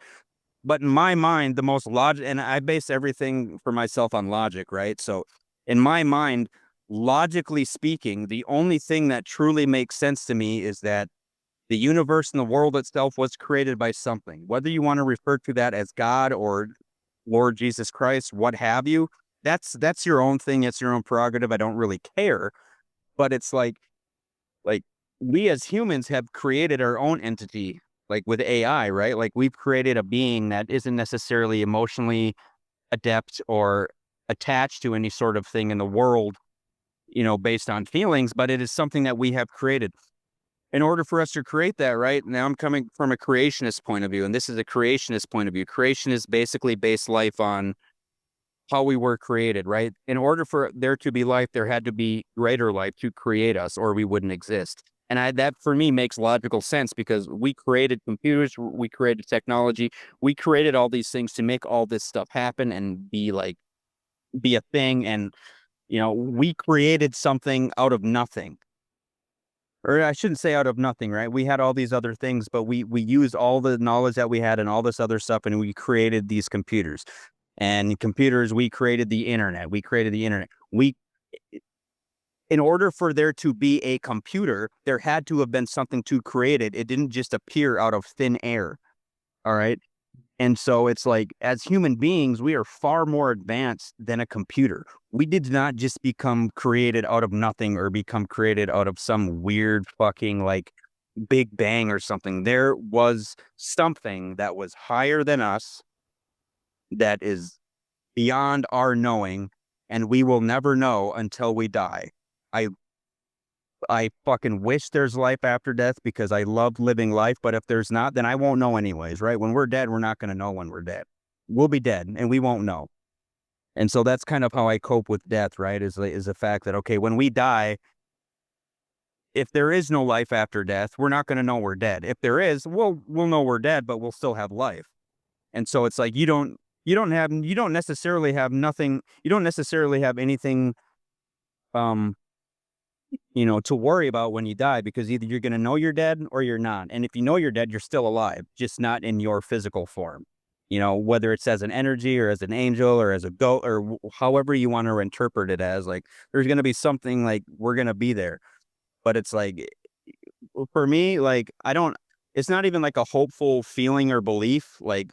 But in my mind, the most logic, and I base everything for myself on logic, right? So in my mind, logically speaking, the only thing that truly makes sense to me is that the universe and the world itself was created by something. Whether you want to refer to that as God or Lord Jesus Christ, what have you, that's your own thing. It's your own prerogative. I don't really care. But it's like we as humans have created our own entity like with AI, right? Like we've created a being that isn't necessarily emotionally adept or attached to any sort of thing in the world, based on feelings, but it is something that we have created. In order for us to create that, right? Now I'm coming from a creationist point of view, and this is a creationist point of view. Creationists basically base life on how we were created, right? In order for there to be life, there had to be greater life to create us, or we wouldn't exist. And that for me makes logical sense because we created computers, we created technology, we created all these things to make all this stuff happen and be a thing. And, we created something out of nothing. Or I shouldn't say out of nothing, right? We had all these other things, but we used all the knowledge that we had and all this other stuff, and we created these computers. And computers, we created the internet. In order for there to be a computer, there had to have been something to create it. It didn't just appear out of thin air. All right. And so it's like, as human beings, we are far more advanced than a computer. We did not just become created out of nothing or become created out of some weird fucking like Big Bang or something. There was something that was higher than us that is beyond our knowing, and we will never know until we die. I fucking wish there's life after death because I love living life. But if there's not, then I won't know anyways, right? When we're dead, we're not going to know when we're dead. We'll be dead and we won't know. And so that's kind of how I cope with death, right? Is the fact that, okay, when we die, if there is no life after death, we're not going to know we're dead. If there is, we'll know we're dead, but we'll still have life. And so it's like, you don't necessarily have nothing. You don't necessarily have anything, to worry about when you die, because either you're going to know you're dead or you're not. And if you know you're dead, you're still alive, just not in your physical form, whether it's as an energy or as an angel or as a goat or however you want to interpret it as. Like, there's going to be something like we're going to be there. But it's like, for me, like, it's not even like a hopeful feeling or belief. Like,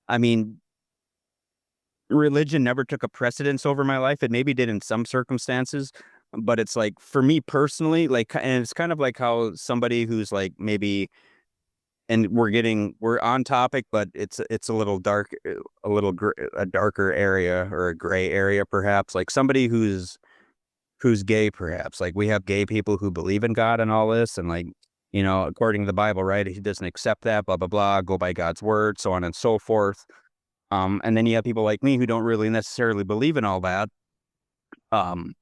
I mean, religion never took a precedence over my life. It maybe did in some circumstances, but it's like for me personally, like, and it's kind of like how somebody who's like maybe, and we're on topic, but it's a little dark, a darker area or a gray area, perhaps. Like somebody who's gay, perhaps. Like we have gay people who believe in God and all this, and like, according to the Bible, right? He doesn't accept that, blah blah blah. Go by God's word, so on and so forth. And then you have people like me who don't really necessarily believe in all that. Um,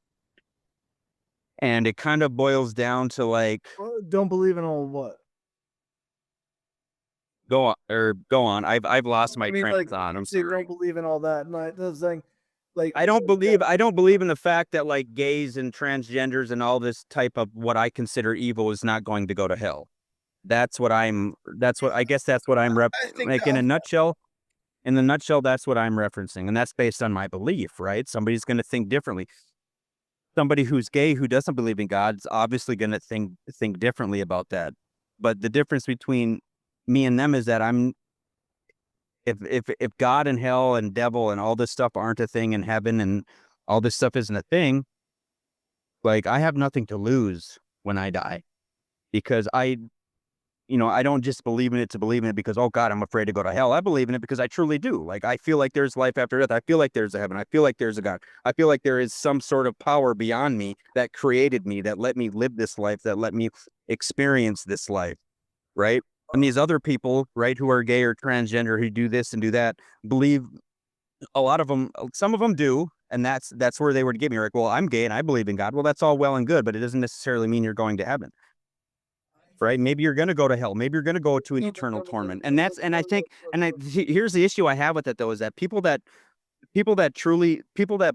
and it kind of boils down to like, Don't believe in all what? go on. I've lost my train of thought. I'm so you sorry. don't believe in all that. And that's thing, like I don't believe in the fact that like gays and transgenders and all this type of what I consider evil is not going to go to hell. That's what I guess that's what I'm I think like in a nutshell. In the nutshell, that's what I'm referencing, and that's based on my belief, right? Somebody's going to think differently. Somebody who's gay who doesn't believe in God is obviously going to think differently about that. But the difference between me and them is that if God and hell and devil and all this stuff aren't a thing in heaven and all this stuff isn't a thing, like I have nothing to lose when I die, because I don't just believe in it to believe in it because, oh God, I'm afraid to go to hell. I believe in it because I truly do. Like, I feel like there's life after death. I feel like there's a heaven. I feel like there's a God. I feel like there is some sort of power beyond me that created me, that let me live this life, that let me experience this life, right? And these other people, right, who are gay or transgender, who do this and do that, believe, a lot of them, some of them do. And that's where they would get me. Like, well, I'm gay and I believe in God. Well, that's all well and good, but it doesn't necessarily mean you're going to heaven. Right? Maybe you're going to go to hell. Maybe you're going to go to an eternal torment. And I think, here's the issue I have with it though, is that people that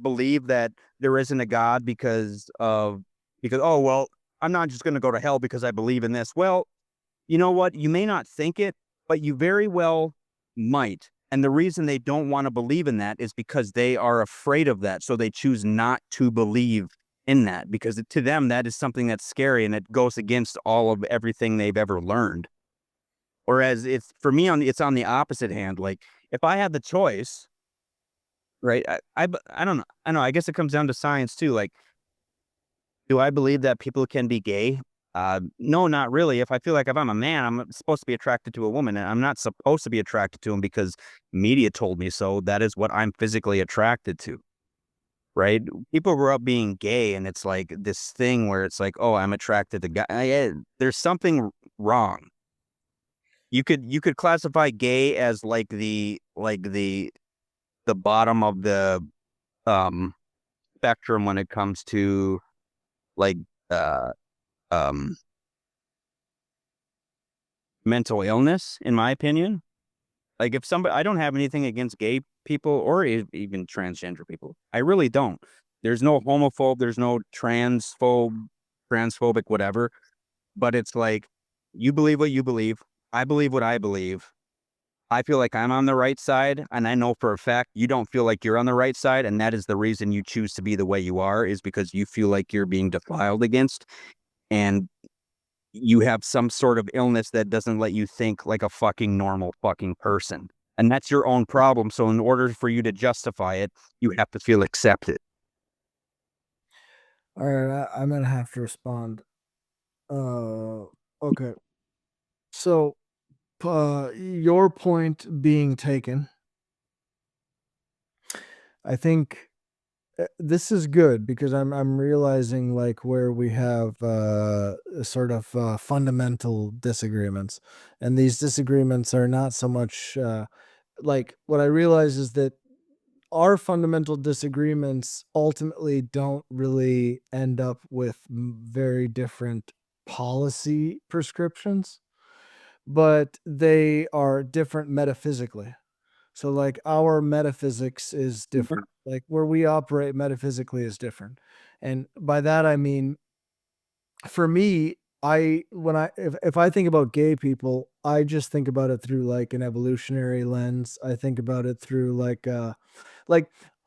believe that there isn't a God because, oh, well, I'm not just going to go to hell because I believe in this. Well, you know what? You may not think it, but you very well might. And the reason they don't want to believe in that is because they are afraid of that. So they choose not to believe in that, because to them that is something that's scary and it goes against all of everything they've ever learned. Whereas it's for me it's on the opposite hand. Like if I had the choice, right? I don't know. I guess it comes down to science too. Like, do I believe that people can be gay? No, not really. If I'm a man, I'm supposed to be attracted to a woman, and I'm not supposed to be attracted to him because media told me so. That is what I'm physically attracted to. Right? People grow up being gay, and it's like this thing where it's like, oh, I'm attracted to guys. There's something wrong. You could classify gay as like the bottom of the spectrum when it comes to like mental illness, in my opinion. Like if somebody, I don't have anything against gay people or even transgender people. I really don't. There's no homophobe. There's no transphobic, whatever. But it's like, you believe what you believe. I believe what I believe. I feel like I'm on the right side. And I know for a fact you don't feel like you're on the right side. And that is the reason you choose to be the way you are, is because you feel like you're being defiled against. And you have some sort of illness that doesn't let you think like a fucking normal fucking person. And that's your own problem. So in order for you to justify it, you have to feel accepted. All right, I'm gonna have to respond. Okay. So, your point being taken. I think this is good because I'm realizing like where we have sort of fundamental disagreements, and these disagreements are not so much like what I realize is that our fundamental disagreements ultimately don't really end up with very different policy prescriptions, but they are different metaphysically. So, like, our metaphysics is different. Like, where we operate metaphysically is different. And by that, I mean, for me, if I think about gay people, I just think about it through like an evolutionary lens. I think about it through like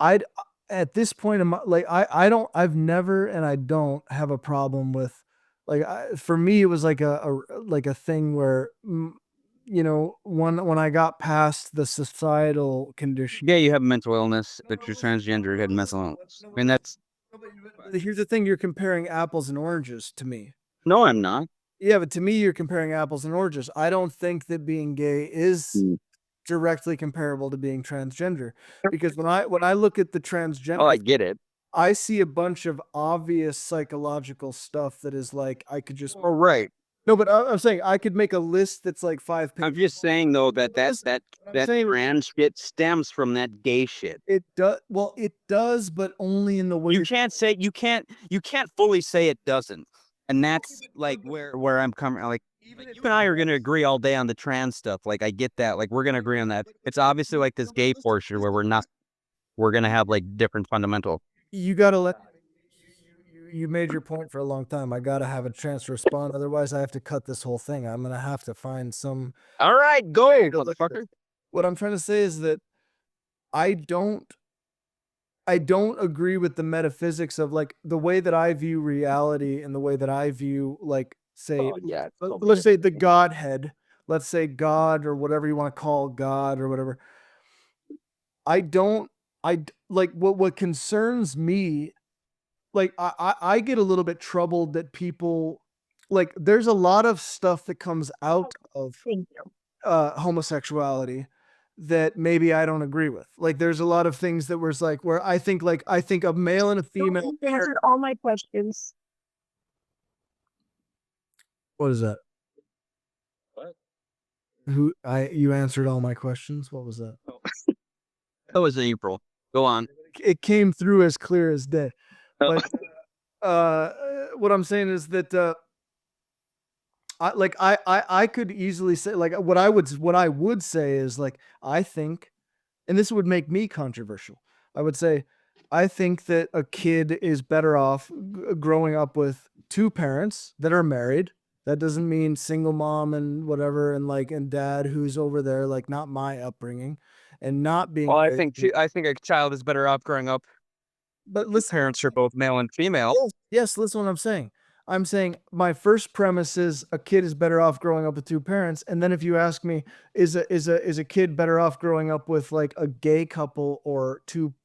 I'd at this point in my like I don't I've never and I don't have a problem with like for me it was like a thing where you know, when I got past the societal condition. Yeah, you have mental illness, but you're transgender, you had mental illness. I mean, that's Here's the thing: you're comparing apples and oranges to me. no, I'm not. Yeah, but to me, you're comparing apples and oranges. I don't think that being gay is Mm. directly comparable to being transgender, because when I look at the Oh, transgender, I get it. I see a bunch of obvious psychological stuff that is like I could just Oh, right. no, but I'm saying I could make a list that's like 5 I'm pages. just saying though that Listen, I'm saying trans shit stems from that gay shit. it does. Well, it does, but only in the way. You can't say you can't fully say it doesn't, and that's like where I'm coming. Like you and I are gonna agree all day on the trans stuff. Like I get that. Like we're gonna agree on that. It's obviously like this gay portion where we're not. We're gonna have like different fundamental. You gotta let. You made your point for a long time. I gotta have a chance to respond. Otherwise, I have to cut this whole thing. I'm gonna have to find some. All right, go, Go look at motherfucker. What I'm trying to say is that I don't. I don't agree with the metaphysics of like the way that I view reality and the way that I view like say Yeah. let's say the Godhead, let's say God or whatever you want to call God or whatever. I don't like what concerns me, like I get a little bit troubled that people like there's a lot of stuff that comes out of homosexuality that maybe I don't agree with. Like there's a lot of things that was like where I think a male and a female. You answered all my questions. What is that? What? You answered all my questions. What was that? That was April. Go on. It came through as clear as day. Oh. But what I'm saying is that I could easily say like what I would say is like I think, and this would make me controversial. I would say I think that a kid is better off growing up with two parents that are married. That doesn't mean single mom and whatever and dad who's over there, like not my upbringing and not being Well, I married. think I think a child is better off growing up. But His listen, parents are both male and female. yes, listen what I'm saying. I'm saying my first premise is a kid is better off growing up with two parents, and then if you ask me, is a kid better off growing up with like a gay couple or two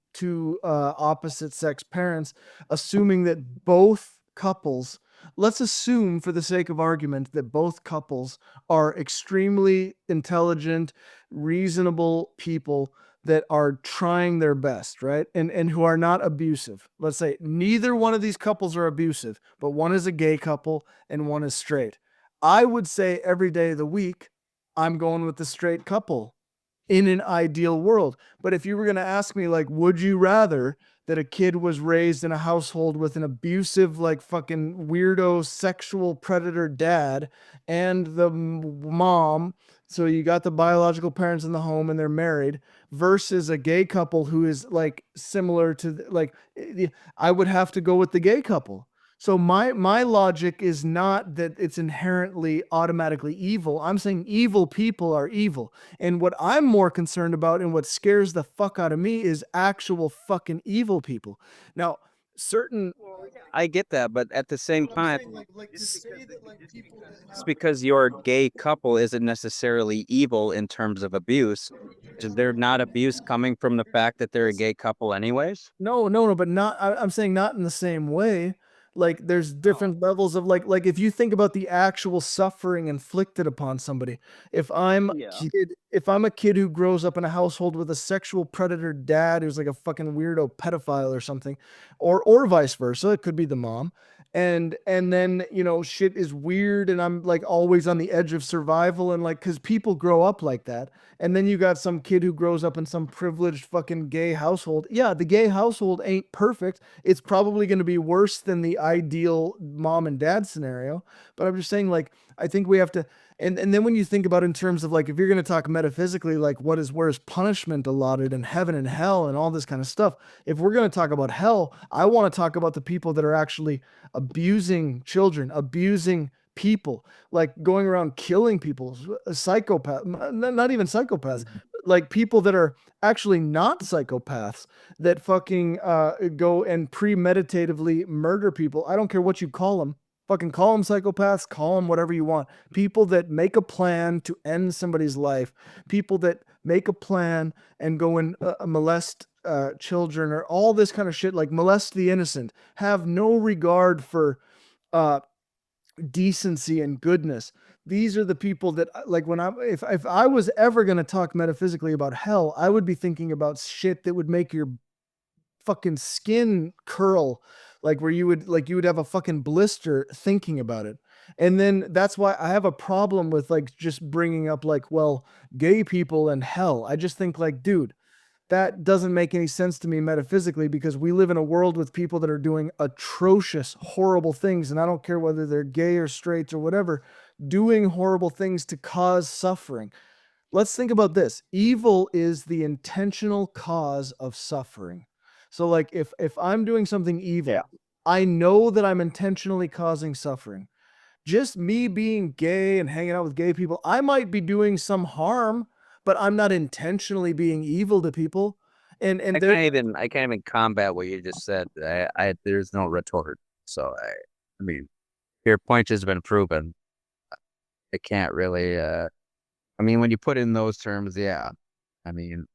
opposite sex parents, assuming that both couples, let's assume for the sake of argument that both couples are extremely intelligent, reasonable people that are trying their best, right? And who are not abusive. Let's say neither one of these couples are abusive, but one is a gay couple and one is straight. I would say every day of the week, I'm going with the straight couple in an ideal world. But if you were going to ask me, like, would you rather that a kid was raised in a household with an abusive, like fucking weirdo sexual predator dad and the mom? So you got the biological parents in the home and they're married versus a gay couple who is like similar to I would have to go with the gay couple. So my logic is not that it's inherently automatically evil. I'm saying evil people are evil. And what I'm more concerned about and what scares the fuck out of me is actual fucking evil people. Now, certain I get that, but at the same time, it's because your gay couple isn't necessarily evil in terms of abuse. Is there not abuse coming from the fact that they're a gay couple anyways? No, but not. I'm saying not in the same way. Like there's different levels of like if you think about the actual suffering inflicted upon somebody. If I'm Yeah. if I'm a kid who grows up in a household with a sexual predator dad who's like a fucking weirdo pedophile or something, or vice versa, it could be the mom. And then shit is weird and I'm like always on the edge of survival and like because people grow up like that. And then you got some kid who grows up in some privileged fucking gay household. Yeah, the gay household ain't perfect. It's probably going to be worse than the ideal mom and dad scenario. But I'm just saying, like, I think we have to. And then when you think about in terms of like, if you're going to talk metaphysically, like where is punishment allotted in heaven and hell and all this kind of stuff. If we're going to talk about hell, I want to talk about the people that are actually abusing children, abusing people, like going around killing people, psychopath, not even psychopaths, like people that are actually not psychopaths that fucking go and premeditatively murder people. I don't care what you call them. Fucking call them psychopaths, call them whatever you want. People that make a plan to end somebody's life, people that make a plan and go and molest children or all this kind of shit, like molest the innocent, have no regard for uh, decency and goodness. These are the people that like when if I was ever going to talk metaphysically about hell, I would be thinking about shit that would make your fucking skin curl, like where you would have a fucking blister thinking about it. And then that's why I have a problem with like just bringing up like, well, gay people and hell. I just think like, dude, that doesn't make any sense to me metaphysically, because we live in a world with people that are doing atrocious, horrible things. And I don't care whether they're gay or straight or whatever, doing horrible things to cause suffering. Let's think about this. Evil is the intentional cause of suffering. So like if I'm doing something evil, I know that I'm intentionally causing suffering. Just me being gay and hanging out with gay people, I might be doing some harm, but I'm not intentionally being evil to people. And I can't even combat what you just said. There's no retort. So I mean, your point has been proven. I can't really. I mean, when you put in those terms, yeah. I mean,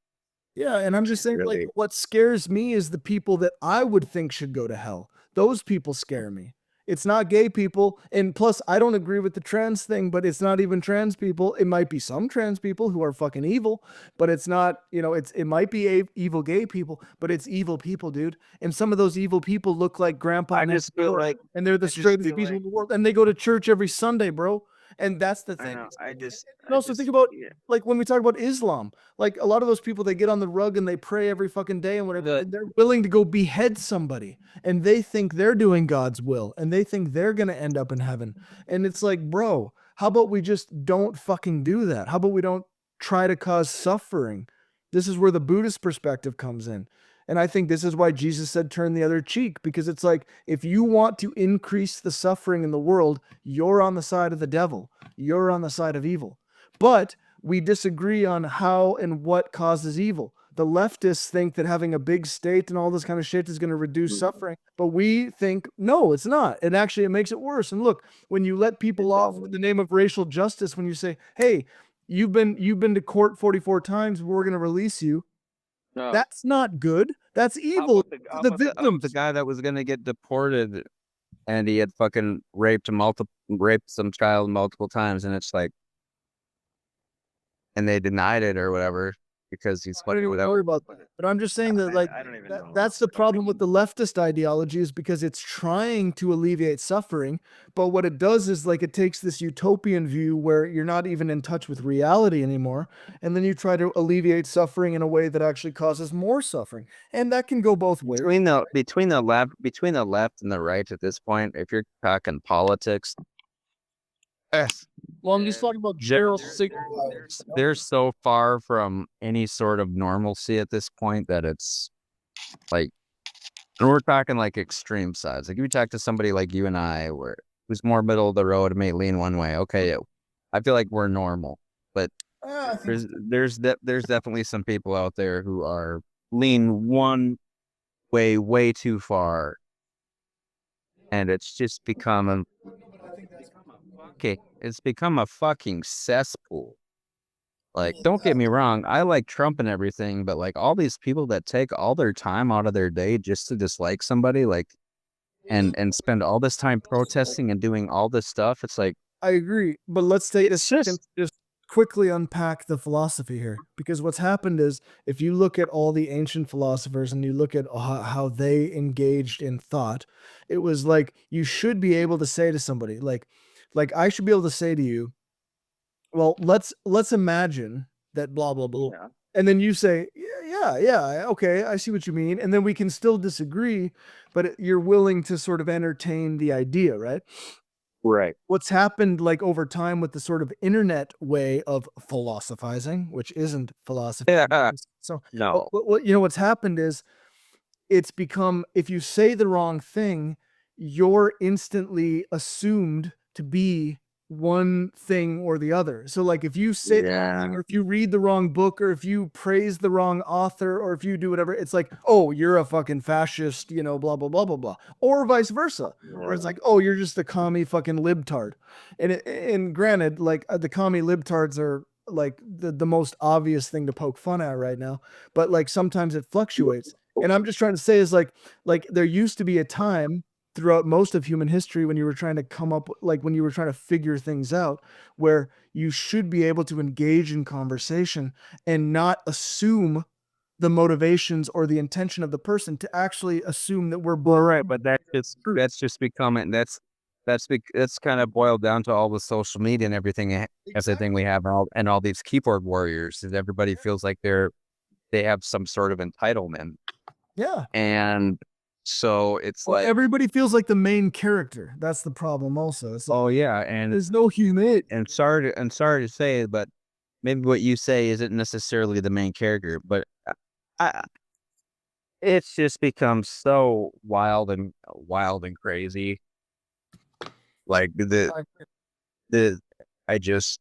yeah, and I'm just saying, like, what scares me is the people that I would think should go to hell. Those people scare me. It's not gay people. And plus, I don't agree with the trans thing, but it's not even trans people. It might be some trans people who are fucking evil, but it's not, it might be evil gay people, but it's evil people, dude. And some of those evil people look like grandpa. I just feel like, and they're the straightest people in the world. And they go to church every Sunday, bro. And that's the thing. And also think about like when we talk about Islam, like a lot of those people, they get on the rug and they pray every fucking day and whatever. And they're willing to go behead somebody, and they think they're doing God's will, and they think they're going to end up in heaven. And it's like, bro, how about we just don't fucking do that? How about we don't try to cause suffering? This is where the Buddhist perspective comes in. And I think this is why Jesus said, turn the other cheek, because it's like, if you want to increase the suffering in the world, you're on the side of the devil. You're on the side of evil. But we disagree on how and what causes evil. The leftists think that having a big state and all this kind of shit is going to reduce suffering. But we think, no, it's not. And actually, it makes it worse. And look, when you let people off in the name of racial justice, when you say, hey, you've been to court 44 times, we're going to release you. No. That's not good. That's evil. The victim, the guy that was gonna get deported, and he had fucking raped some child multiple times, and it's like, and they denied it or whatever because he's fucking without. Worry about that. But I'm just saying that like that's the problem with the leftist ideology, is because it's trying to alleviate suffering, but what it does is like it takes this utopian view where you're not even in touch with reality anymore, and then you try to alleviate suffering in a way that actually causes more suffering, and that can go both ways. Between the left and the right at this point, if you're talking politics. Well, I'm just talking about they're so far from any sort of normalcy at this point that it's like, and we're talking like extreme sides. Like if you talk to somebody like you and I, who's more middle of the road, may lean one way. Okay, I feel like we're normal, but there's definitely some people out there who are lean one way way too far, and it's just become it's become a fucking cesspool. Like, don't get me wrong, I like Trump and everything, but like all these people that take all their time out of their day just to dislike somebody, like, and spend all this time protesting and doing all this stuff, it's like, I agree, but let's take this just quickly unpack the philosophy here, because what's happened is if you look at all the ancient philosophers and you look at how they engaged in thought, it was like you should be able to say to somebody like I should be able to say to you, well, let's imagine that blah, blah, blah. Yeah. And then you say, yeah, okay, I see what you mean. And then we can still disagree, but you're willing to sort of entertain the idea, right? Right. What's happened like over time with the sort of internet way of philosophizing, which isn't philosophy. Yeah. So no, what's happened is it's become, if you say the wrong thing, you're instantly assumed to be one thing or the other. So like if you say or if you read the wrong book or if you praise the wrong author or if you do whatever, it's like, oh, you're a fucking fascist, you know, blah blah blah blah blah. Or vice versa. Where it's like, oh, you're just a commie fucking libtard. And granted, like the commie libtards are like the most obvious thing to poke fun at right now, but like sometimes it fluctuates. And I'm just trying to say is like there used to be a time throughout most of human history when you were trying to come up, like when you were trying to figure things out, where you should be able to engage in conversation and not assume the motivations or the intention of the person, to actually assume that we're Right, but that's just becoming that's kind of boiled down to all the social media and everything we have and all these keyboard warriors. Is everybody feels like they have some sort of entitlement, yeah. and so it's Well, like everybody feels like the main character. That's the problem also. It's like, oh yeah, and there's no humanity. sorry to say it, but maybe what you say isn't necessarily the main character, but I it's just become so wild and crazy. Like the I just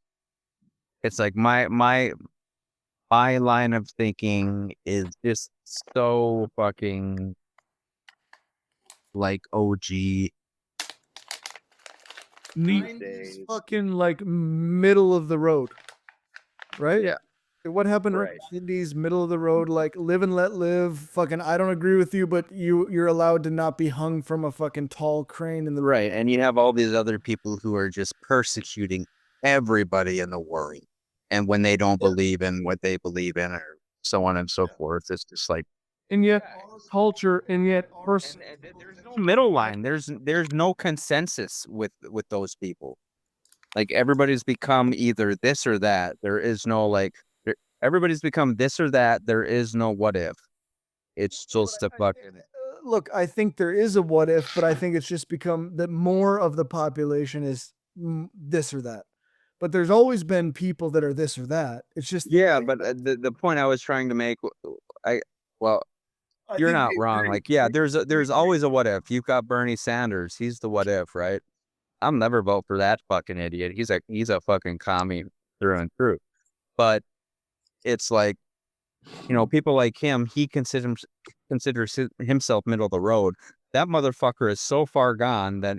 it's like my line of thinking is just so fucking like OG these days. Fucking like middle of the road, right? Yeah. What happened to Right. Cindy's middle of the road, like live and let live? Fucking, I don't agree with you, but you're allowed to not be hung from a fucking tall crane in the Right. And you have all these other people who are just persecuting everybody in the world. And when they don't believe in what they believe in or so on and so forth, it's just like and yet culture, and yet person. and there's no middle line. There's no consensus with those people. Like everybody's become either this or that. There is no like everybody's become this or that. There is no what if. It's just a fucking Look, I think there is a what if, but I think it's just become that more of the population is this or that. But there's always been people that are this or that. It's just yeah. But the point I was trying to make, well, you're not wrong. Like yeah, there's always a what if. You've got Bernie Sanders. He's the what if, right? I'll never vote for that fucking idiot. He's a fucking commie through and through. But it's like, you know, people like him, he considers himself middle of the road. That motherfucker is so far gone that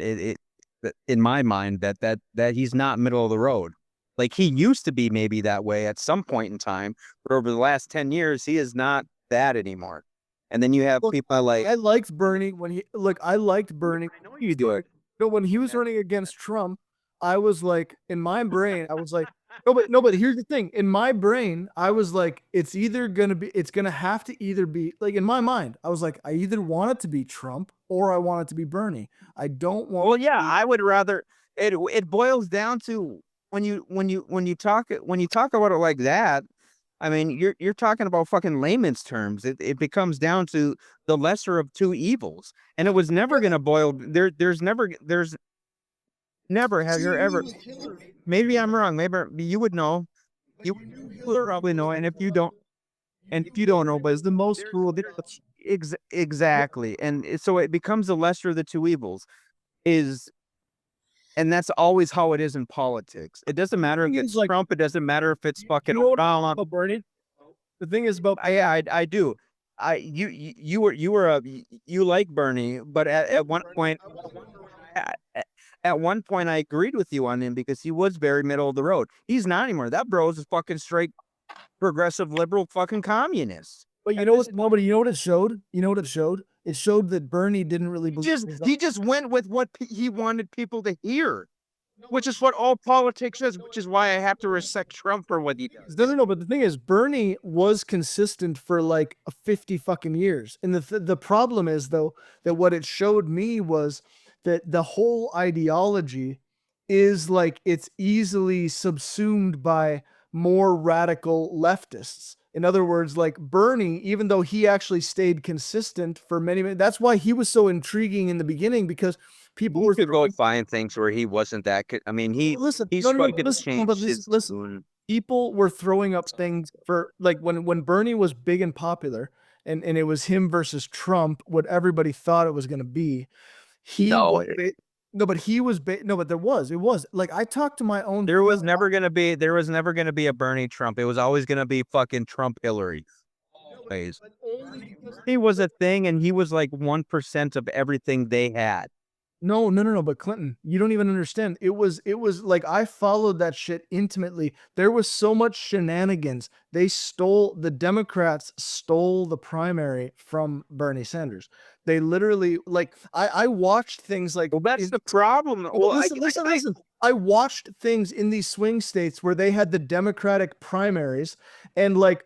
that in my mind that he's not middle of the road. Like he used to be maybe that way at some point in time, but over the last 10 years, he is not that anymore. And then you have people like I liked Bernie when I liked Bernie. I know you do it. No, when he was running against Trump, I was like, in my brain, I was like, no, but here's the thing. In my brain, I was like, it's gonna have to either be like in my mind, I was like, I either want it to be Trump or I want it to be Bernie. I don't want. Well, yeah, I would rather it boils down to when you talk about it like that. I mean, you're talking about fucking layman's terms. It becomes down to the lesser of two evils, and it was never going to boil. There's never have you ever. Maybe I'm wrong. Maybe you would know. You would probably know, and if you don't know, but it's the most cruel. Exactly, and so it becomes the lesser of the two evils. And that's always how it is in politics. It doesn't matter if it's like Trump. It doesn't matter if it's fucking Obama. Bernie. The thing is about I do. You like Bernie, but at one point, at one point I agreed with you on him because he was very middle of the road. He's not anymore. That bro is a fucking straight progressive liberal fucking communist. But you know what? Nobody. You know what it showed? You know what it showed? It showed that Bernie didn't really believe. He just went with what he wanted people to hear, which is what all politics is. Which is why I have to respect Trump for what he does. No. But the thing is, Bernie was consistent for like 50 fucking years, and the problem is though that what it showed me was that the whole ideology is like it's easily subsumed by more radical leftists. In other words, like Bernie, even though he actually stayed consistent for many, that's why he was so intriguing in the beginning because people were could really find things where he wasn't that. I mean, listen. People were throwing up things for like when Bernie was big and popular, and it was him versus Trump. What everybody thought it was going to be. No, but he was no, but it was like I talked to my own. There was never gonna be a Bernie Trump. It was always gonna be fucking Trump Hillary. Ways. He was a thing, and he was like 1% of everything they had. No. But Clinton, you don't even understand. It was like I followed that shit intimately. There was so much shenanigans. The Democrats stole the primary from Bernie Sanders. They literally like I watched things like Well, that's in- the problem. But Well, listen. I watched things in these swing states where they had the Democratic primaries, and like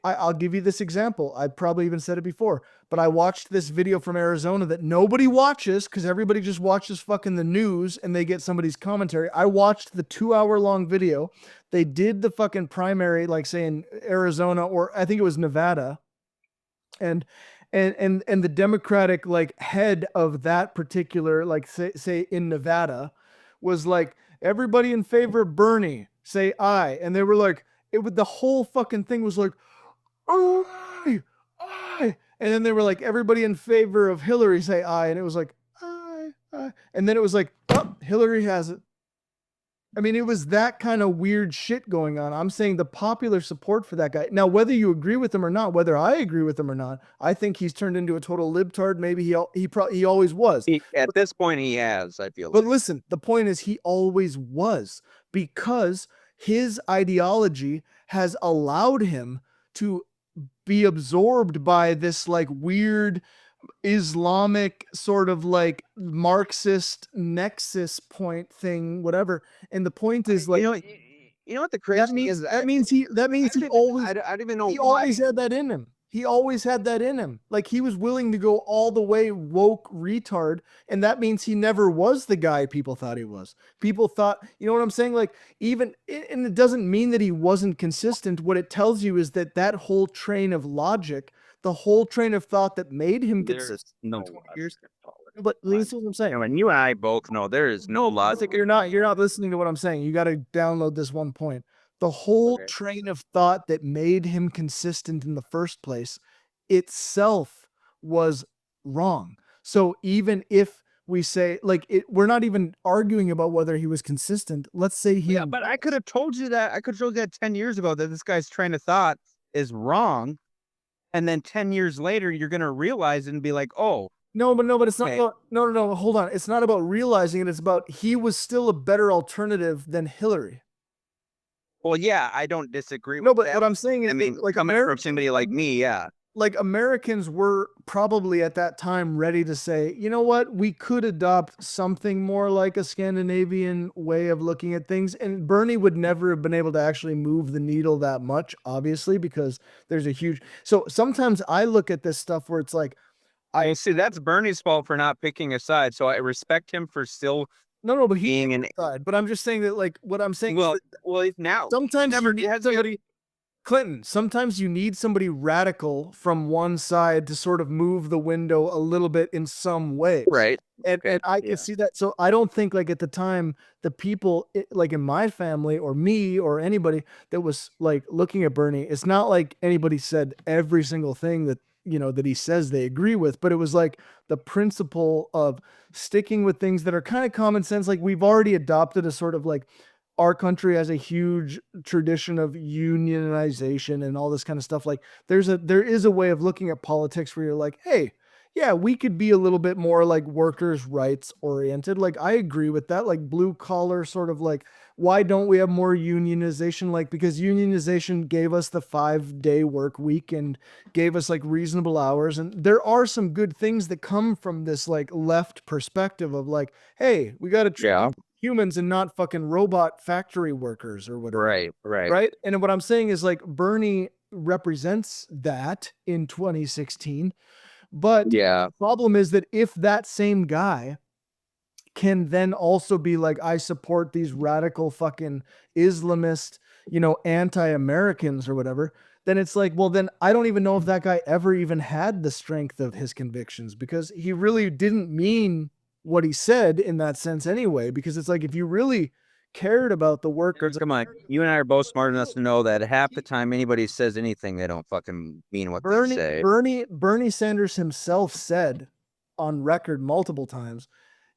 I'll give you this example. I probably even said it before, but I watched this video from Arizona that nobody watches because everybody just watches fucking the news and they get somebody's commentary. I watched the 2-hour long video. They did the fucking primary, like say in Arizona, or I think it was Nevada, and the Democratic like head of that particular, like say in Nevada, was like, everybody in favor of Bernie, say aye. And they were like, the whole fucking thing was like, aye, aye. And then they were like, everybody in favor of Hillary, say aye. And it was like, aye, aye. And then it was like, oh, Hillary has it. I mean, it was that kind of weird shit going on. I'm saying the popular support for that guy. Now, whether you agree with him or not, whether I agree with him or not, I think he's turned into a total libtard. Maybe he always was. at this point, he has. I feel. But listen, the point is he always was, because his ideology has allowed him to be absorbed by this like weird Islamic sort of like Marxist nexus point thing, whatever. And the point is like, you know what the crazy thing is? that means he always, I don't even know. he always had that in him. He always had that in him. Like he was willing to go all the way woke retard. And that means he never was the guy people thought he was. People thought, you know what I'm saying? Like and it doesn't mean that he wasn't consistent. What it tells you is that whole train of logic, the whole train of thought that made him There's no. but listen to what I'm saying. And you and I both know there is no logic. You're not listening to what I'm saying. You got to download this one point. The whole Okay. train of thought that made him consistent in the first place itself was wrong. So even if we say like we're not even arguing about whether he was consistent. Let's say he. Yeah, but I could have told you that. I could have told you that 10 years ago that this guy's train of thought is wrong. And then 10 years later, you're going to realize and be like, oh, No, but it's not Okay. about, no, hold on. It's not about realizing it. It's about he was still a better alternative than Hillary. well, yeah, I don't disagree No, with but that. what I'm saying is I mean, like coming from somebody like me, yeah. like Americans were probably at that time ready to say, you know what, we could adopt something more like a Scandinavian way of looking at things. And Bernie would never have been able to actually move the needle that much, obviously, because there's a huge. So sometimes I look at this stuff where it's like, I see that's Bernie's fault for not picking a side. So I respect him for still no, but he being an. side. But I'm just saying that, like, what I'm saying. Well, is well, now sometimes never you need has somebody. Clinton, sometimes you need somebody radical from one side to sort of move the window a little bit in some way. right. And I can see that. So I don't think like at the time, the people like in my family or me or anybody that was like looking at Bernie, it's not like anybody said every single thing that, you know, that he says they agree with, but it was like the principle of sticking with things that are kind of common sense. Like we've already adopted a sort of like, our country has a huge tradition of unionization and all this kind of stuff. Like there is a way of looking at politics where you're like, hey, yeah, we could be a little bit more like workers' rights oriented. Like I agree with that, like blue collar sort of like, why don't we have more unionization? Like, because unionization gave us the 5-day work week and gave us like reasonable hours. And there are some good things that come from this like left perspective of like, hey, we got to Yeah. humans and not fucking robot factory workers or whatever. Right. Right. Right. And what I'm saying is like Bernie represents that in 2016. But Yeah. the problem is that if that same guy can then also be like, I support these radical fucking Islamist, you know, anti-Americans or whatever, then it's like, well, then I don't even know if that guy ever even had the strength of his convictions because he really didn't mean what he said in that sense anyway, because it's like, if you really cared about the workers, Come on, you and I are both smart enough to know that half the time anybody says anything, they don't fucking mean what they say. Bernie Sanders himself said on record multiple times,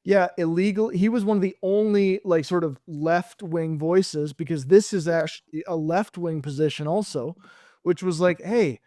Yeah, illegal. He was one of the only like sort of left wing voices, because this is actually a left wing position also, which was like, hey,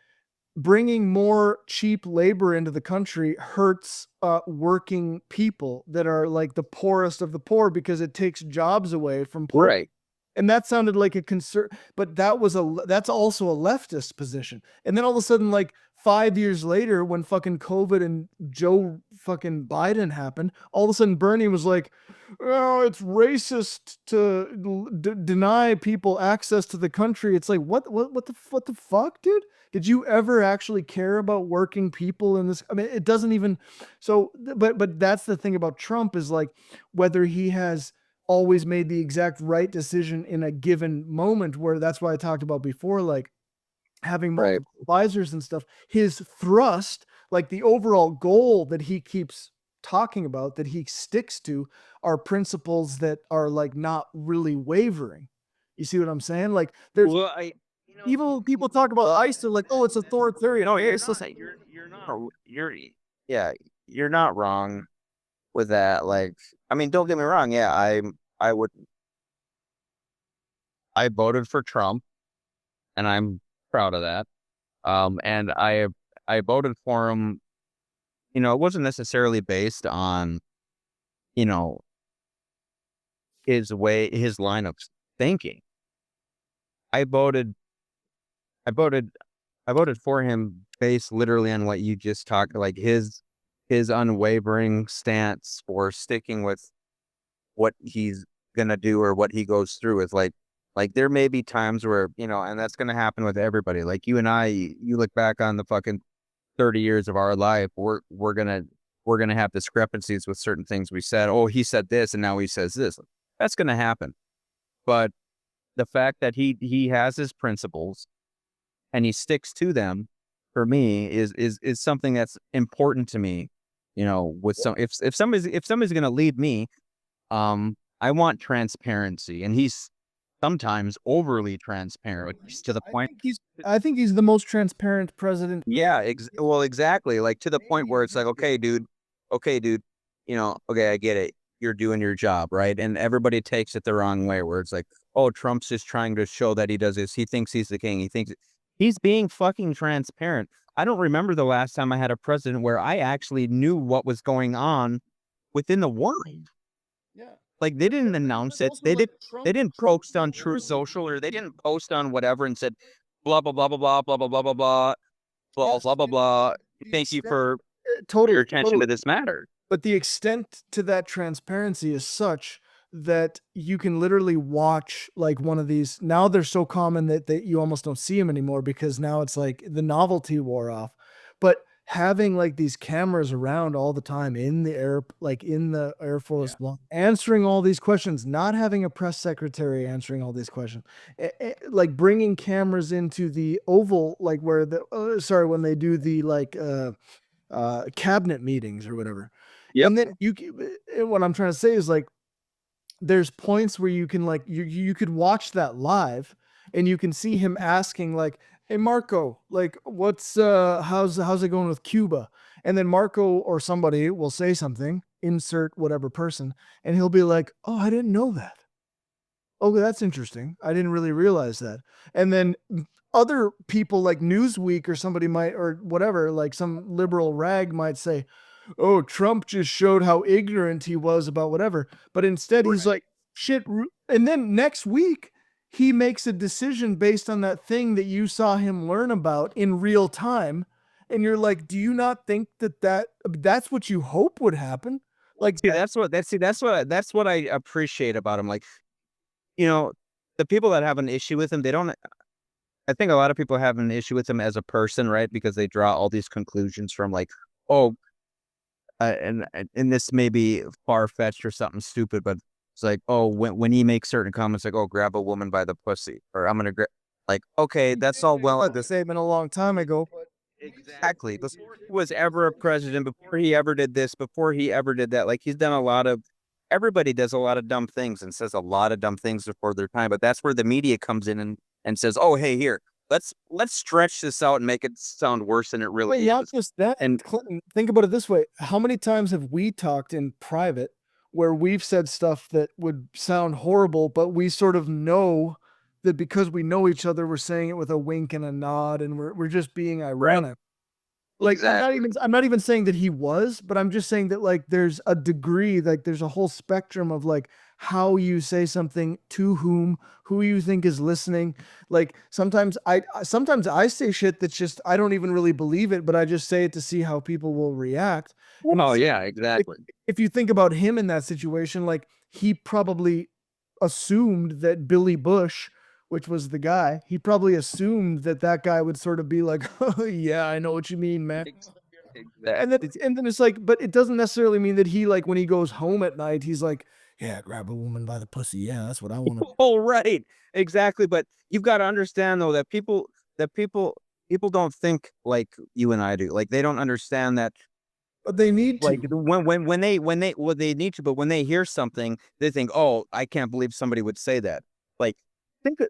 bringing more cheap labor into the country hurts working people that are like the poorest of the poor, because it takes jobs away from poor. Right. And that sounded like a concern, but that's also a leftist position. And then all of a sudden, like 5 years later, when fucking COVID and Joe fucking Biden happened, all of a sudden Bernie was like, "Oh, it's racist to deny people access to the country." It's like, what the fuck, dude? Did you ever actually care about working people in this? I mean, it doesn't even. So, but that's the thing about Trump, is like, whether he has always made the exact right decision in a given moment, where that's why I talked about before, like having Right. multiple advisors and stuff. His thrust, like the overall goal that he keeps talking about, that he sticks to, are principles that are like not really wavering. You see what I'm saying? Like there's Well, evil people talk about ICE, they're like, oh, it's authoritarian. Oh, yeah, it's just like, you're not yeah, you're not wrong with that. Like, I mean, don't get me wrong. Yeah, I voted for Trump, and I'm proud of that. And I voted for him. You know, it wasn't necessarily based on, you know, his line of thinking. I voted, I voted, I voted for him based literally on what you just talked, like his unwavering stance for sticking with what he's gonna do or what he goes through with. Like there may be times where, you know, and that's gonna happen with everybody. Like you and I, you look back on the fucking 30 years of our life, we're gonna have discrepancies with certain things we said. Oh, he said this and now he says this. That's gonna happen. But the fact that he has his principles and he sticks to them, for me, is something that's important to me. You know, with some, if somebody's gonna lead me, I want transparency, and he's sometimes overly transparent to the point. I think he's the most transparent president. Yeah, well, exactly. Like to the point where it's like, okay, dude, you know, okay, I get it. You're doing your job, right? And everybody takes it the wrong way, where it's like, oh, Trump's just trying to show that he does this. He thinks he's the king. He thinks he's being fucking transparent. I don't remember the last time I had a president where I actually knew what was going on within the world. Yeah. Like they didn't announce it. They didn't post on Truth Social, or they didn't post on whatever and said blah blah blah blah blah blah blah blah blah blah blah blah blah blah. Thank you for your attention to this matter. But the extent to that transparency is such that you can literally watch like one of these. Now they're so common that you almost don't see them anymore, because now it's like the novelty wore off. But having like these cameras around all the time in the air, like in the Air Force One, answering all these questions, not having a press secretary answering all these questions, like bringing cameras into the Oval, like where when they do the like cabinet meetings or whatever. Yep. And then what I'm trying to say is like, there's points where you can like, you could watch that live and you can see him asking like, hey, Marco, like what's, how's it going with Cuba? And then Marco or somebody will say something, insert whatever person, and he'll be like, oh, I didn't know that. Oh, that's interesting. I didn't really realize that. And then other people like Newsweek or somebody might, or whatever, like some liberal rag might say, oh, Trump just showed how ignorant he was about whatever. But instead he's like, shit. And then next week he makes a decision based on that thing that you saw him learn about in real time. And you're like, do you not think that's what you hope would happen? Like, That's what I appreciate about him. Like, you know, the people that have an issue with him, they don't. I think a lot of people have an issue with him as a person, right? Because they draw all these conclusions from like, oh, and this may be far fetched or something stupid, but it's like, oh, when he makes certain comments, like, oh, grab a woman by the pussy, or I'm gonna grab, like, okay, that's all well. the statement a long time ago. Exactly. Before he was ever a president, before he ever did this, before he ever did that, like he's done a lot of. Everybody does a lot of dumb things and says a lot of dumb things before their time, but that's where the media comes in and says, oh, hey, here. Let's stretch this out and make it sound worse than it really Wait, yeah, is. just that. And Clinton, think about it this way. How many times have we talked in private where we've said stuff that would sound horrible, but we sort of know that because we know each other, we're saying it with a wink and a nod, and we're just being ironic. Like I'm not even saying that he was, but I'm just saying that like there's a degree, like there's a whole spectrum of like how you say something to whom, who you think is listening. Like sometimes I say shit that's just I don't even really believe it, but I just say it to see how people will react. Oh yeah, exactly. If you think about him in that situation, like he probably assumed that Billy Bush, which was the guy, he probably assumed that that guy would sort of be like, "Oh yeah, I know what you mean, man." And then it's like, but it doesn't necessarily mean that he like when he goes home at night, he's like, "Yeah, grab a woman by the pussy. Yeah, that's what I want to." Oh, right. Exactly. But you've got to understand though that people don't think like you and I do. Like they don't understand that But they need to. like when they need to, but when they hear something, they think, "Oh, I can't believe somebody would say that." Like think that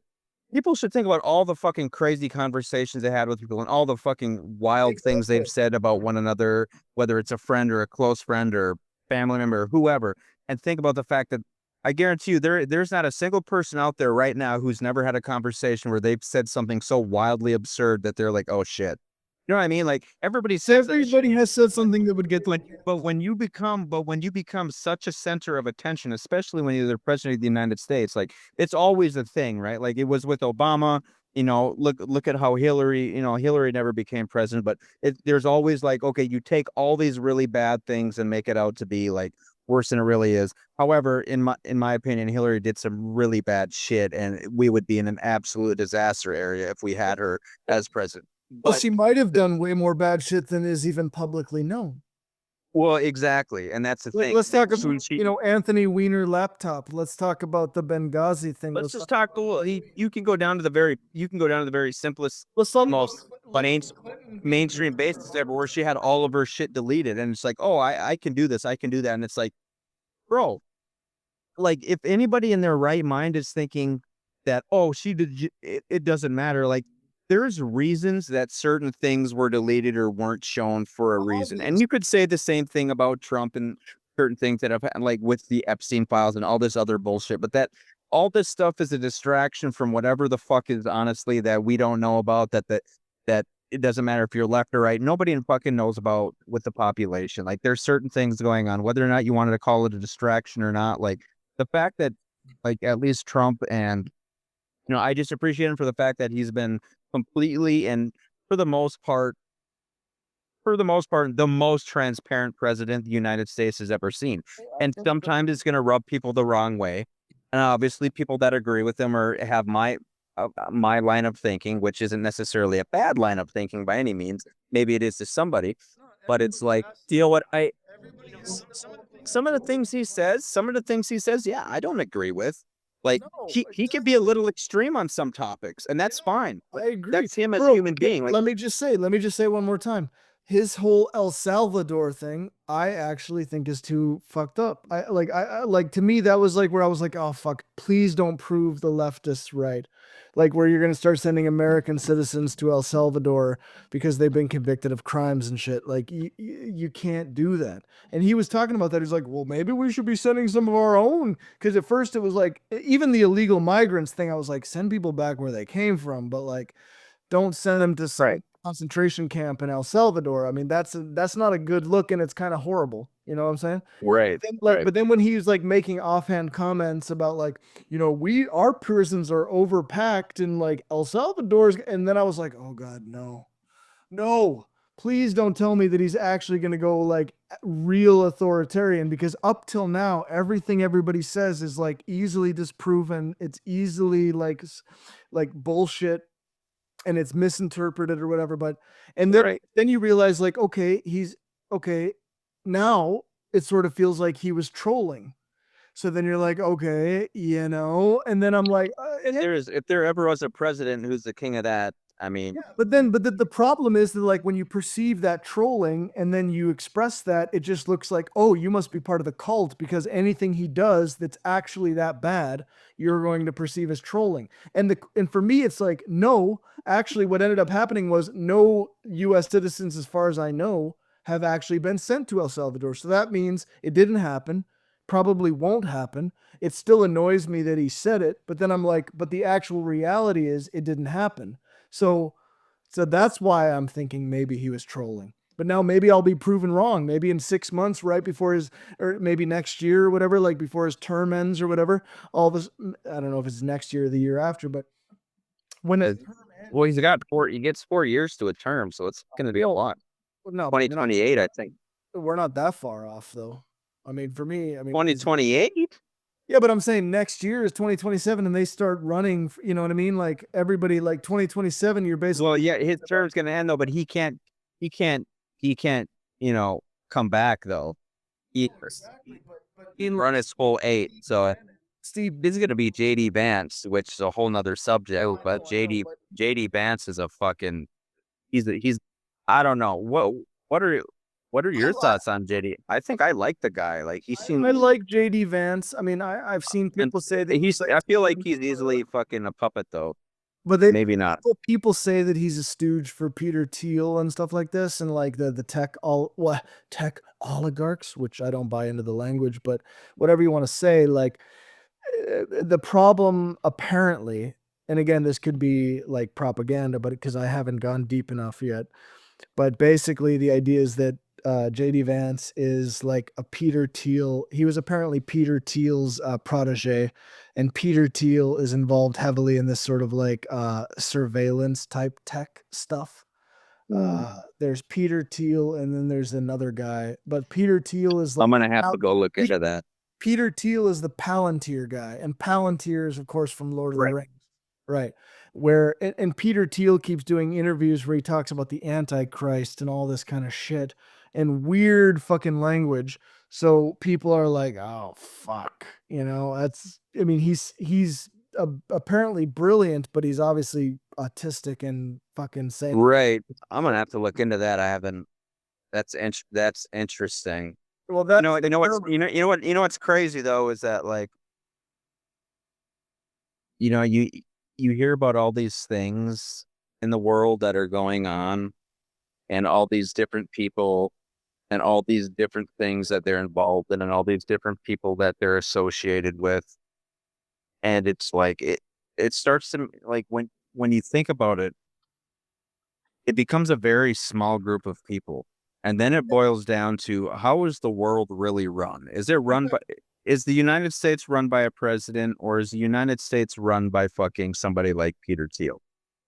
people should think about all the fucking crazy conversations they had with people and all the fucking wild things they've said about one another, whether it's a friend or a close friend or family member or whoever, and think about the fact that I guarantee you there's not a single person out there right now who's never had a conversation where they've said something so wildly absurd that they're like, "Oh shit." You know what I mean? Like everybody says that shit. Everybody has said something that would get like, But when you become such a center of attention, especially when you're the president of the United States, like it's always a thing, right? Like it was with Obama. Look at how Hillary never became president, but there's always like, okay, you take all these really bad things and make it out to be like worse than it really is. However, in my opinion, Hillary did some really bad shit, and we would be in an absolute disaster area if we had her as president. well, But she might have done way more bad shit than is even publicly known. well, exactly, and that's the thing. Let's talk So about, she- Anthony Weiner laptop. Let's talk about the Benghazi thing. Let's just talk. You can go down to the very simplest, Let's talk most mainstream basis ever, where she had all of her shit deleted, and it's like, oh, I can do this, I can do that, and it's like, bro, like if anybody in their right mind is thinking that, oh, it doesn't matter, like there's reasons that certain things were deleted or weren't shown for a reason, and you could say the same thing about Trump and certain things that have happened, like with the Epstein files and all this other bullshit, but that all this stuff is a distraction from whatever the fuck is honestly that we don't know about, that it doesn't matter if you're left or right. Nobody fucking knows about with the population. Like there's certain things going on, whether or not you wanted to call it a distraction or not. Like the fact that like at least Trump and I just appreciate him for the fact that he's been completely and for the most part, the most transparent president the United States has ever seen. And sometimes it's going to rub people the wrong way. And obviously people that agree with him or have my line of thinking, which isn't necessarily a bad line of thinking by any means. Maybe it is to somebody, but it's like, some of the things he says, yeah, I don't agree with. Like he can be a little extreme on some topics, and that's fine. I agree. That's him as a Bro, human being. Like, let me just say one more time. His whole El Salvador thing, I actually think is too fucked up. I like to me that was like where I was like, oh fuck, please don't prove the leftists right. Like where you're gonna start sending American citizens to El Salvador because they've been convicted of crimes and shit. Like you can't do that. And he was talking about that. He's like, well, maybe we should be sending some of our own. Because at first it was like even the illegal migrants thing. I was like, send people back where they came from, but like, don't send them to some concentration camp in El Salvador. I mean, that's not a good look, and it's kind of horrible. You know what I'm saying? Right. But then when he was like making offhand comments about like, our prisons are overpacked and like El Salvador's, and then I was like, oh God, no, please don't tell me that he's actually going to go like real authoritarian, because up till now, everything everybody says is like easily disproven. It's easily like bullshit, and it's misinterpreted or whatever. But then you realize like, okay, now it sort of feels like he was trolling. So then you're like, okay, and then I'm like, if there ever was a president who's the king of that, I mean, but the problem is that like when you perceive that trolling and then you express that, it just looks like, oh, you must be part of the cult, because anything he does that's actually that bad, you're going to perceive as trolling. And for me, it's like, no, actually what ended up happening was no US citizens, as far as I know, have actually been sent to El Salvador. So that means it didn't happen. probably won't happen. It still annoys me that he said it, but then I'm like, but the actual reality is it didn't happen. So that's why I'm thinking maybe he was trolling. But now maybe I'll be proven wrong. Maybe in 6 months, right before his, or maybe next year or whatever, like before his term ends or whatever, all this, I don't know if it's next year or the year after, but when it, Well, he gets 4 years to a term, so it's going to be a lot. no, 2028, I think. we're not that far off though. I mean, for me, 2028? yeah, but I'm saying next year is 2027 and they start running, you know what I mean? Like everybody, like 2027, you're basically. Well, yeah, his term's gonna end though, but he can't, come back though. He can run his full 8. So Steve, this is going to be JD Vance, which is a whole nother subject. But JD Vance is a fucking. He's. I don't know what are your thoughts on JD? I think I like the guy. Like he seems. I like JD Vance. I mean, I've seen people say that he's. I feel like he's easily fucking a puppet though. but they Maybe not. people say that he's a stooge for Peter Thiel and stuff like this, and like the tech oligarchs, which I don't buy into the language, but whatever you want to say, like the problem apparently, and again, this could be like propaganda, but because I haven't gone deep enough yet, but basically the idea is that JD Vance is like a Peter Thiel. He was apparently Peter Thiel's protege, and Peter Thiel is involved heavily in this sort of like surveillance type tech stuff. There's Peter Thiel, and then there's another guy, but Peter Thiel is like I'm gonna have to go look into that. Peter Thiel is the Palantir guy, and Palantir is, of course, from Lord of the Rings, right? Where and Peter Thiel keeps doing interviews where he talks about the Antichrist and all this kind of shit and weird fucking language. So people are like, "Oh fuck," That's, I mean, he's apparently brilliant, but he's obviously autistic and fucking sane. Right. I'm gonna have to look into that. I haven't. That's interesting. Well, that What's crazy though is that like, you hear about all these things in the world that are going on, and all these different people, and all these different things that they're involved in, and all these different people that they're associated with, and it's like it starts to like when you think about it, it becomes a very small group of people. And then it boils down to how is the world really run? Is the United States run by a president, or is the United States run by fucking somebody like Peter Thiel?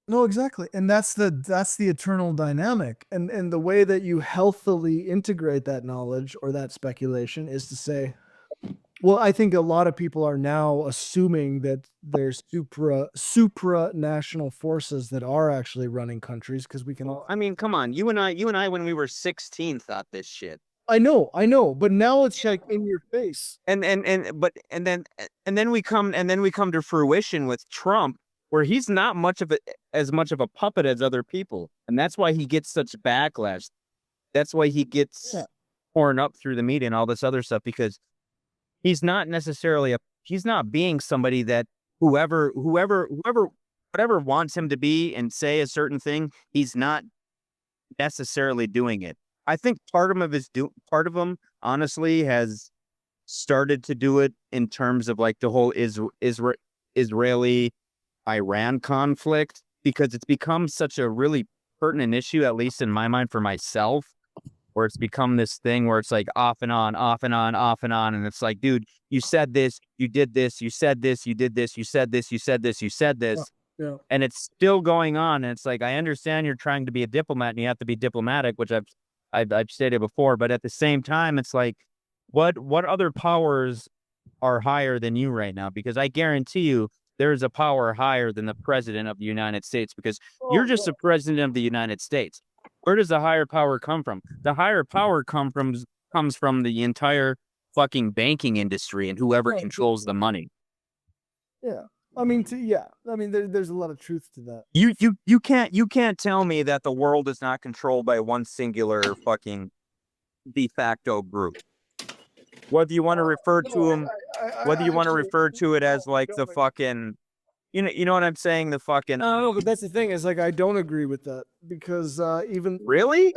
No, exactly. And that's the eternal dynamic. And the way that you healthily integrate that knowledge or that speculation is to say, well, I think a lot of people are now assuming that there's supranational forces that are actually running countries because we can all. I mean, come on, you and I, when we were 16, thought this shit. I know, but now it's like in your face. And then we come to fruition with Trump, where he's not as much of a puppet as other people, and that's why he gets such backlash. That's why he gets torn up through the media and all this other stuff, because he's not necessarily he's not being somebody that whatever wants him to be and say a certain thing, he's not necessarily doing it. I think part of him honestly has started to do it in terms of like the whole Israeli Iran conflict, because it's become such a really pertinent issue, at least in my mind, for myself, where it's become this thing where it's like off and on, off and on, off and on. And it's like, dude, you said this, you did this, you said this, you did this, you said this, you said this, you said this. Yeah. And it's still going on. And it's like, I understand you're trying to be a diplomat and you have to be diplomatic, which I've stated before. But at the same time, it's like, what other powers are higher than you right now? Because I guarantee you there is a power higher than the president of the United States, because you're just the president of the United States. Where does the higher power come from? The higher power comes from the entire fucking banking industry and whoever controls the money. Yeah. I mean, there's a lot of truth to that. You can't tell me that the world is not controlled by one singular fucking de facto group. Whether you want to refer to them, whether you want to refer to it as like the fucking, you know what I'm saying? The fucking. No, but that's the thing, is like I don't agree with that, because even really,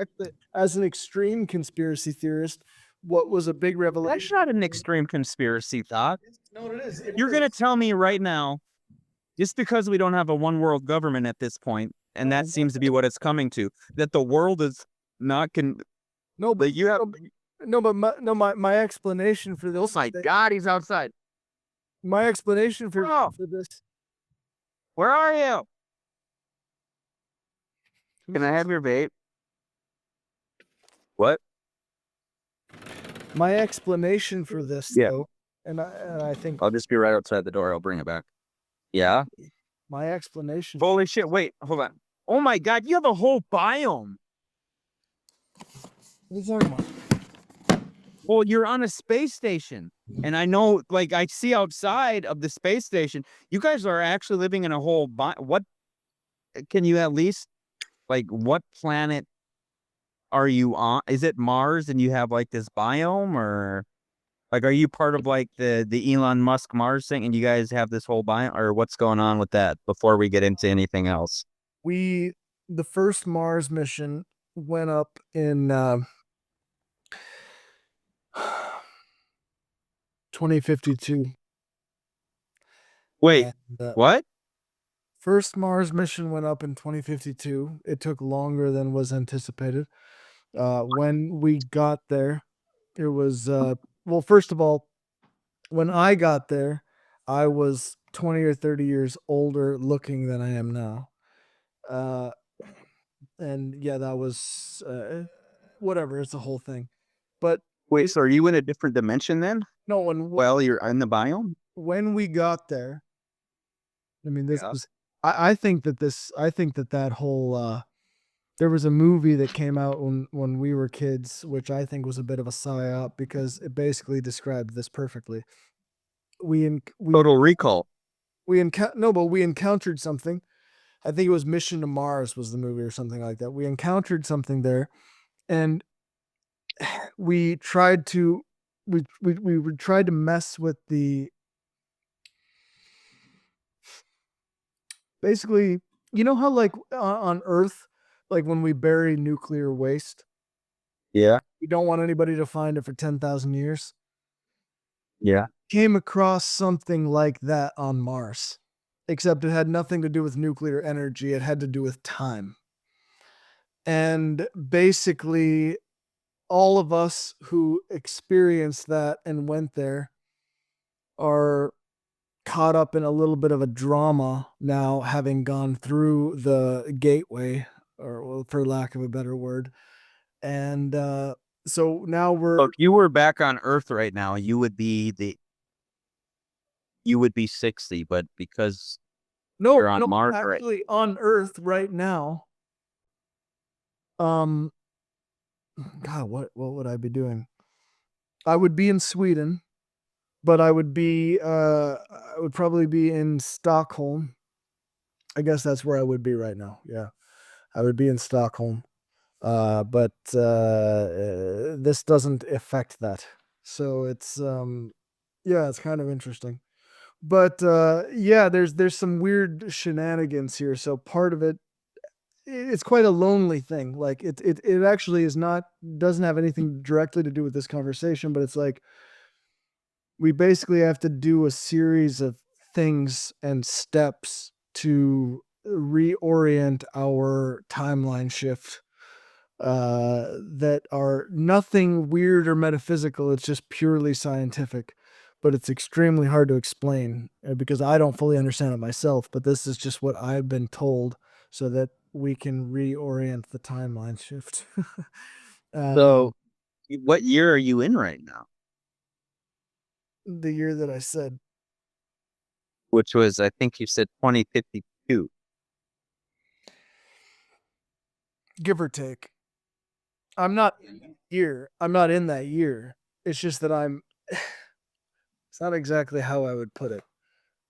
as an extreme conspiracy theorist, what was a big That's revelation. not an extreme conspiracy thought. No, it is. You're going to tell me right now, just because we don't have a one world government at this point, and that seems to be what it's coming to, that the world is not no, but that you have. no, but my explanation for this. Oh my God, he's outside. My explanation Oh. for this. Where are you? Can I have your vape? What? My explanation for this, Yeah. though, and I think I'll just be right outside the door. I'll bring it back. Yeah. my explanation. Holy shit. Wait, hold on. Oh my God, you have a whole biome. What are you talking about? Well, you're on a space station. And I know, like, I see outside of the space station, you guys are actually living in a whole what can you at least, like, what planet are you on? Is it Mars and you have like this biome, or like, are you part of like the Elon Musk Mars thing and you guys have this whole biome, or what's going on with that before we get into anything else? The first Mars mission went up in 2052. Wait, And, what? first Mars mission went up in 2052. It took longer than was anticipated. When we got there, it was well, first of all, when I got there, I was 20 or 30 years older looking than I am now. And yeah, that was whatever, it's a whole thing. But Wait, so are you in a different dimension then? no, Well, you're in the biome? when we got there, I mean, this Yeah. was I think that whole there was a movie that came out when we were kids, which I think was a bit of a psyop because it basically described this perfectly. We Total Recall. we encountered something. I think it was Mission to Mars was the movie or something like that. We encountered something there, and we tried to tried to mess with the basically, you know how like on Earth, like when we bury nuclear waste, Yeah. we don't want anybody to find it for 10,000 years. Yeah. Came across something like that on Mars, except it had nothing to do with nuclear energy. It had to do with time. And basically, all of us who experienced that and went there are caught up in a little bit of a drama now, having gone through the gateway, or well, for lack of a better word. And so now we're So if you were back on Earth right now, you would be 60, but because you're on Mars, right? actually on Earth right now. God, what would I be doing? I would be in Sweden, but I would probably be in Stockholm. I guess that's where I would be right now. Yeah, I would be in Stockholm. But this doesn't affect that. So it's yeah, it's kind of interesting. But yeah, there's some weird shenanigans here. So part of it's quite a lonely thing. Like it actually doesn't have anything directly to do with this conversation, but it's like we basically have to do a series of things and steps to reorient our timeline shift that are nothing weird or metaphysical. It's just purely scientific, but it's extremely hard to explain because I don't fully understand it myself. But this is just what I've been told so that we can reorient the timeline shift. So what year are you in right now? The year that I said, Which was, I think you said 2052. give or take. I'm not in that year. It's just that it's not exactly how I would put it.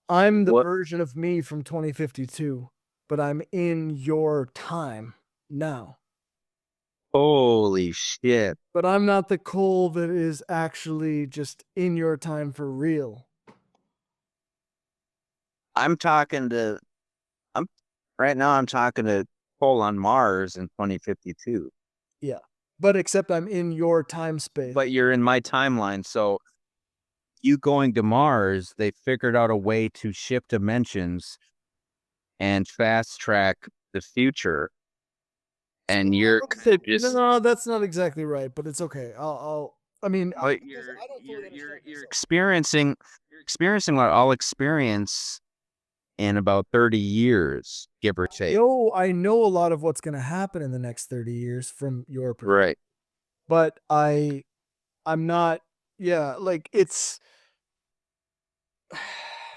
I'm the What? version of me from 2052, but I'm in your time now. Holy shit. But I'm not the Cole that is actually just in your time for real. I'm talking to Cole on Mars in 2052. Yeah. But except I'm in your time space. but you're in my timeline. So you going to Mars, they figured out a way to shift dimensions and fast track the future. And you're just No, that's not exactly right, but it's okay. I mean, but because I don't fully understand you're myself. experiencing what I'll experience in about 30 years, give or take. I know a lot of what's going to happen in the next 30 years from your perspective, Right. but I'm not. Yeah, like it's.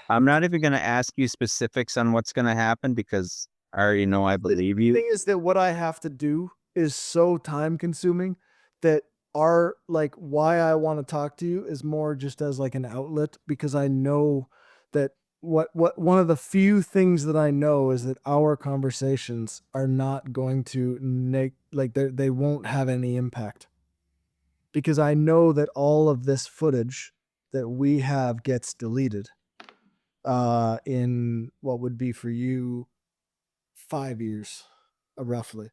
I'm not even going to ask you specifics on what's going to happen because I already know I believe The you. thing is that what I have to do is so time consuming that why I want to talk to you is more just as like an outlet, because I know that what one of the few things that I know is that our conversations are not going to they won't have any impact, because I know that all of this footage that we have gets deleted in what would be for you 5 years, roughly.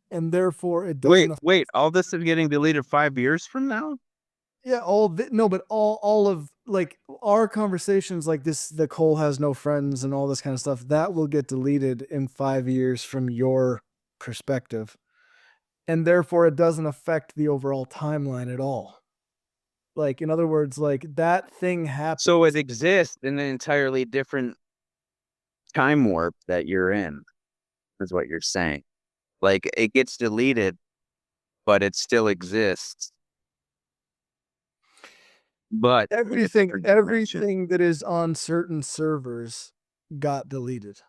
And therefore it doesn't Wait, all this is getting deleted 5 years from now? yeah, no, but all of like our conversations like this, the Cole has no friends and all this kind of stuff, that will get deleted in 5 years from your perspective. And therefore it doesn't affect the overall timeline at all. Like, in other words, like that thing happens. So it exists in an entirely different time warp that you're in, is what you're saying. Like it gets deleted, but it still exists. But Everything that is on certain servers got deleted.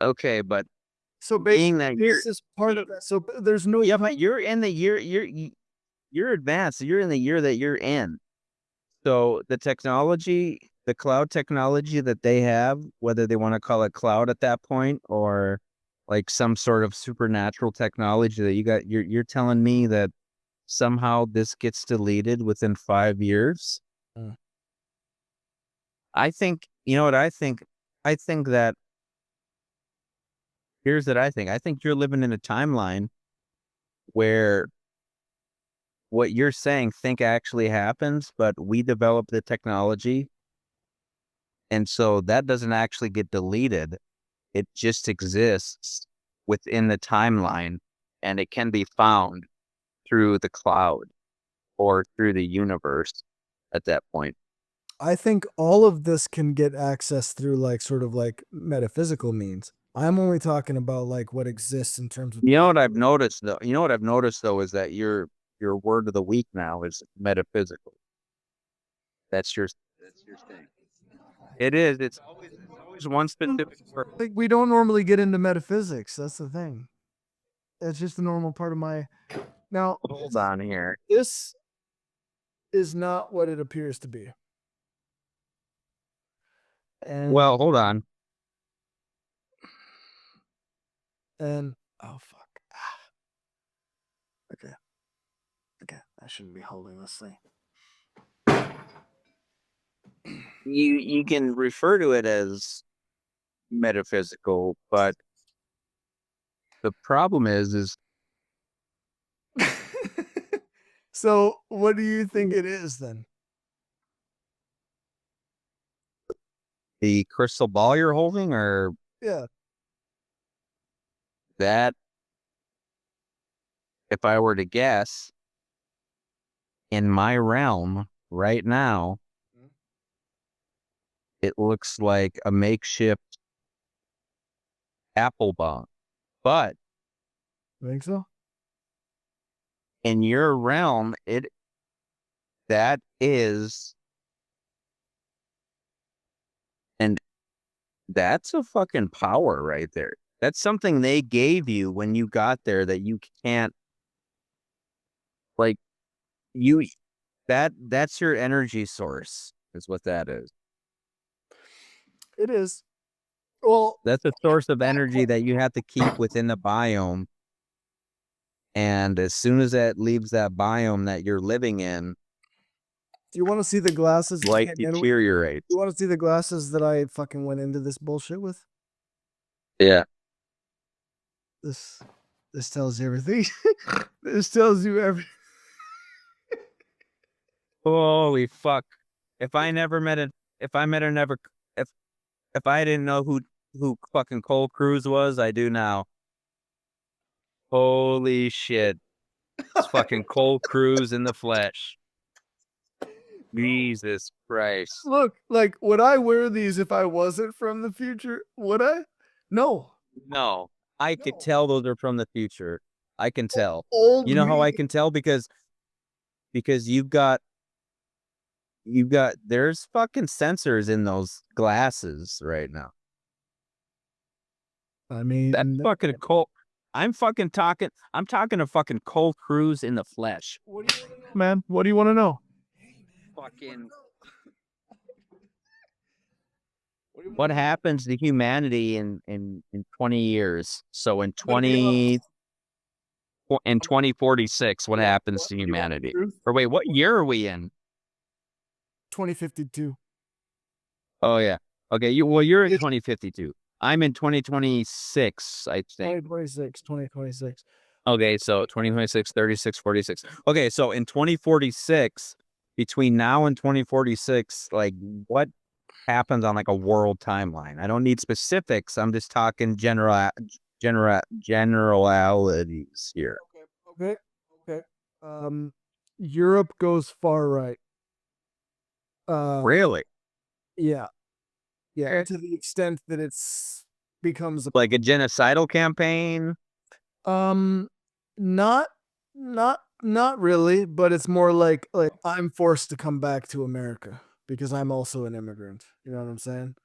okay, but So being that basically, this is part of that. So there's no yeah, but you're in the year you're advanced. You're in the year that you're in. So the technology, the cloud technology that they have, whether they want to call it cloud at that point or like some sort of supernatural technology that you got, you're telling me that somehow this gets deleted within 5 years? Mm. I think, you know what I think? I think that here's what I think. I think you're living in a timeline where what you're saying think actually happens, but we develop the technology. And so that doesn't actually get deleted. It just exists within the timeline and it can be found through the cloud or through the universe at that point. I think all of this can get access through like sort of like metaphysical means. I'm only talking about like what exists in terms of You know what I've noticed though? You know what I've noticed though is that your word of the week now is metaphysical. That's your thing. It is. It's always one specific word. like we don't normally get into metaphysics. That's the thing. That's just the normal part of my now. Hold on here. This is not what it appears to be. And Well, hold on. and oh fuck. Okay. I shouldn't be holding this thing. You can refer to it as metaphysical, but the problem is So what do you think it is then? the crystal ball you're holding or Yeah. that, if I were to guess, in my realm right now, it looks like a makeshift apple bomb. But Think so? in your realm, that is, and that's a fucking power right there. That's something they gave you when you got there that you can't, like, you, that's your energy source, is what that is. It is. Well, That's a source of energy that you have to keep within the biome. And as soon as that leaves that biome that you're living in, do you want to see the glasses? life Do deteriorates. you want to see the glasses that I fucking went into this bullshit with? Yeah. This this tells you everything. This tells you everything. Holy fuck! If I never met a, if I met a never, if I didn't know who fucking Cole Cruz was, I do now. Holy shit! It's fucking Cole Cruz in the flesh. Jesus Christ! Look, like, would I wear these if I wasn't from the future? Would I? No. No, I could No. tell those are from the future. I can tell. Old You know how me. I can tell because there's fucking sensors in those glasses right now. I mean, That's fucking Cole. I'm talking to fucking Cole Cruz in the flesh. what do you want to know, man? What do you want to know? Fucking. What happens to humanity in 20 years? So in 2046, what happens to humanity? Or wait, what year are we in? 2052. Oh yeah. Okay, you're in 2052. I'm in 2026, I think. 2026. 2026. Okay, so 2026, 36, 46. Okay, so in 2046, between now and 2046, like what happens on like a world timeline? I don't need specifics. I'm just talking generalities here. Okay. Europe goes far right. Really? Yeah. Yeah. To the extent that it's becomes a Like a genocidal campaign? not not really, but it's more like I'm forced to come back to America because I'm also an immigrant. You know what I'm saying?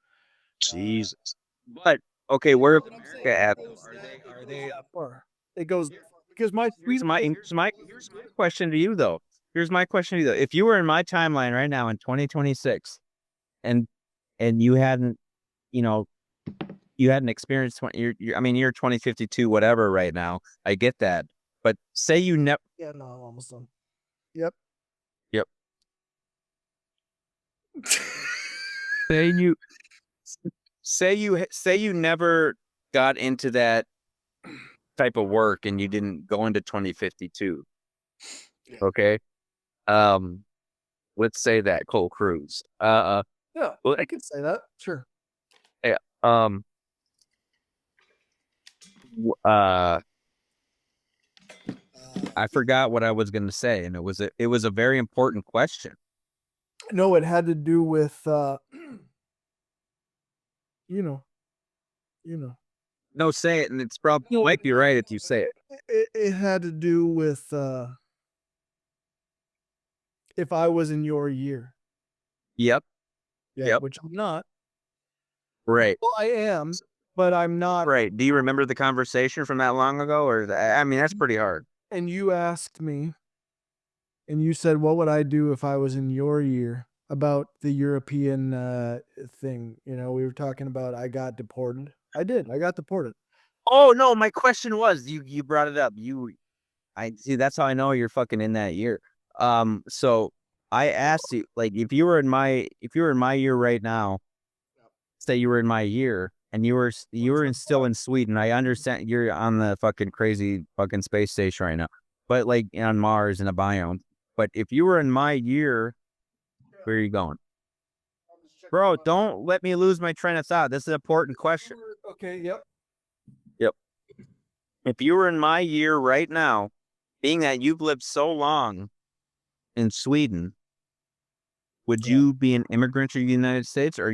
Jesus. But okay, where is America at though? Are they Far. It goes because my here's my question to you though. Here's my question to you though. If you were in my timeline right now in 2026 and you hadn't, you know, you hadn't experienced I mean, you're 2052 whatever right now. I get that. But say you never Yeah, no, I'm almost done. Yep. Yep. Say you never got into that type of work and you didn't go into 2052. Okay. Let's say that Cole Cruz. Yeah, Well, I could say that. Sure. yeah. I forgot what I was going to say, and it was a very important question. No, it had to do with you know. No, say it, and it's probably might be right if you say it. It had to do with if I was in your year. Yep. Yeah, Yep. which I'm not. Right. Well, I am, but I'm not. Right. Do you remember the conversation from that long ago, or I mean, that's pretty hard. And you asked me, and you said, "What would I do if I was in your year?" About the European thing. You know, we were talking about I got deported. I did. I got deported. Oh no, my question was you brought it up. I see. That's how I know you're fucking in that year. So I asked you, like, if you were in my year right now, say you were in my year, and you were still in Sweden. I understand you're on the fucking crazy fucking space station right now, but like on Mars in a biome. But if you were in my year, where are you going, bro? Don't let me lose my train of thought. This is an important question. Okay. Yep. If you were in my year right now, being that you've lived so long in Sweden, would you be an immigrant to the United States, or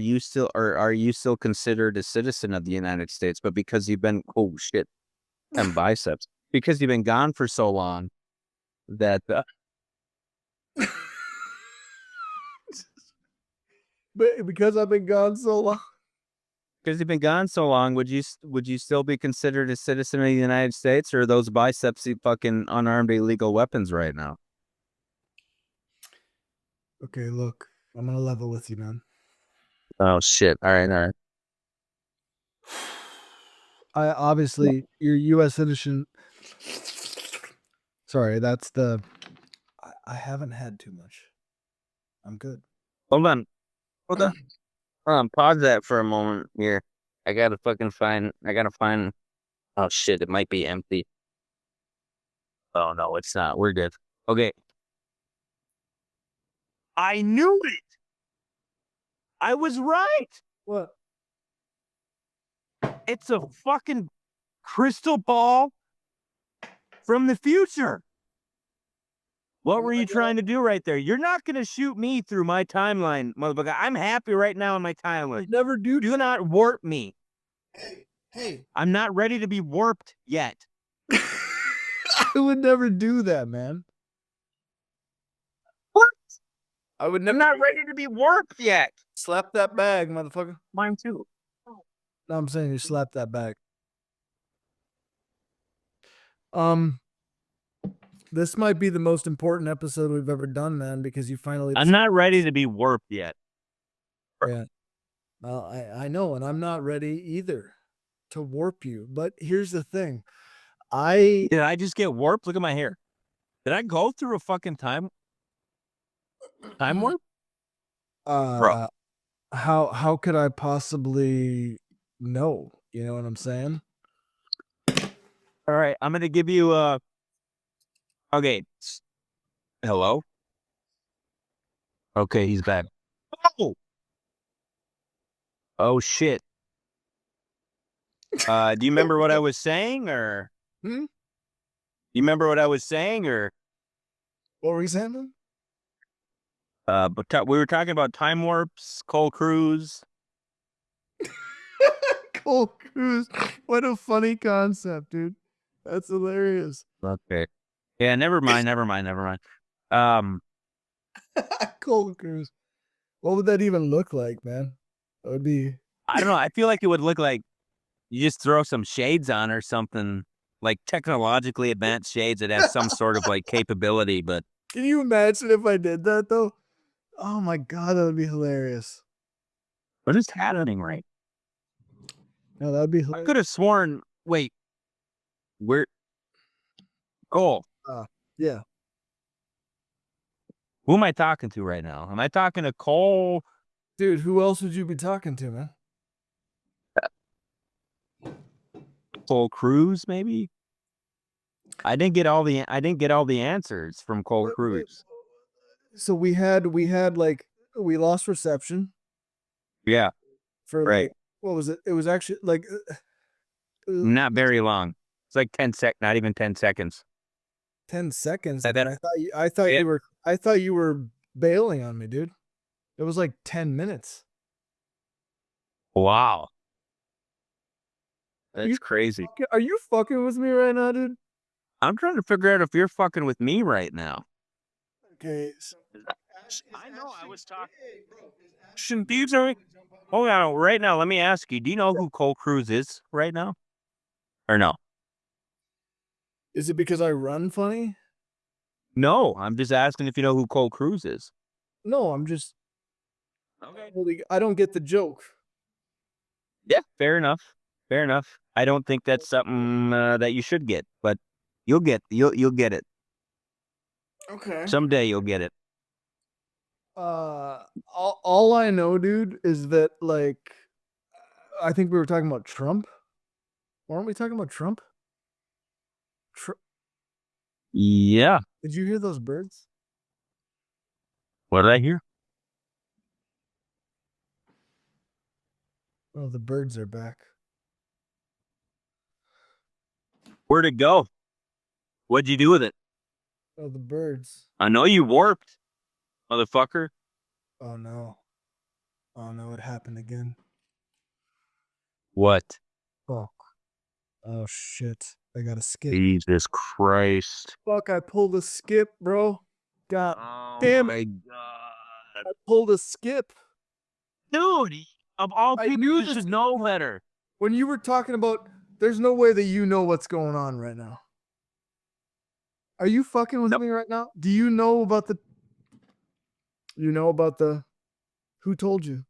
are you still considered a citizen of the United States? But because you've been and biceps, because you've been gone for so long, that But because I've been gone so long. because you've been gone so long, would you still be considered a citizen of the United States, or are those biceps fucking unarmed illegal weapons right now? Okay, look, I'm gonna level with you, man. Oh shit! All right. I obviously you're U.S. citizen. Sorry, that's the. I haven't had too much. I'm good. Hold on. Pause that for a moment here. I gotta find Oh shit, it might be empty. Oh no, it's not. We're good. Okay. I knew it. I was right. What? It's a fucking crystal ball from the future. What were you trying to do right there? You're not going to shoot me through my timeline, motherfucker. I'm happy right now in my timeline. Never do. Do not warp me. Hey, I'm not ready to be warped yet. I would never do that, man. What? I would I'm never not ready to be warped yet. slap that bag, motherfucker. Mine too. No, I'm saying you slap that bag. This might be the most important episode we've ever done, man, because you finally. I'm not ready to be warped yet. Yeah. Well, I know, and I'm not ready either to warp you. But here's the thing. Did I just get warped? Look at my hair. Did I go through a fucking time warp? Bro. How could I possibly know? You know what I'm saying? All right, I'm gonna give you okay. Hello? Okay, he's back. Oh! Oh shit. Do you remember what I was saying or Hmm? you remember what I was saying or What were you saying, man? but we were talking about time warps, Cole Cruise. Cole Cruise. What a funny concept, dude. That's hilarious. Okay. Yeah, never mind. Cole Cruise. What would that even look like, man? That would be. I don't know. I feel like it would look like you just throw some shades on or something, like technologically advanced shades that have some sort of like capability, but Can you imagine if I did that though? Oh my god, that would be hilarious. what is happening right? No, that would be I hilarious. could have sworn, wait, where Cole, Yeah. who am I talking to right now? Am I talking to Cole? Dude, who else would you be talking to, man? Cole Cruz, maybe? I didn't get all the answers from Cole Wait, Cruz. So we had like we lost reception Yeah, for right. like, what was it? It was actually like Not very long. It's like not even 10 seconds. 10 seconds. I man. bet- I thought Yeah. you were bailing on me, dude. It was like 10 minutes. Wow. That's You- crazy. Are you fucking with me right now, dude? I'm trying to figure out if you're fucking with me right now. Okay. So, I know, I was talking. Do you know? Hold on, right now, let me ask you, do you know who Cole Cruz is right now? Or no? is it because I run funny? No, I'm just asking if you know who Cole Cruz is. No, I'm just. Okay. I don't get the joke. Yeah, fair enough. Fair enough. I don't think that's something that you should get, but you'll get it. Okay. Someday you'll get it. All I know, dude, is that like I think we were talking about Trump. Weren't we talking about Trump? Yeah. Did you hear those birds? What did I hear? Oh, the birds are back. Where'd it go? What'd you do with it? Oh, the birds. I know you warped, motherfucker. Oh no. Oh no, it happened again. What? Fuck. Oh shit. I got to skip. Jesus Christ. Fuck, I pulled a skip, bro. God Oh damn my it. God. I pulled a skip. Dude, of all I people, knew you this- should know better. When you were talking about there's no way that you know what's going on right now. Are you fucking with Nope. me right now? Do you know about the who told you?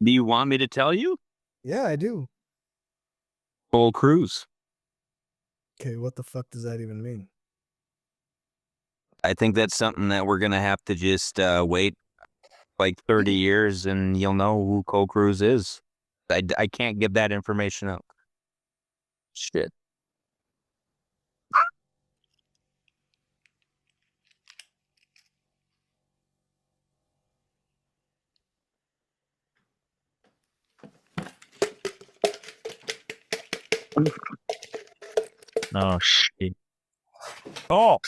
Do you want me to tell you? Yeah, I do. Cole Cruz. Okay, what the fuck does that even mean? I think that's something that we're going to have to just wait like 30 years and you'll know who Cole Cruz is. I can't give that information up. Shit. Oh shit. Oh.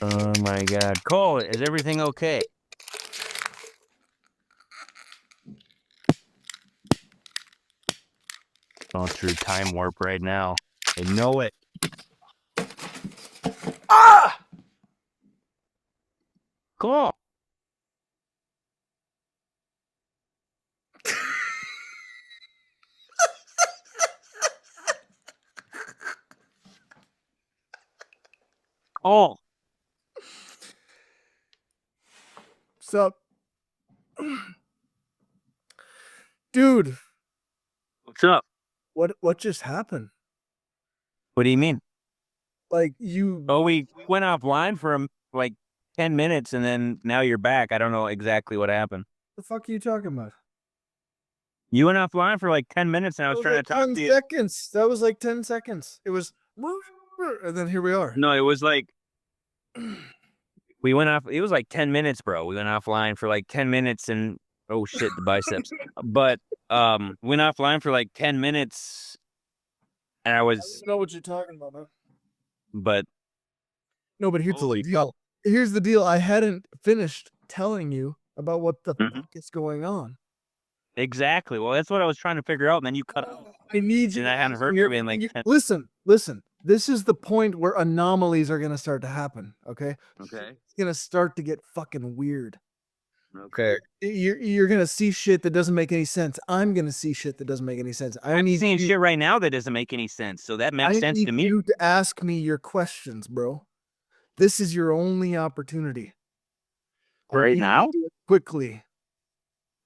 Oh my God, Cole, is everything okay? Going through time warp right now. I know it. Ah! Cool. Oh, So, dude, what's up? what just happened? What do you mean? Like you, Oh, we went offline for like 10 minutes and then now you're back. I don't know exactly what happened. the fuck are you talking about? You went offline for like 10 minutes and I was That trying like to talk 10 to you. seconds. That was like 10 seconds. It was, and then here we are. No, it was like we went off. It was like 10 minutes, bro. We went offline for like 10 minutes and oh shit, the biceps. But went offline for like 10 minutes and I I was, don't know what you're talking about, man. but No, but here's Holy the deal. Here's the deal. I hadn't finished telling you about what the Mhm. fuck is going on. exactly. Well, that's what I was trying to figure out. And then you cut out. I need you. And I hadn't heard you're- from you in like you- 10. Listen, listen. This is the point where anomalies are gonna start to happen. Okay, Okay. it's gonna start to get fucking weird. Okay. You're gonna see shit that doesn't make any sense. I'm gonna see shit that doesn't make any sense. I'm seeing shit right now that doesn't make any sense. So that makes I sense need to me. you to ask me your questions, bro. This is your only opportunity. I Right need you to now? do it quickly,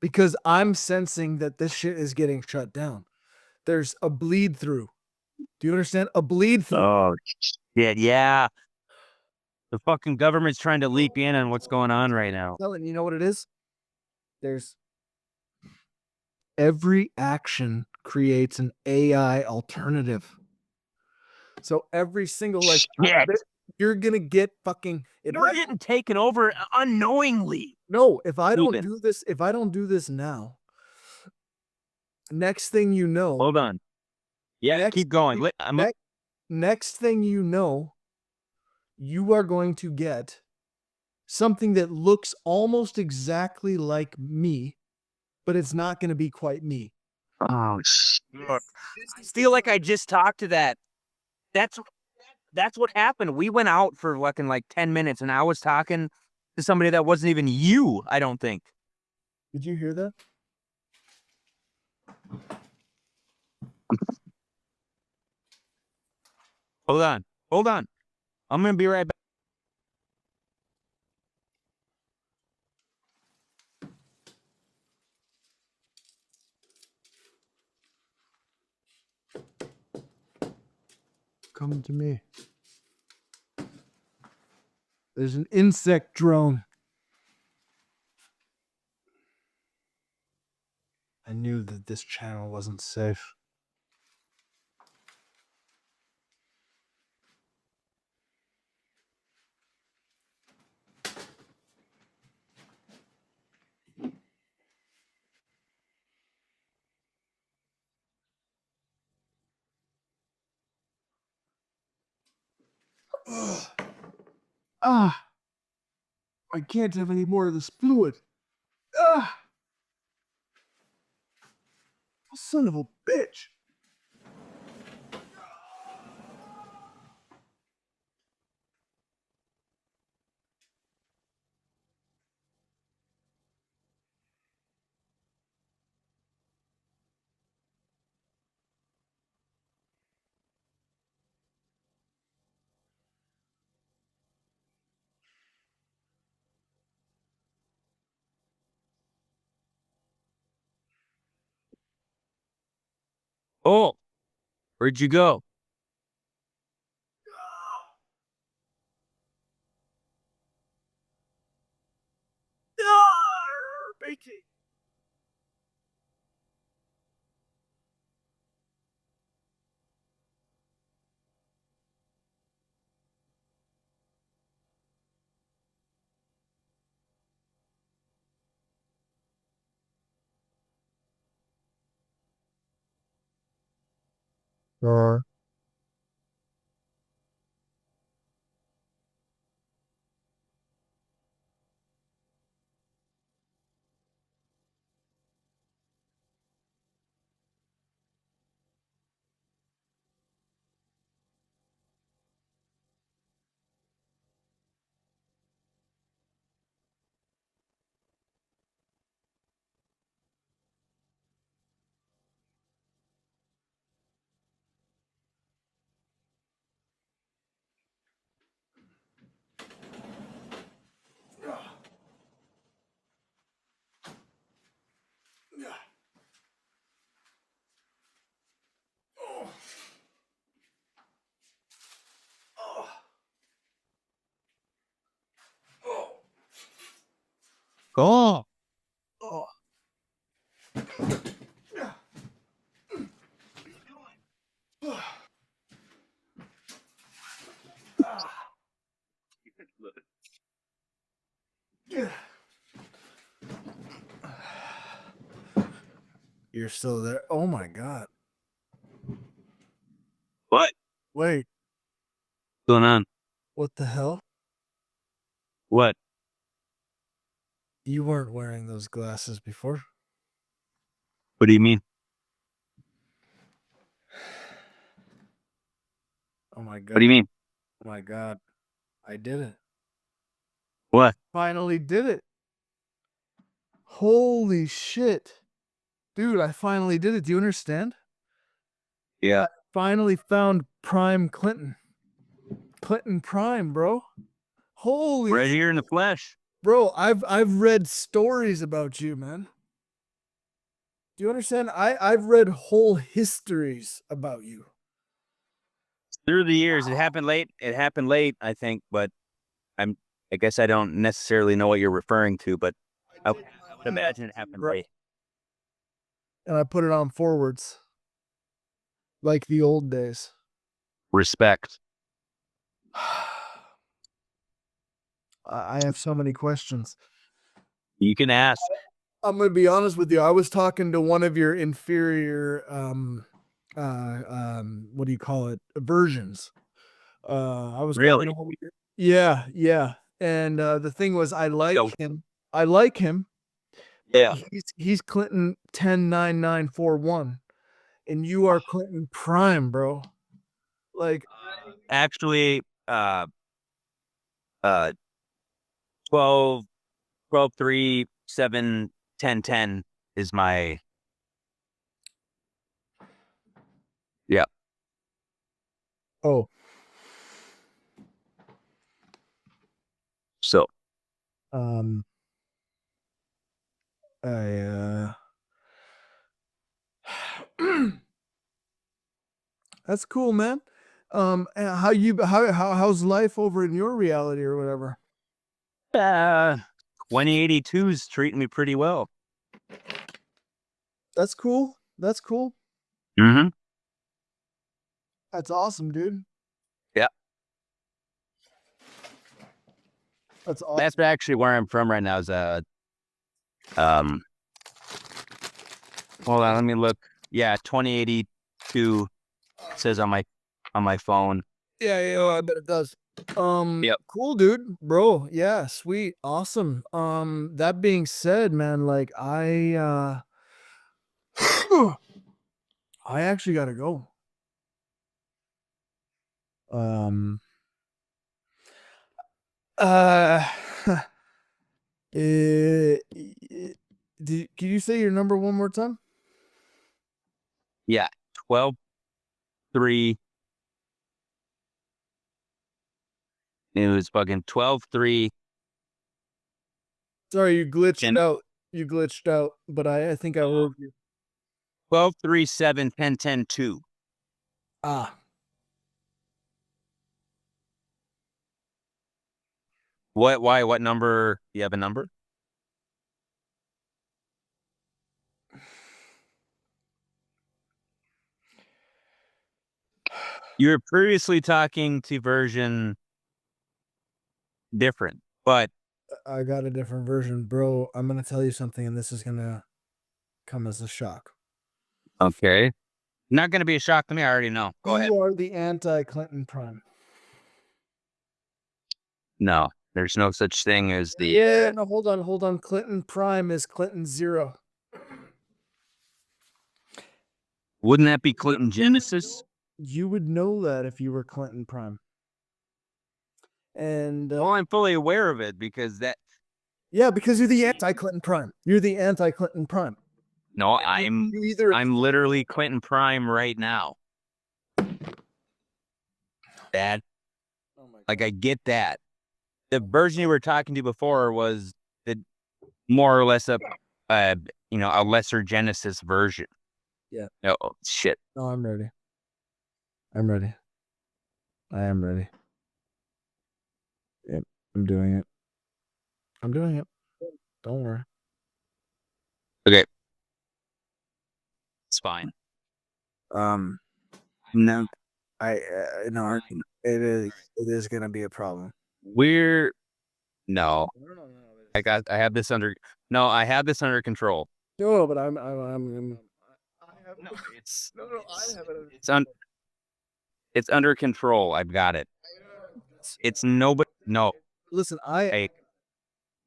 because I'm sensing that this shit is getting shut down. There's a bleed through. Do you understand? A bleed through. Oh, shit. Yeah. The fucking government's trying to leak in on what's going on right now. You know what it is? There's every action creates an AI alternative. So every single Shit. you're gonna get fucking We're getting taken over unknowingly. no. If I don't Ruben. do this, now, next thing you know, Hold on. Yeah, Next keep going. thing- next thing you know, you are going to get something that looks almost exactly like me, but it's not going to be quite me. Oh, shit. I feel like I just talked to that. That's what happened. We went out for fucking like 10 minutes and I was talking to somebody that wasn't even you, I don't think. Did you hear that? Hold on. Hold on. I'm going to be right back. Come to me. There's an insect drone. I knew that this channel wasn't safe. I can't have any more of this fluid. Son of a bitch. Oh, where'd you go? Becky. Oh, You're still there. Oh my god. What? Wait, What's going on? what the hell? What? You weren't wearing those glasses before. What do you mean? Oh my god. What do you mean? Oh my god. I did it. What? Finally did it. Holy shit. Dude, I finally did it. Do you understand? Yeah. Finally found Prime Clinton. Clinton Prime, bro. Holy Right here in the flesh. bro, I've read stories about you, man. Do you understand? I've read whole histories about you. Through the years, it happened late. It happened late, I think, but I guess I don't necessarily know what you're referring to, but I would imagine it happened Right. late. And I put it on forwards. Like the old days. Respect. I have so many questions. You can ask. I'm gonna be honest with you. I was talking to one of your inferior what do you call it? Versions. I was Really? yeah. And the thing was I like Yo. him. I like him. Yeah. He's Clinton 109941 and you are Clinton Prime, bro. Like Actually, 12, 12, 3, 7, 10, 10 is my. Yeah. oh, So I that's cool, man. And how's life over in your reality or whatever? 2082 is treating me pretty well. That's cool. That's cool. Mm-hmm. That's awesome, dude. Yeah. That's awesome. That's actually where I'm from right now. Is hold on, let me look. Yeah, 2082 says on my phone. Yeah, I bet it does. Yep. Cool, dude, bro. Yeah, sweet, awesome. That being said, man, like I actually gotta go. Uh, can you say your number one more time? Yeah, 12, 3. It was fucking 12, 3. Sorry, you glitched And- out. You glitched out, but I think I heard you. 12, 3, 7, 10, 10, 2. Ah, What? Why? What number? You have a number? You were previously talking to version different, but I got a different version, bro. I'm gonna tell you something, and this is gonna come as a shock. okay. Not going to be a shock to me. I already know. Go ahead. You are the anti-Clinton prime. No, there's no such thing as the. Yeah, no, hold on. Clinton prime is Clinton zero. Wouldn't that be Clinton Genesis? You would know that if you were Clinton prime. And Well, I'm fully aware of it because that. yeah, because you're the anti-Clinton prime. You're the anti-Clinton prime. No, You either I'm literally Clinton Prime right now. Dad, Oh my like I get that. The version you were talking to before was the more or less a lesser Genesis version. Yeah. No shit. No, I'm ready. I'm ready. I am ready. Yep, I'm doing it. I'm doing it. Don't worry. Okay. It's fine. No, no, it is gonna be a problem. No. I have this under control. No, but I'm I have No, it's no, I have it. it's under control. I've got it. It's nobody. No, Listen, hey,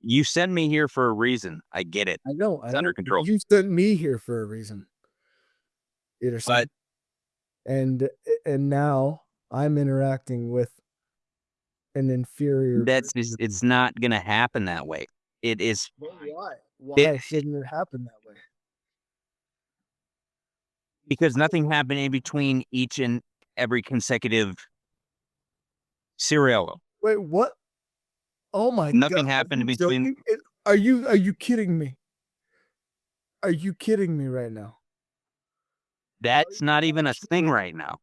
you sent me here for a reason. I get it. I know. It's under control. You sent me here for a reason. But and now I'm interacting with an inferior. that's just, it's not gonna happen that way. It is Why? Why It- shouldn't it happen that way? because nothing happened in between each and every consecutive serial. Wait, what? Oh my Nothing God! happened are you between- joking? Are you kidding me? Are you kidding me right now? That's not even a thing right now.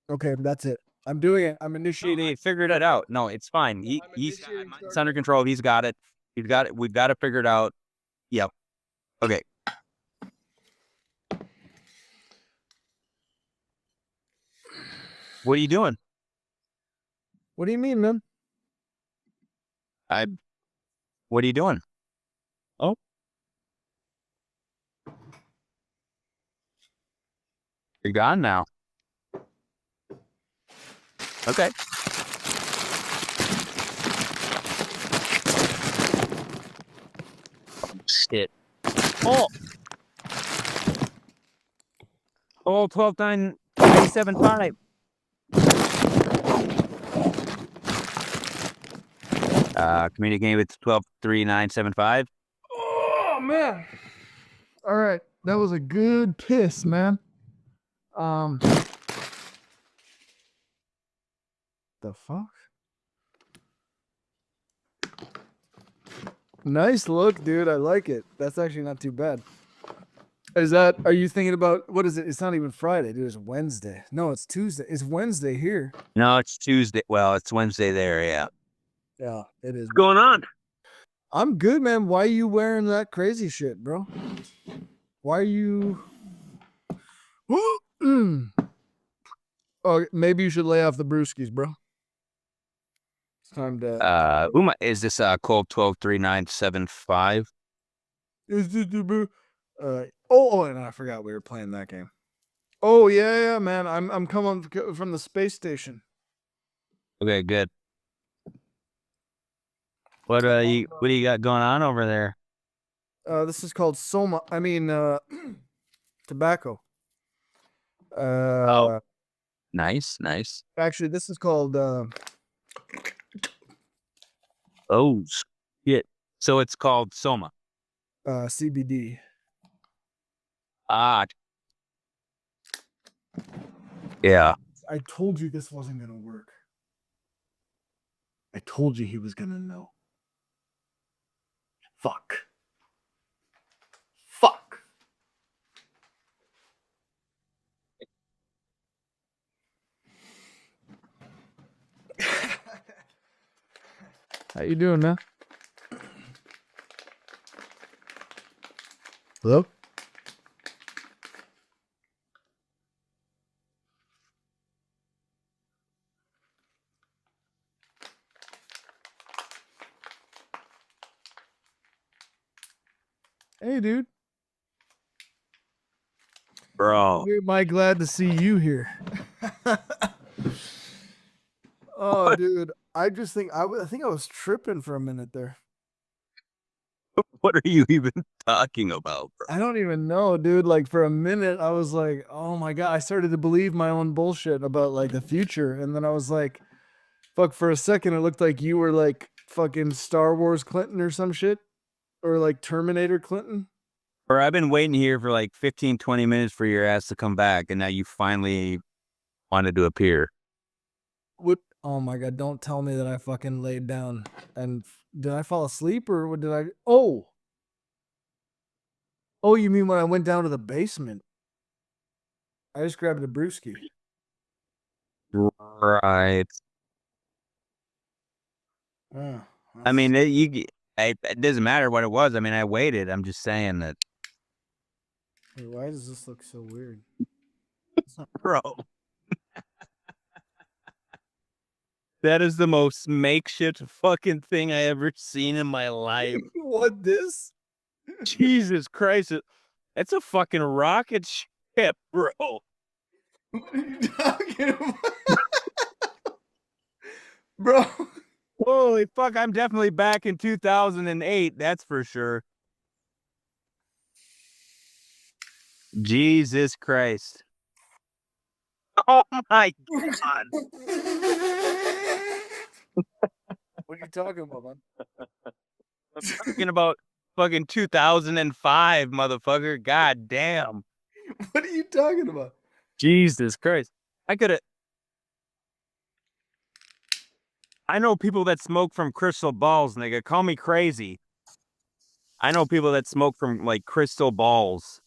Okay, that's it. I'm doing it. I'm initiating. They figured it out. No, it's fine. It's under control. He's got it. We've got to figure it out. Yep. Okay. What are you doing? What do you mean, man? What are you doing? Oh. You're gone now. Okay. Shit. Oh. Oh, 12,975. Communicating with 12,3975. Oh man! All right, that was a good piss, man. The fuck? Nice look, dude. I like it. That's actually not too bad. Are you thinking about, what is it? It's not even Friday, dude. It's Wednesday. No, it's Tuesday. It's Wednesday here. No, it's Tuesday. Well, it's Wednesday there. Yeah. Yeah, it is. What's going on? I'm good, man. Why are you wearing that crazy shit, bro? Why are you? Oh, maybe you should lay off the brewskis, bro. It's time to. Is this Cold 123975? Is this the brew? And I forgot we were playing that game. Oh yeah, man. I'm coming from the space station. Okay, good. What do you got going on over there? This is called Soma. I mean, tobacco. Nice. Actually, this is called. Oh shit. So it's called Soma. CBD. Ah. Yeah. I told you this wasn't gonna work. I told you he was gonna know. Fuck. How you doing, man? Hello? Hey, dude. bro. Am I glad to see you here? Oh, dude, I just think I think I was tripping for a minute there. What are you even talking about, bro? I don't even know, dude. Like for a minute, I was like, "Oh my god!" I started to believe my own bullshit about like the future, and then I was like, "Fuck!" For a second, it looked like you were like fucking Star Wars Clinton or some shit, or like Terminator Clinton. Or I've been waiting here for like 15, 20 minutes for your ass to come back, and now you finally wanted to appear. What? Oh my god! Don't tell me that I fucking laid down and did I fall asleep or what did I? Oh, oh, you mean when I went down to the basement? I just grabbed a brewski. Right. Oh, I mean, it doesn't matter what it was. I mean, I waited. I'm just saying that, wait, why does this look so weird? bro. That is the most makeshift fucking thing I ever seen in my life. What this? Jesus Christ. It's a fucking rocket ship, bro. What are you talking about? Bro. Holy fuck, I'm definitely back in 2008. That's for sure. Jesus Christ. Oh my God. What are you talking about, man? I'm talking about fucking 2005, motherfucker. God damn. What are you talking about? Jesus Christ. I know people that smoke from crystal balls, nigga. Call me crazy. I know people that smoke from like crystal balls.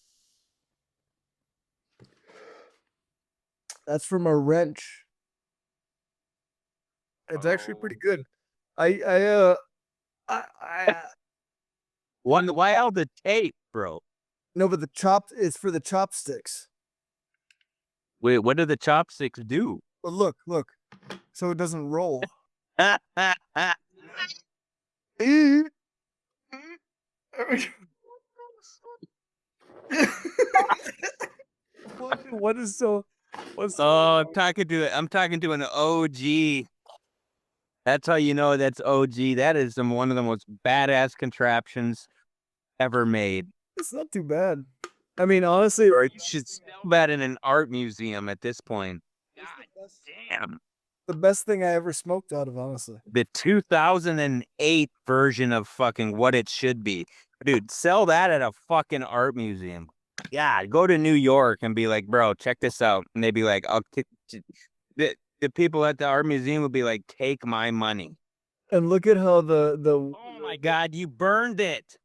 That's from a wrench. It's actually pretty good. I Why all the tape, bro? no, but it's for the chopsticks. Wait, what do the chopsticks do? But look, so it doesn't roll. What is so? What's Oh, I'm talking to an OG. That's how you know that's OG. That is one of the most badass contraptions ever made. It's not too bad. I mean, honestly, It should sell that in an art museum at this point. God damn. the best thing I ever smoked out of, honestly. The 2008 version of fucking what it should be. Dude, sell that at a fucking art museum. Yeah, go to New York and be like, bro, check this out. And they'd be like, the people at the art museum would be like, take my money. And look at how the Oh my God, you burned it.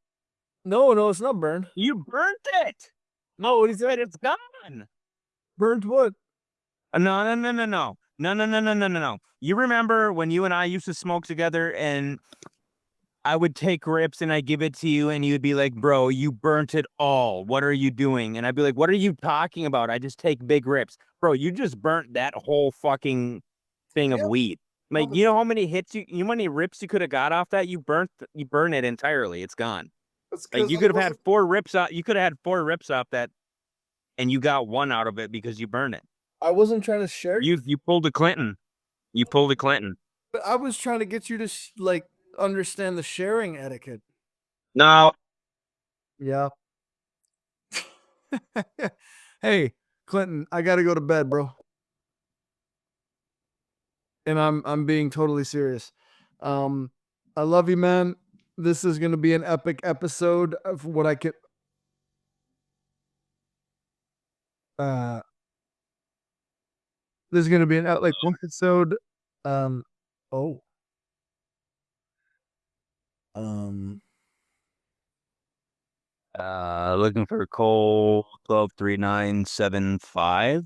no, it's not burned. You burnt it. No, what is it? It's gone. Burned what? No. You remember when you and I used to smoke together and I would take rips and I'd give it to you and you'd be like, bro, you burnt it all. What are you doing? And I'd be like, what are you talking about? I just take big rips. Bro, you just burnt that whole fucking thing of weed. Like, you know how many how many rips you could have got off that? You burn it entirely. It's gone. Like you could have had 4 rips out. You could have had 4 rips off that and you got 1 out of it because you burned it. I wasn't trying to share. You pulled a Clinton. You pulled a Clinton. But I was trying to get you to like understand the sharing etiquette. No. Yeah. Hey, Clinton, I gotta go to bed, bro. And I'm being totally serious. I love you, man. This is gonna be an epic episode of what I could. This is gonna be an like one episode. Oh. Looking for Cole 123975.